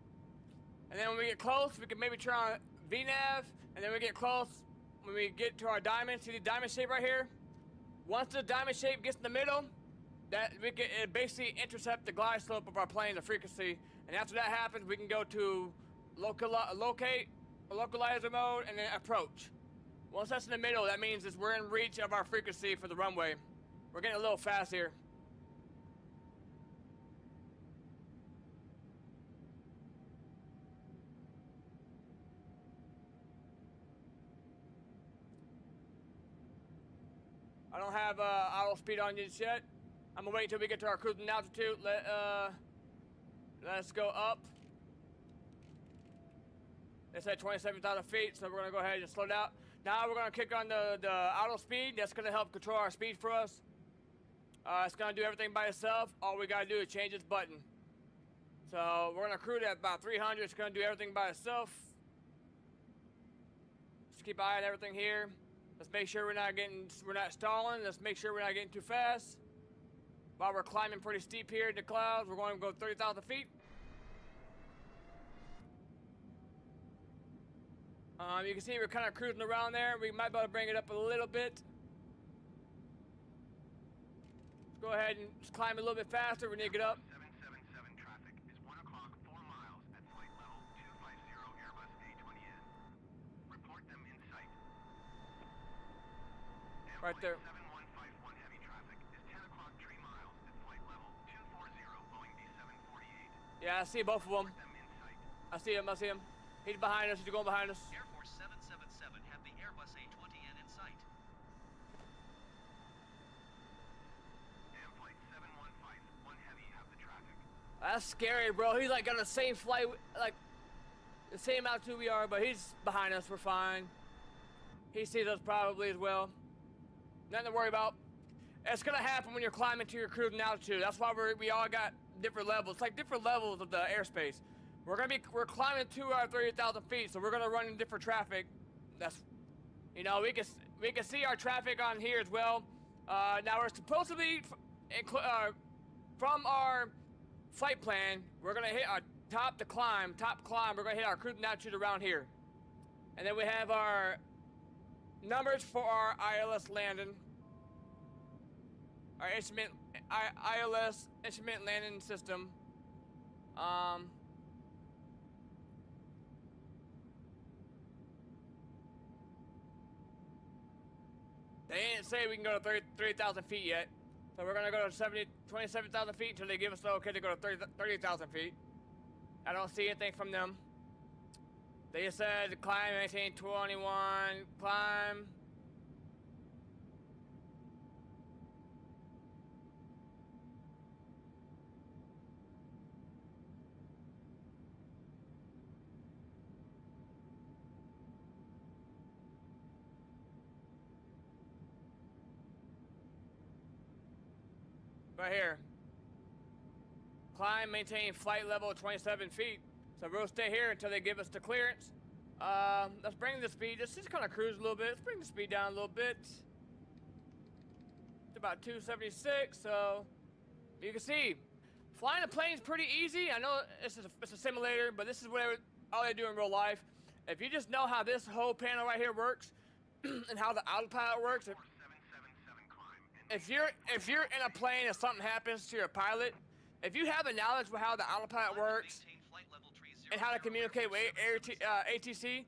Speaker 1: And then when we get close, we can maybe turn on VNAV, and then we get close, when we get to our diamond, see the diamond shape right here? Once the diamond shape gets in the middle, it basically intercept the glide slope of our plane, the frequency, and after that happens, we can go to locate, localizer mode, and then approach. Once that's in the middle, that means we're in reach of our frequency for the runway. We're getting a little fast here. I don't have auto speed on just yet. I'm gonna wait until we get to our cruising altitude. Let's go up. It's at 27,000 feet, so we're gonna go ahead and slow down. Now we're gonna kick on the auto speed. That's gonna help control our speed for us. It's gonna do everything by itself. All we gotta do is change this button. So we're gonna cruise at about 300. It's gonna do everything by itself. Just keep an eye on everything here. Let's make sure we're not stalling. Let's make sure we're not getting too fast. While we're climbing pretty steep here in the clouds, we're going to go 30,000 feet. You can see we're kind of cruising around there. We might be able to bring it up a little bit. Let's go ahead and just climb a little bit faster. We need to get up.
Speaker 2: 777 traffic is 1 o'clock, 4 miles at flight level 250 Airbus A20N. Report them in sight.
Speaker 1: Right there.
Speaker 2: 7151 heavy traffic is 10 o'clock, 3 miles at flight level 240 Boeing B748.
Speaker 1: Yeah, I see both of them.
Speaker 2: Report them in sight.
Speaker 1: I see him. I see him. He's behind us. He's going behind us.
Speaker 3: Air Force 777 have the Airbus A20N in sight.
Speaker 2: And flight 7151 heavy have the traffic.
Speaker 1: That's scary, bro. He's like on the same flight, like the same altitude we are, but he's behind us. We're fine. He sees us probably as well. Nothing to worry about. It's gonna happen when you're climbing to your cruising altitude. That's why we all got different levels. It's like different levels of the airspace. We're climbing to our 30,000 feet, so we're gonna run in different traffic. That's, we can see our traffic on here as well. Now we're supposed to be from our flight plan. We're gonna hit our top climb. We're gonna hit our cruising altitude around here, and then we have our numbers for our ILS landing. Our ILS instrument landing system. They didn't say we can go to 30,000 feet yet. So we're gonna go to 27,000 feet until they give us the okay to go to 30,000 feet. I don't see anything from them. They just said climb, maintain 21, climb. Right here. Climb, maintain flight level 27 feet. So we'll stay here until they give us the clearance. Let's bring the speed. Let's just kind of cruise a little bit. Let's bring the speed down a little bit. It's about 276, so you can see flying a plane is pretty easy. I know it's a simulator, but this is what all I do in real life. If you just know how this whole panel right here works and how the autopilot works, if you're in a plane and something happens to your pilot, if you have a knowledge of how the autopilot works and how to communicate with ATC,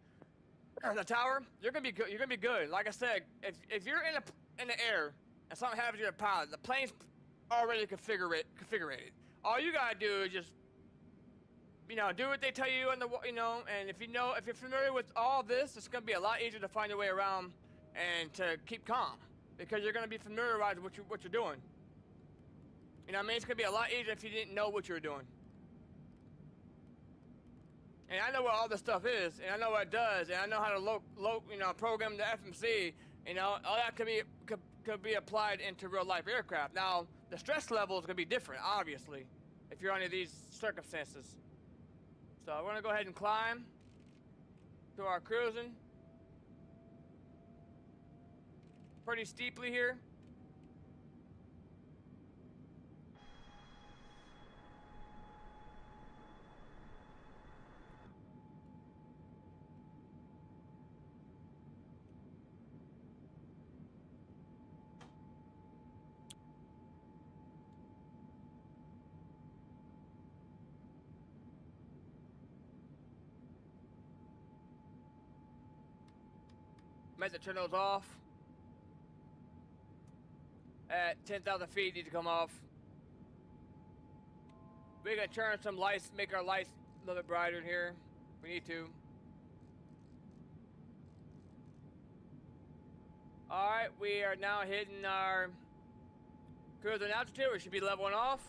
Speaker 1: the tower, you're gonna be good. You're gonna be good. Like I said, if you're in the air and something happens to your pilot, the plane's already configured. All you gotta do is just, do what they tell you and and if you're familiar with all this, it's gonna be a lot easier to find your way around and to keep calm because you're gonna be familiarized with what you're doing. You know what I mean? It's gonna be a lot easier if you didn't know what you were doing. And I know what all this stuff is, and I know what it does, and I know how to program the FMC. All that could be applied into real life aircraft. Now, the stress level is gonna be different, obviously, if you're under these circumstances. So we're gonna go ahead and climb to our cruising. Pretty steeply here. Meant to turn those off. At 10,000 feet, need to come off. We're gonna turn some lights, make our lights a little bit brighter in here. We need to. Alright, we are now hitting our cruising altitude. We should be leveling off.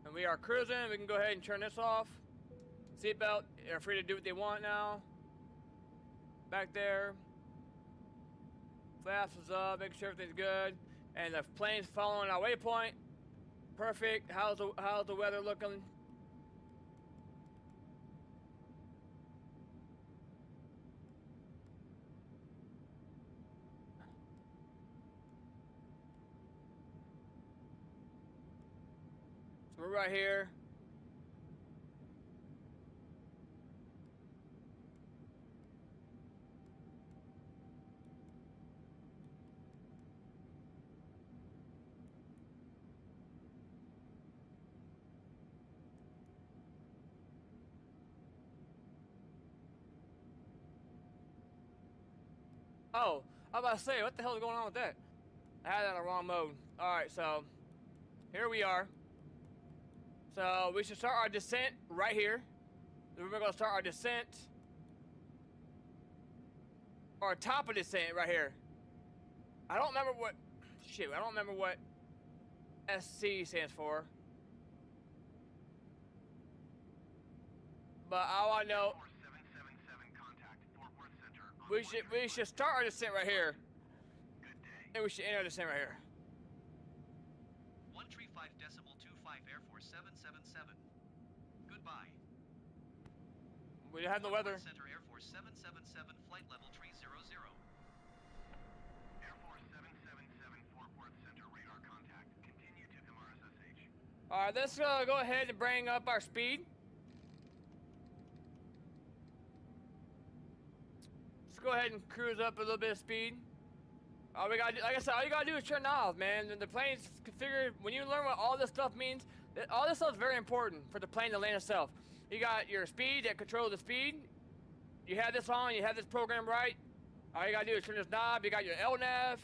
Speaker 1: And we are cruising. We can go ahead and turn this off. Seatbelt, they're free to do what they want now. Back there. Flaps is up, make sure everything's good. And the plane's following our waypoint. Perfect. How's the weather looking? So we're right here. Oh, I was about to say, what the hell is going on with that? I had that in the wrong mode. Alright, so here we are. So we should start our descent right here. We're going to start our descent. Or top of descent right here. I don't remember what SC stands for. But all I know, we should start our descent right here. And we should end our descent right here.
Speaker 3: 135.25 Air Force 777. Goodbye.
Speaker 1: We have the weather.
Speaker 3: Center Air Force 777 flight level 300.
Speaker 2: Air Force 777 Fort Worth Center radar contact. Continue to MRSSH.
Speaker 1: Alright, let's go ahead and bring up our speed. Let's go ahead and cruise up a little bit of speed. All we gotta do, like I said, all you gotta do is turn it off, man. And the plane's configured. When you learn what all this stuff means, all this stuff is very important for the plane to land itself. You got your speed that controls the speed. You have this on, you have this program right. All you gotta do is turn this knob. You got your LNAV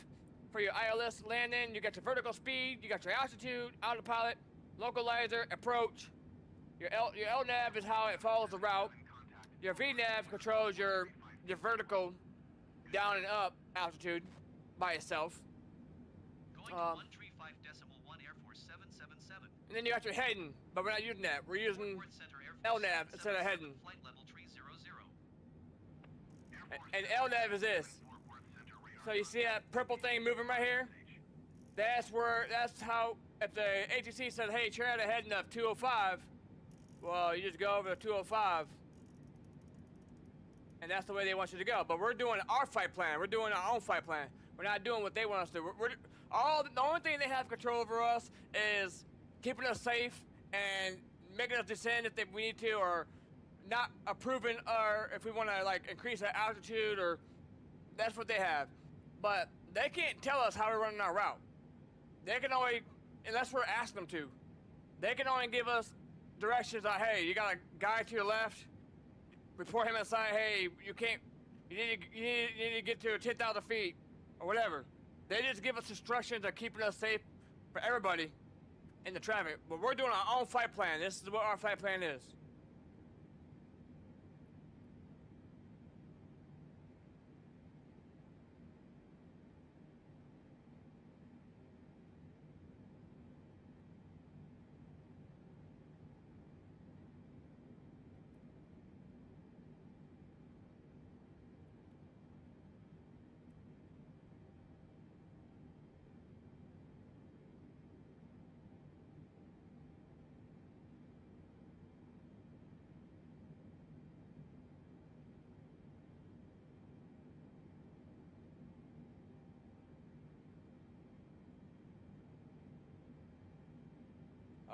Speaker 1: for your ILS landing. You got your vertical speed. You got your altitude, autopilot, localizer, approach. Your LNAV is how it follows the route. Your VNAV controls your vertical down and up altitude by itself.
Speaker 3: Go Going to 135.1 Air Force 777.
Speaker 1: And then you got your heading, but we're not using that. We're using
Speaker 3: Fort Worth Center Air Force
Speaker 1: LNAV instead of
Speaker 3: 777,
Speaker 1: heading.
Speaker 3: Flight level 300.
Speaker 1: And LNAV is this. So you see that purple thing moving right here? That's how, if the ATC says, hey, turn out a heading of 205, well, you just go over to 205. And that's the way they want you to go. But we're doing our flight plan. We're doing our own flight plan. We're not doing what they want us to do. The only thing they have control over us is keeping us safe and making us descend if we need to, or not approving our, if we want to like increase our altitude, or that's what they have. But they can't tell us how we're running our route. They can only, unless we're asking them to, they can only give us directions like, hey, you got a guy to your left, report him inside, hey, you need to get to 10,000 feet, or whatever. They just give us instructions of keeping us safe for everybody in the traffic. But we're doing our own flight plan. This is what our flight plan is.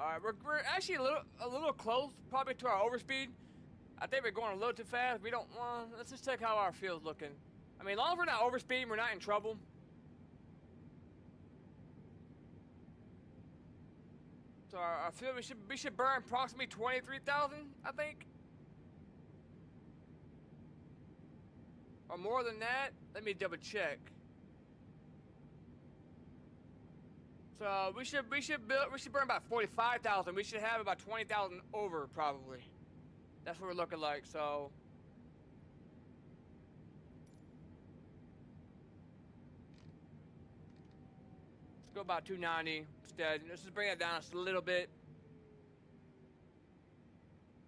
Speaker 1: Alright, we're actually a little close, probably to our overspeed. I think we're going a little too fast. We don't want. Let's just check how our field's looking. I mean, as long as we're not overspeeding, we're not in trouble. So our field, we should burn approximately 23,000, I think, or more than that. Let me double check. So we should burn about 45,000. We should have about 20,000 over probably. That's what we're looking like. So let's go about 290 instead. Let's just bring it down just a little bit.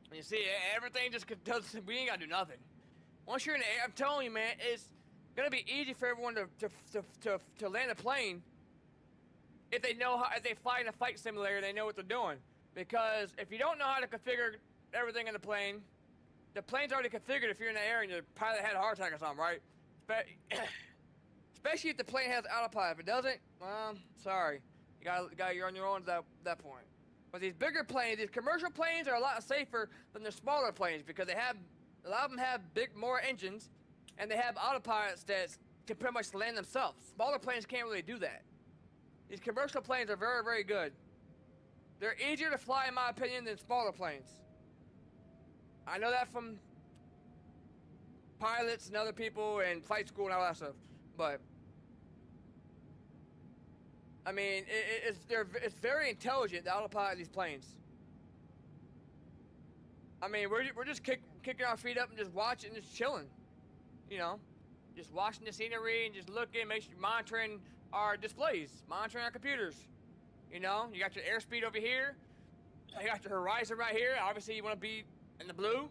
Speaker 1: And you see, everything just does. We ain't gotta do nothing. Once you're in the air, I'm telling you, man, it's gonna be easy for everyone to land a plane. If they know how, if they fly in a flight simulator, they know what they're doing. Because if you don't know how to configure everything in the plane's already configured if you're in the air and your pilot had a heart attack or something, right? Especially if the plane has autopilot. If it doesn't, sorry. You're on your own at that point. But these bigger planes, these commercial planes are a lot safer than the smaller planes because a lot of them have more engines, and they have autopilots that can pretty much land themselves. Smaller planes can't really do that. These commercial planes are very, very good. They're easier to fly, in my opinion, than smaller planes. I know that from pilots and other people and flight school and all that stuff. But I mean, it's very intelligent, the autopilot of these planes. I mean, we're just kicking our feet up and just watching, just chilling. You know, just watching the scenery and just looking, monitoring our displays, monitoring our computers. You know, you got your airspeed over here. You got your horizon right here. Obviously, you want to be in the blue.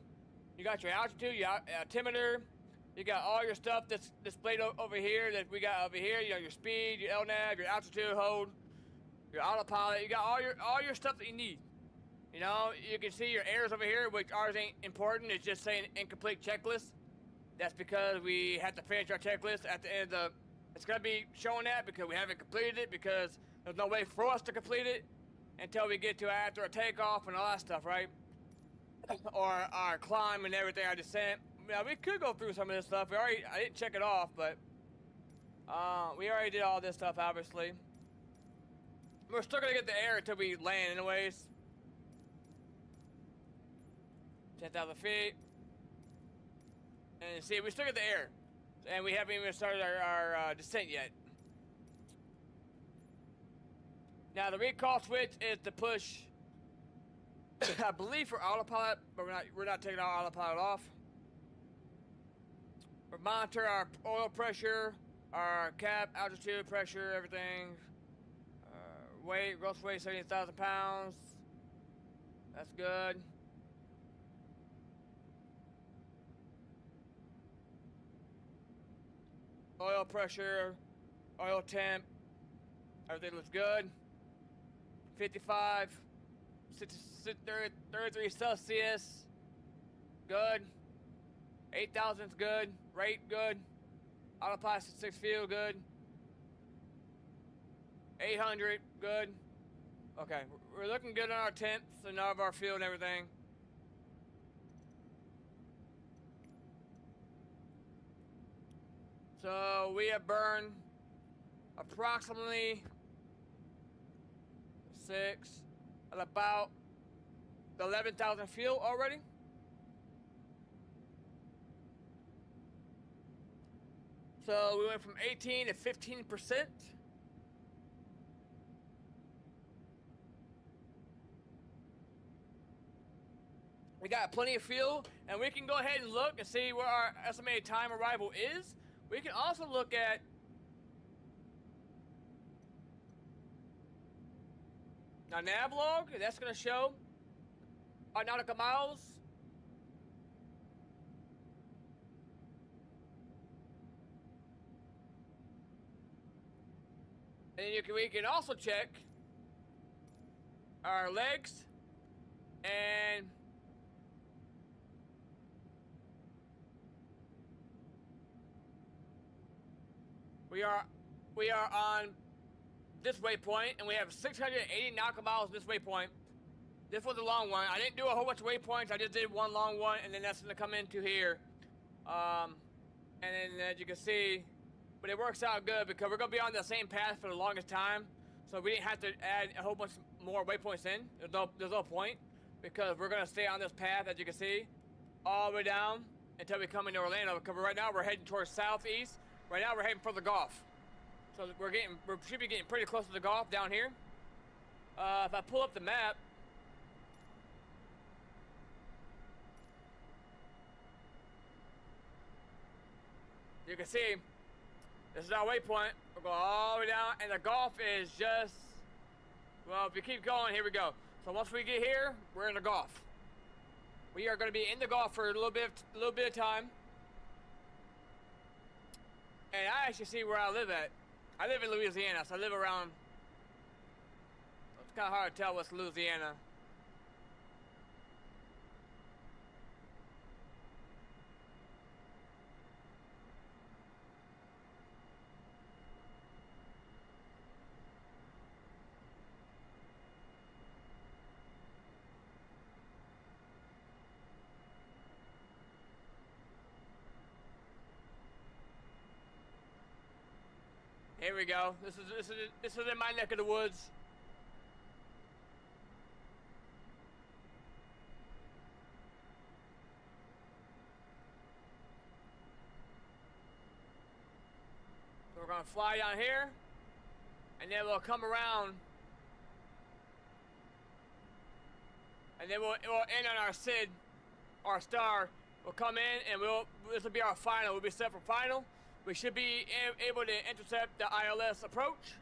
Speaker 1: You got your altitude, your altimeter. You got all your stuff that's displayed over here that we got over here. You know, your speed, your LNAV, your altitude hold, your autopilot. You got all your stuff that you need. You know, you can see your errors over here, which ours ain't important. It's just saying incomplete checklist. That's because we have to finish our checklist at the end of the. It's gonna be showing that because we haven't completed it, because there's no way for us to complete it until we get to after a takeoff and all that stuff, right? Or our climb and everything, our descent. Yeah, we could go through some of this stuff. I didn't check it off, but we already did all this stuff, obviously. We're still gonna get the air until we land anyways. 10,000 feet. And see, we still get the air. And we haven't even started our descent yet. Now the recall switch is to push, I believe, for autopilot, but we're not taking our autopilot off. We monitor our oil pressure, our cap, altitude, pressure, everything. weight, gross weight 70,000 pounds. That's good. Oil pressure, oil temp, everything looks good. 55, 33 Celsius, good. 8,000 is good. Rate good. Autopilot 6 fuel good. 800 good. Okay, we're looking good on our temps and all of our fuel and everything. So we have burned approximately 6 at about 11,000 fuel already. So we went from 18 to 15%. We got plenty of fuel, and we can go ahead and look and see where our estimated time arrival is. We can also look at our nav log. That's going to show our nautical miles. And we can also check our legs and we are on this waypoint, and we have 680 nautical miles this waypoint. This was a long one. I didn't do a whole bunch of waypoints. I just did one long one, and then that's gonna come into here. And then as you can see, but it works out good because we're gonna be on the same path for the longest time. So we didn't have to add a whole bunch more waypoints in. There's no point because we're gonna stay on this path, as you can see, all the way down until we come into Orlando. Because right now we're heading towards southeast. Right now we're heading for the Gulf. So we should be getting pretty close to the Gulf down here. If I pull up the map, you can see this is our waypoint. We're going all the way down, and the Gulf is just, well, if you keep going, here we go. So once we get here, we're in the Gulf. We are going to be in the Gulf for a little bit of time. And I actually see where I live at. I live in Louisiana, so I live around, it's kind of hard to tell what's Louisiana. Here we go. This is in my neck of the woods. So we're gonna fly down here, and then we'll come around, and then it will end on our SID, our star. We'll come in, and this will be our final. We'll be set for final. We should be able to intercept the ILS approach.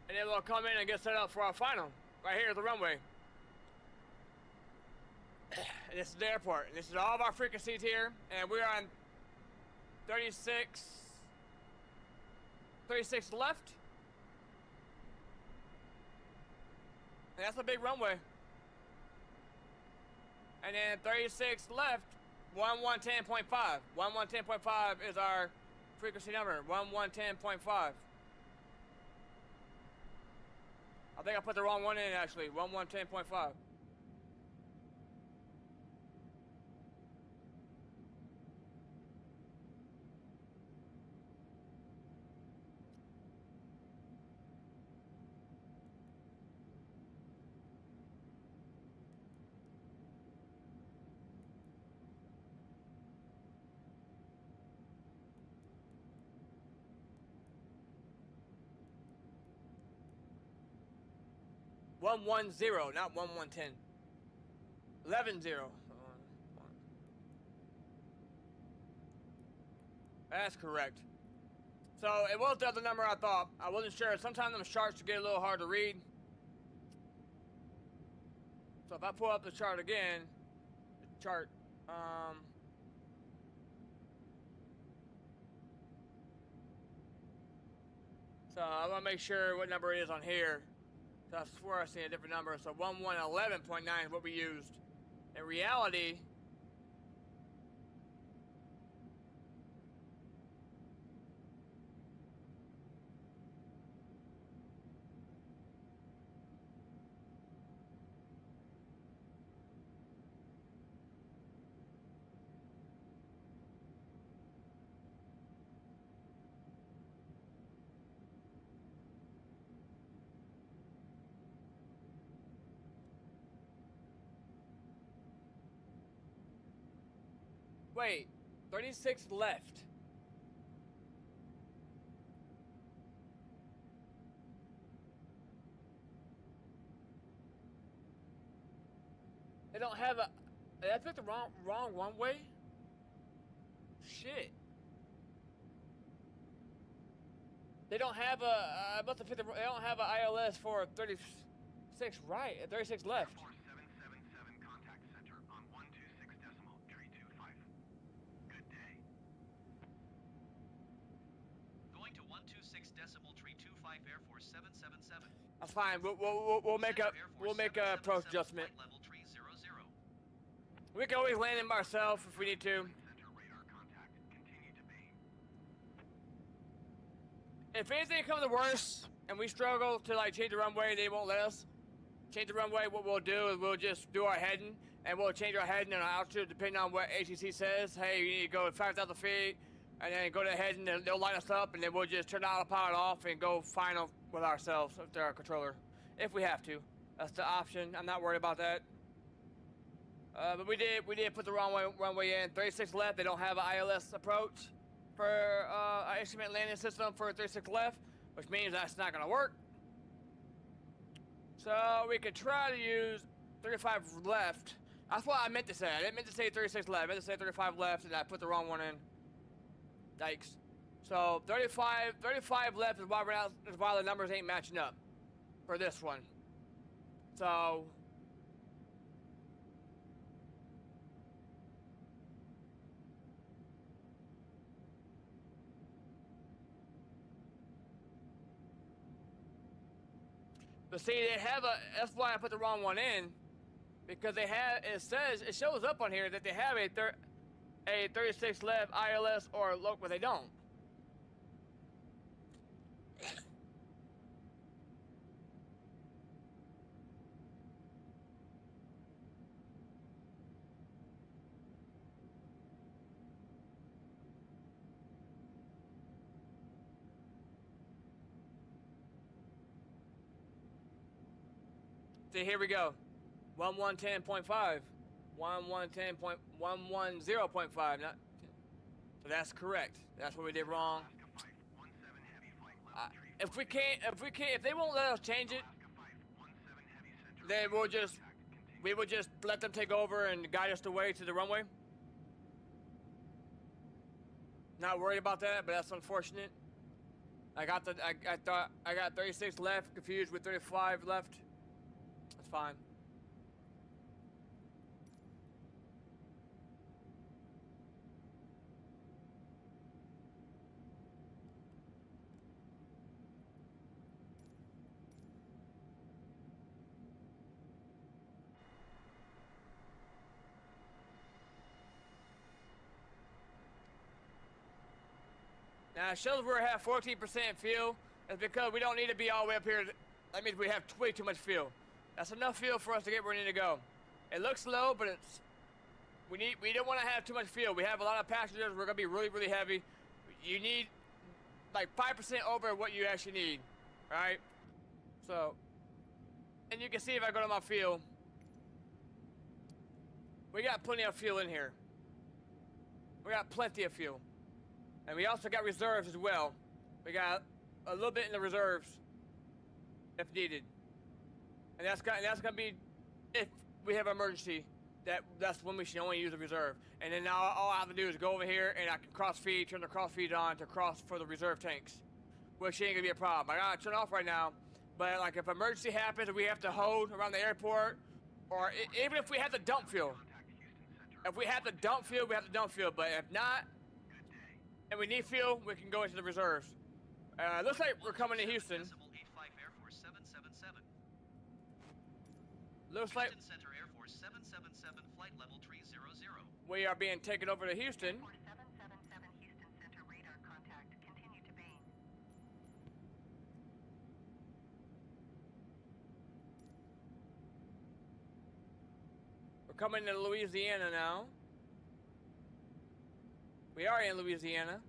Speaker 1: And then we'll come in and get set up for our final. Right here is the runway. And this is the airport. And this is all of our frequencies here. And we're on 36 left. And that's a big runway. And then 36 left. 1110.5. 1110.5 is our frequency number. 1110.5. I think I put the wrong one in actually. 1110.5. One 110, not 1110. 11-0. That's correct. So it was the other number I thought. I wasn't sure. Sometimes them charts get a little hard to read. So if I pull up the chart again, the chart, so I want to make sure what number it is on here. So I swear I seen a different number. So 1111.9 is what we used. In reality, wait, 36 left. They don't have a. Did I pick the wrong runway? Shit. They don't have a. I must have picked the. They don't have an ILS for 36 right. 36 left.
Speaker 2: 4777 contact center on 126 decimal tree 25. Good day.
Speaker 3: Going to 126 decimal tree 25 Air Force 777.
Speaker 1: That's fine. We'll make a approach adjustment.
Speaker 3: Flight level tree 00.
Speaker 1: We can always land him ourselves if we need to.
Speaker 2: Center radar contact. Continue to main.
Speaker 1: If anything comes to worse and we struggle to like change the runway and they won't let us change the runway, what we'll do is we'll just do our heading and we'll change our heading and our altitude depending on what ATC says. Hey, you need to go 5,000 feet and then go to heading and they'll line us up and then we'll just turn the autopilot off and go final with ourselves if they're our controller. If we have to. That's the option. I'm not worried about that. But we did put the wrong runway in. 36 left. They don't have an ILS approach for our instrument landing system for 36 left, which means that's not gonna work. So we could try to use 35 left. That's what I meant to say. I didn't meant to say 36 left. I meant to say 35 left, and I put the wrong one in. Yikes. So 35 left is why the numbers ain't matching up for this one. So. But see, they have a. That's why I put the wrong one in, because they have. It shows up on here that they have a 36 left ILS or look, but they don't. See, here we go. 1110.5. 1110.110.5. Not. So that's correct. That's what we did wrong.
Speaker 2: Alaska 517 heavy flight level tree
Speaker 1: If they won't let us change it,
Speaker 2: Alaska 517 heavy center
Speaker 1: then
Speaker 2: radar contact.
Speaker 1: we will just let them take over and guide us the way to the runway. Not worried about that, but that's unfortunate. I thought I got 36 left, confused with 35 left. That's fine. Now, it shows we have 14% fuel. That's because we don't need to be all the way up here. That means we have way too much fuel. That's enough fuel for us to get where we need to go. It looks low, but we don't want to have too much fuel. We have a lot of passengers. We're gonna be really, really heavy. You need like 5% over what you actually need, right? So, and you can see if I go to my fuel, we got plenty of fuel in here. We got plenty of fuel. And we also got reserves as well. We got a little bit in the reserves if needed. And that's gonna be if we have an emergency that's when we should only use the reserve. And then now all I have to do is go over here and I can cross feed, turn the cross feed on to cross for the reserve tanks, which ain't gonna be a problem. I gotta turn it off right now, but like if emergency happens and we have to hold around the airport, or even if we have to dump fuel. If we have to dump fuel, we have to dump fuel. But if not, and we need fuel, we can go into the reserves. Looks like we're coming to Houston.
Speaker 3: 85 Air Force 777.
Speaker 1: Looks like
Speaker 3: Houston Center Air Force 777, flight level 300.
Speaker 1: we are being taken over to Houston.
Speaker 4: 4777 Houston Center radar contact. Continue to Bain.
Speaker 1: We're coming to Louisiana now. We are in Louisiana.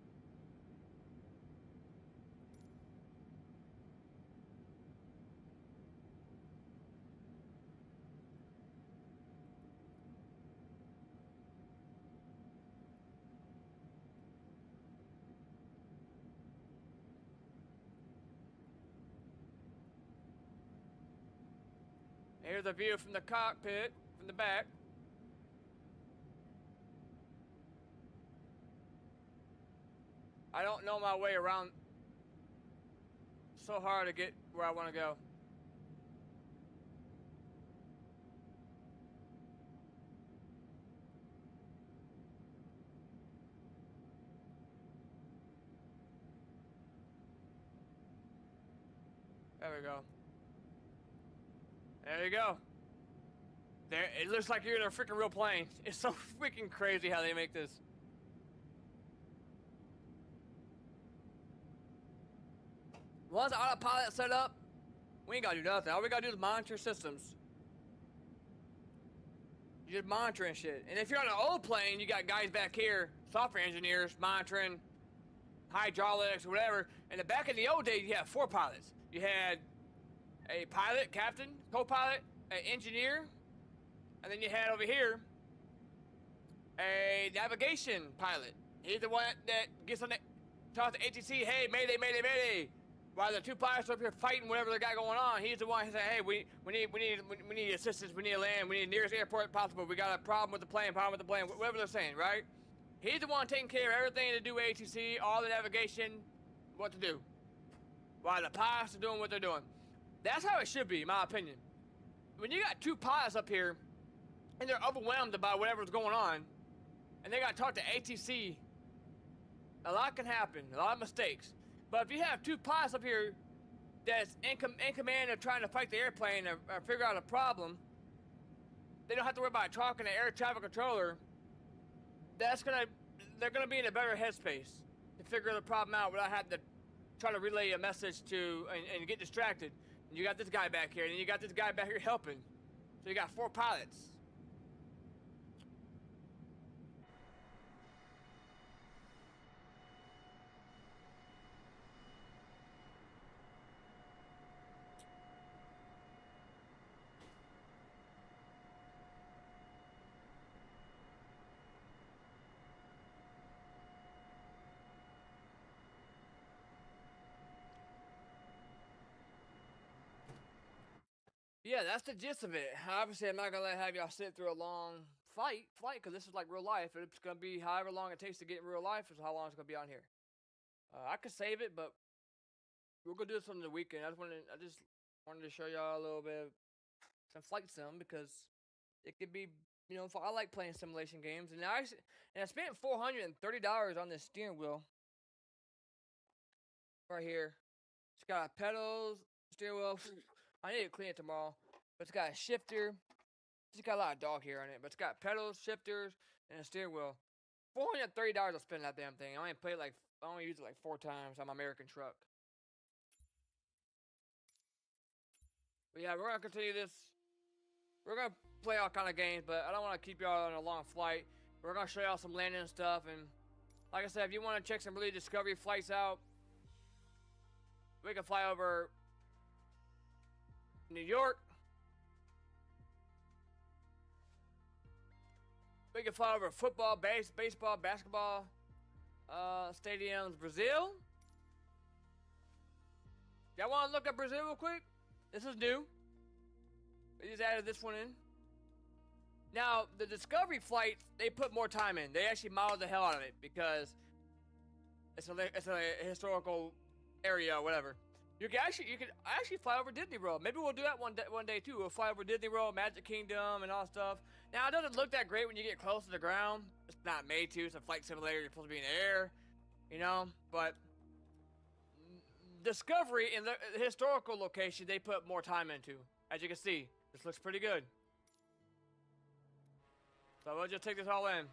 Speaker 1: Here's a view from the cockpit, from the back. I don't know my way around. So hard to get where I want to go. There we go. There you go. There, it looks like you're in a freaking real plane. It's so freaking crazy how they make this. Once the autopilot set up, we ain't gotta do nothing. All we gotta do is monitor systems. You just monitoring shit. And if you're on an old plane, you got guys back here, software engineers, monitoring hydraulics or whatever. And the back in the old days, you had 4 pilots. You had a pilot, captain, co-pilot, an engineer, and then you had over here a navigation pilot. He's the one that gets on the talks to ATC, hey, mayday, mayday, mayday. While the 2 pilots are up here fighting whatever they got going on, he's the one who said, hey, we need assistance, we need to land, we need the nearest airport possible, we got a problem with the plane, whatever they're saying, right? He's the one taking care of everything to do with ATC, all the navigation, what to do. While the pilots are doing what they're doing. That's how it should be, in my opinion. When you got 2 pilots up here, and they're overwhelmed about whatever's going on, and they got to talk to ATC, a lot can happen, a lot of mistakes. But if you have 2 pilots up here that's in command of trying to fight the airplane or figure out a problem, they don't have to worry about talking to air traffic controller. They're gonna be in a better headspace to figure the problem out without having to try to relay a message to and get distracted. And you got this guy back here, and you got this guy back here helping. So you got 4 pilots. Yeah, that's the gist of it. Obviously, I'm not gonna have y'all sit through a long flight, because this is like real life. It's gonna be however long it takes to get in real life is how long it's gonna be on here. I could save it, but we're gonna do this on the weekend. I just wanted to show y'all a little bit of some flight sim because it could be, I like playing simulation games, and I spent $430 on this steering wheel right here. It's got pedals, steering wheel. I need to clean it tomorrow, but it's got a shifter. It's got a lot of dog hair on it, but it's got pedals, shifters, and a steering wheel. $430 I spent on that damn thing. I only used it like 4 times on my American truck. But yeah, we're gonna continue this. We're gonna play all kind of games, but I don't want to keep y'all on a long flight. We're gonna show y'all some landing and stuff, and like I said, if you want to check some really discovery flights out, we can fly over New York. We can fly over football, baseball, basketball stadiums. Brazil. Y'all want to look at Brazil real quick? This is new. We just added this one in. Now, the Discovery flights, they put more time in. They actually modeled the hell out of it because it's a historical area or whatever. You can actually fly over Disney World. Maybe we'll do that one day too. We'll fly over Disney World, Magic Kingdom, and all stuff. Now, it doesn't look that great when you get close to the ground. It's not made to. It's a flight simulator. You're supposed to be in the air, you know. But Discovery in the historical location, they put more time into. As you can see, this looks pretty good. So we'll just take this all in.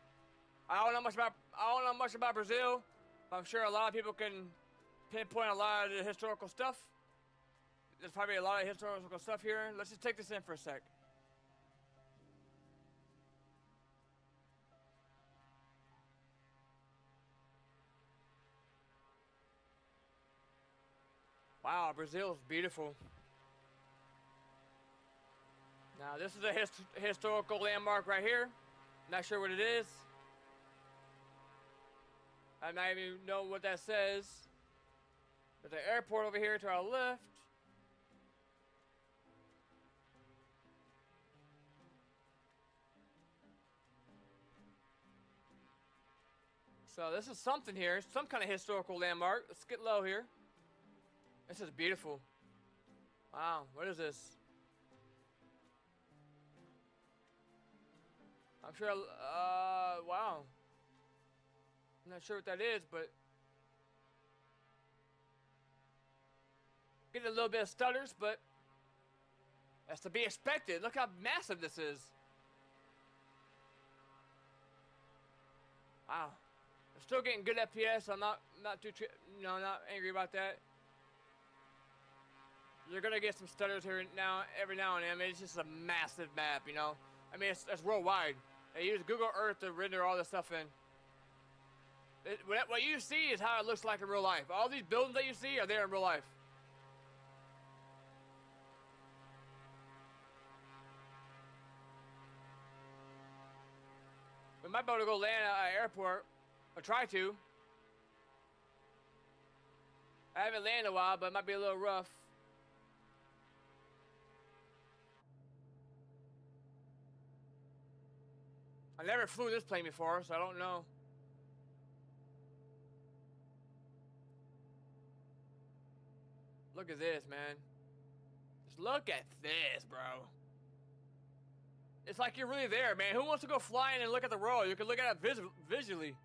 Speaker 1: I don't know much about Brazil, but I'm sure a lot of people can pinpoint a lot of the historical stuff. There's probably a lot of historical stuff here. Let's just take this in for a sec. Wow, Brazil's beautiful. Now this is a historical landmark right here. Not sure what it is. I might even know what that says. There's an airport over here to our left. So this is something here, some kind of historical landmark. Let's get low here. This is beautiful. Wow, what is this? I'm sure, wow. I'm not sure what that is, but getting a little bit of stutters, but that's to be expected. Look how massive this is. Wow. I'm still getting good FPS, so I'm not too, not angry about that. You're gonna get some stutters here now, every now and then. I mean, it's just a massive map, you know. I mean, it's worldwide. They use Google Earth to render all this stuff in. What you see is how it looks like in real life. All these buildings that you see are there in real life. We might be able to go land at an airport, or try to. I haven't landed in a while, but it might be a little rough. I never flew this plane before, so I don't know. Look at this, man. Just look at this, bro. It's like you're really there, man. Who wants to go flying and look at the world? You can look at it visually.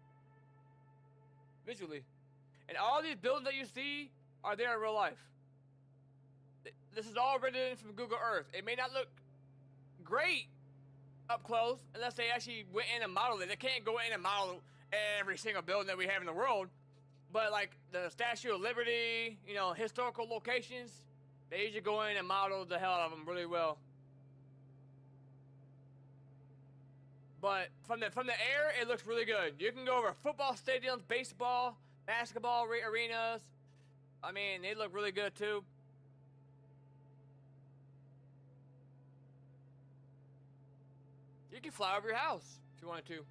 Speaker 1: And all these buildings that you see are there in real life. This is all rendered in from Google Earth. It may not look great up close unless they actually went in and modeled it. They can't go in and model every single building that we have in the world. But like the Statue of Liberty, you know, historical locations, they usually go in and model the hell out of them really well. But from the air, it looks really good. You can go over football stadiums, baseball, basketball arenas. I mean, they look really good too. You can fly over your house if you wanted to.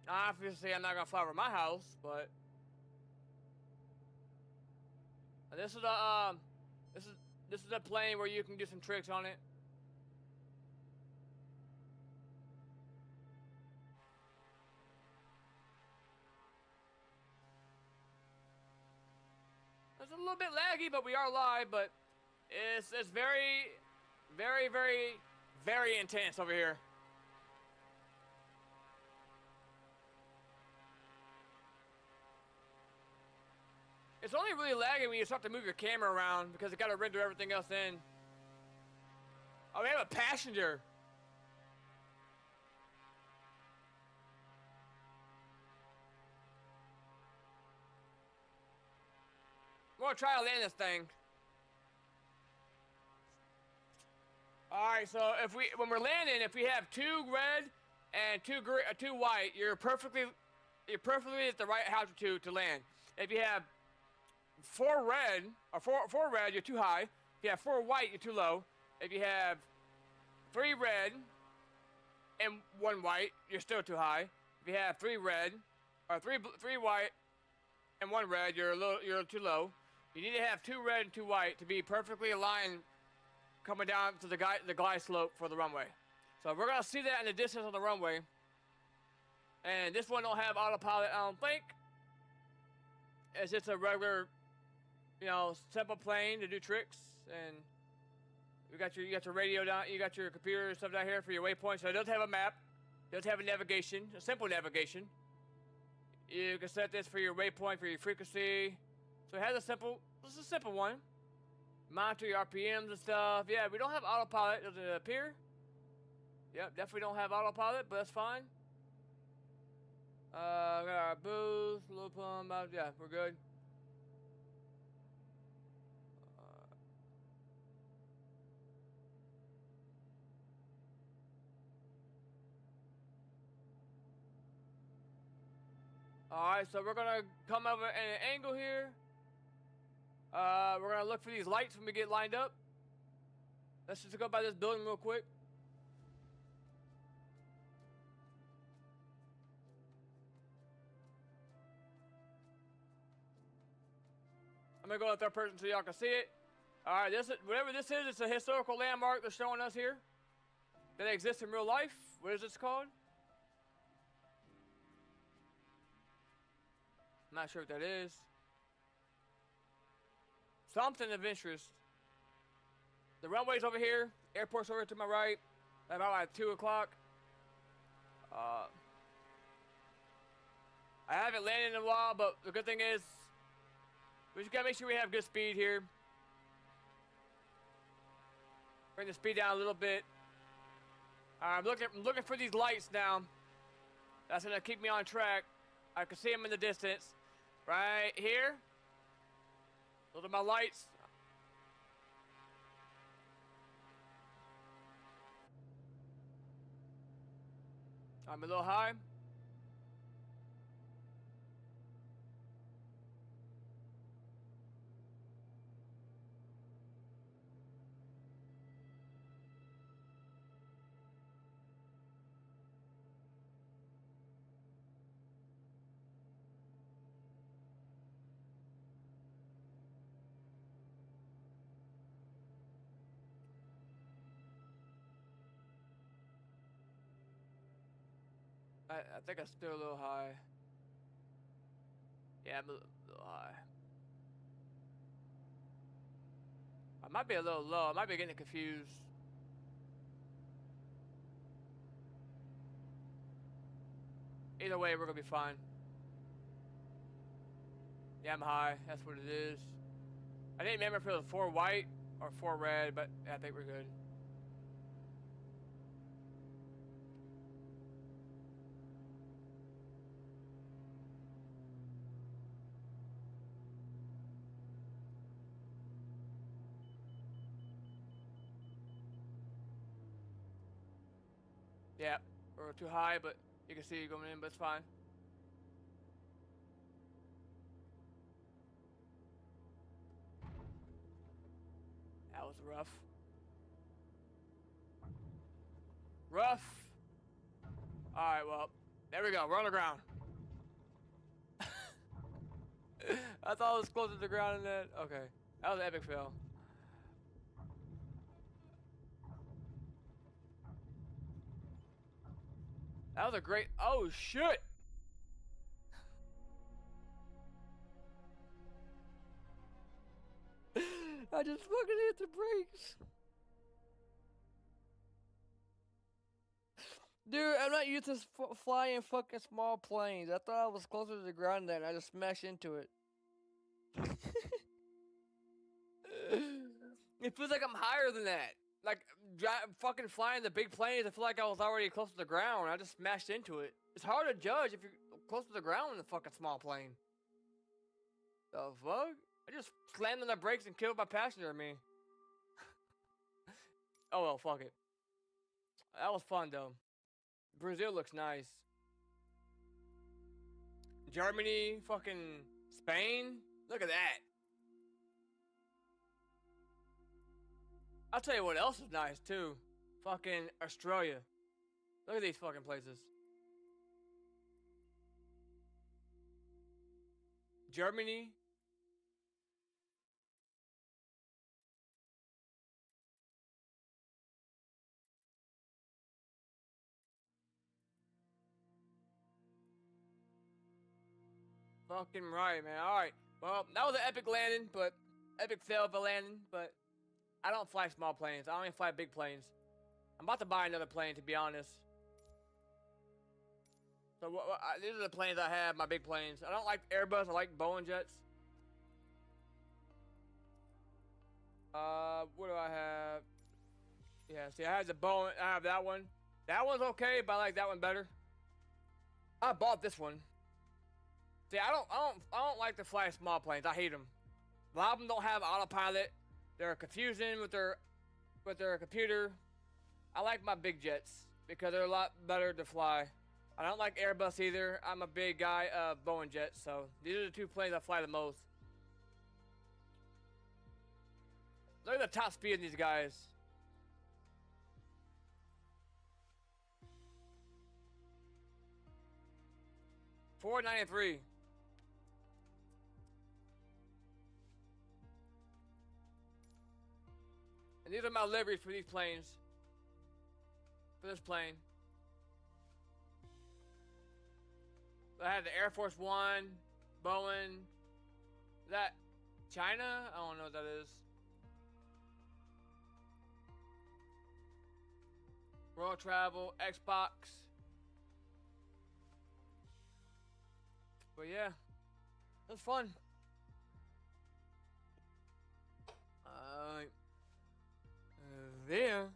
Speaker 1: Obviously, I'm not gonna fly over my house, but this is a plane where you can do some tricks on it. It's a little bit laggy, but we are live. But it's very, very, very, very intense over here. It's only really laggy when you start to move your camera around because it got to render everything else in. Oh, we have a passenger. We're gonna try to land this thing. All right, so when we're landing, if we have 2 red and 2 white, you're perfectly at the right altitude to land. If you have 4 red or 4 red, you're too high. If you have 4 white, you're too low. If you have 3 red and 1 white, you're still too high. If you have 3 red or 3 white and 1 red, you're too low. You need to have 2 red and 2 white to be perfectly aligned coming down to the glide slope for the runway. So we're gonna see that in the distance on the runway. And this one don't have autopilot, I don't think. It's just a regular, you know, simple plane to do tricks. And you got your radio down, you got your computer and stuff down here for your waypoints. So it does have a map, it does have a navigation, a simple navigation. You can set this for your waypoint, for your frequency. So it has this is a simple one. Monitor your RPMs and stuff. Yeah, we don't have autopilot, does it appear? Yep, definitely don't have autopilot, but that's fine. Got our boost, low pump, yeah, we're good. Alright, so we're gonna come over at an angle here. We're gonna look for these lights when we get lined up. Let's just go by this building real quick. I'm gonna go in third person so y'all can see it. Alright, whatever this is, it's a historical landmark they're showing us here. That exists in real life. What is this called? I'm not sure what that is. Something of interest. The runway's over here. Airport's over to my right. About like 2 o'clock. I haven't landed in a while, but the good thing is, we just gotta make sure we have good speed here. Bring the speed down a little bit. I'm looking for these lights now. That's gonna keep me on track. I can see them in the distance. Right here. Those are my lights. I'm a little high. I think I'm still a little high. Yeah, I'm a little high. I might be a little low. I might be getting confused. Either way, we're gonna be fine. Yeah, I'm high. That's what it is. I didn't remember if it was 4 white or 4 red, but I think we're good. Yeah, we're too high, but you can see it going in, but it's fine. That was rough. Rough. Alright, well, there we go. We're on the ground. I thought it was closer to the ground than that. Okay. That was an epic fail. That was a great... Oh, shit! I just fucking hit the brakes. Dude, I'm not used to flying fucking small planes. I thought I was closer to the ground than I just smashed into it. It feels like I'm higher than that. Like, fucking flying the big planes, I feel like I was already close to the ground. I just smashed into it. It's hard to judge if you're close to the ground in a fucking small plane. The fuck? I just slammed on the brakes and killed my passenger, Oh well, fuck it. That was fun, though. Brazil looks nice. Germany, fucking Spain. Look at that. I'll tell you what else is nice, too. Fucking Australia. Look at these fucking places. Germany. Fucking right, man. Alright. Well, that was an epic landing, but epic fail of a landing, but I don't fly small planes. I only fly big planes. I'm about to buy another plane, to be honest. So these are the planes I have, my big planes. I don't like Airbus. I like Boeing jets. What do I have? Yeah, see, I have the Boeing. I have that one. That one's okay, but I like that one better. I bought this one. See, I don't like to fly small planes. I hate them. A lot of them don't have autopilot. They're confusing with their computer. I like my big jets because they're a lot better to fly. I don't like Airbus either. I'm a big guy of Boeing jets, so these are the two planes I fly the most. Look at the top speed of these guys. $493. And these are my liveries for these planes. For this plane. I had the Air Force One, Boeing. Is that China? I don't know what that is. Royal Travel, Xbox. But yeah, it was fun. There.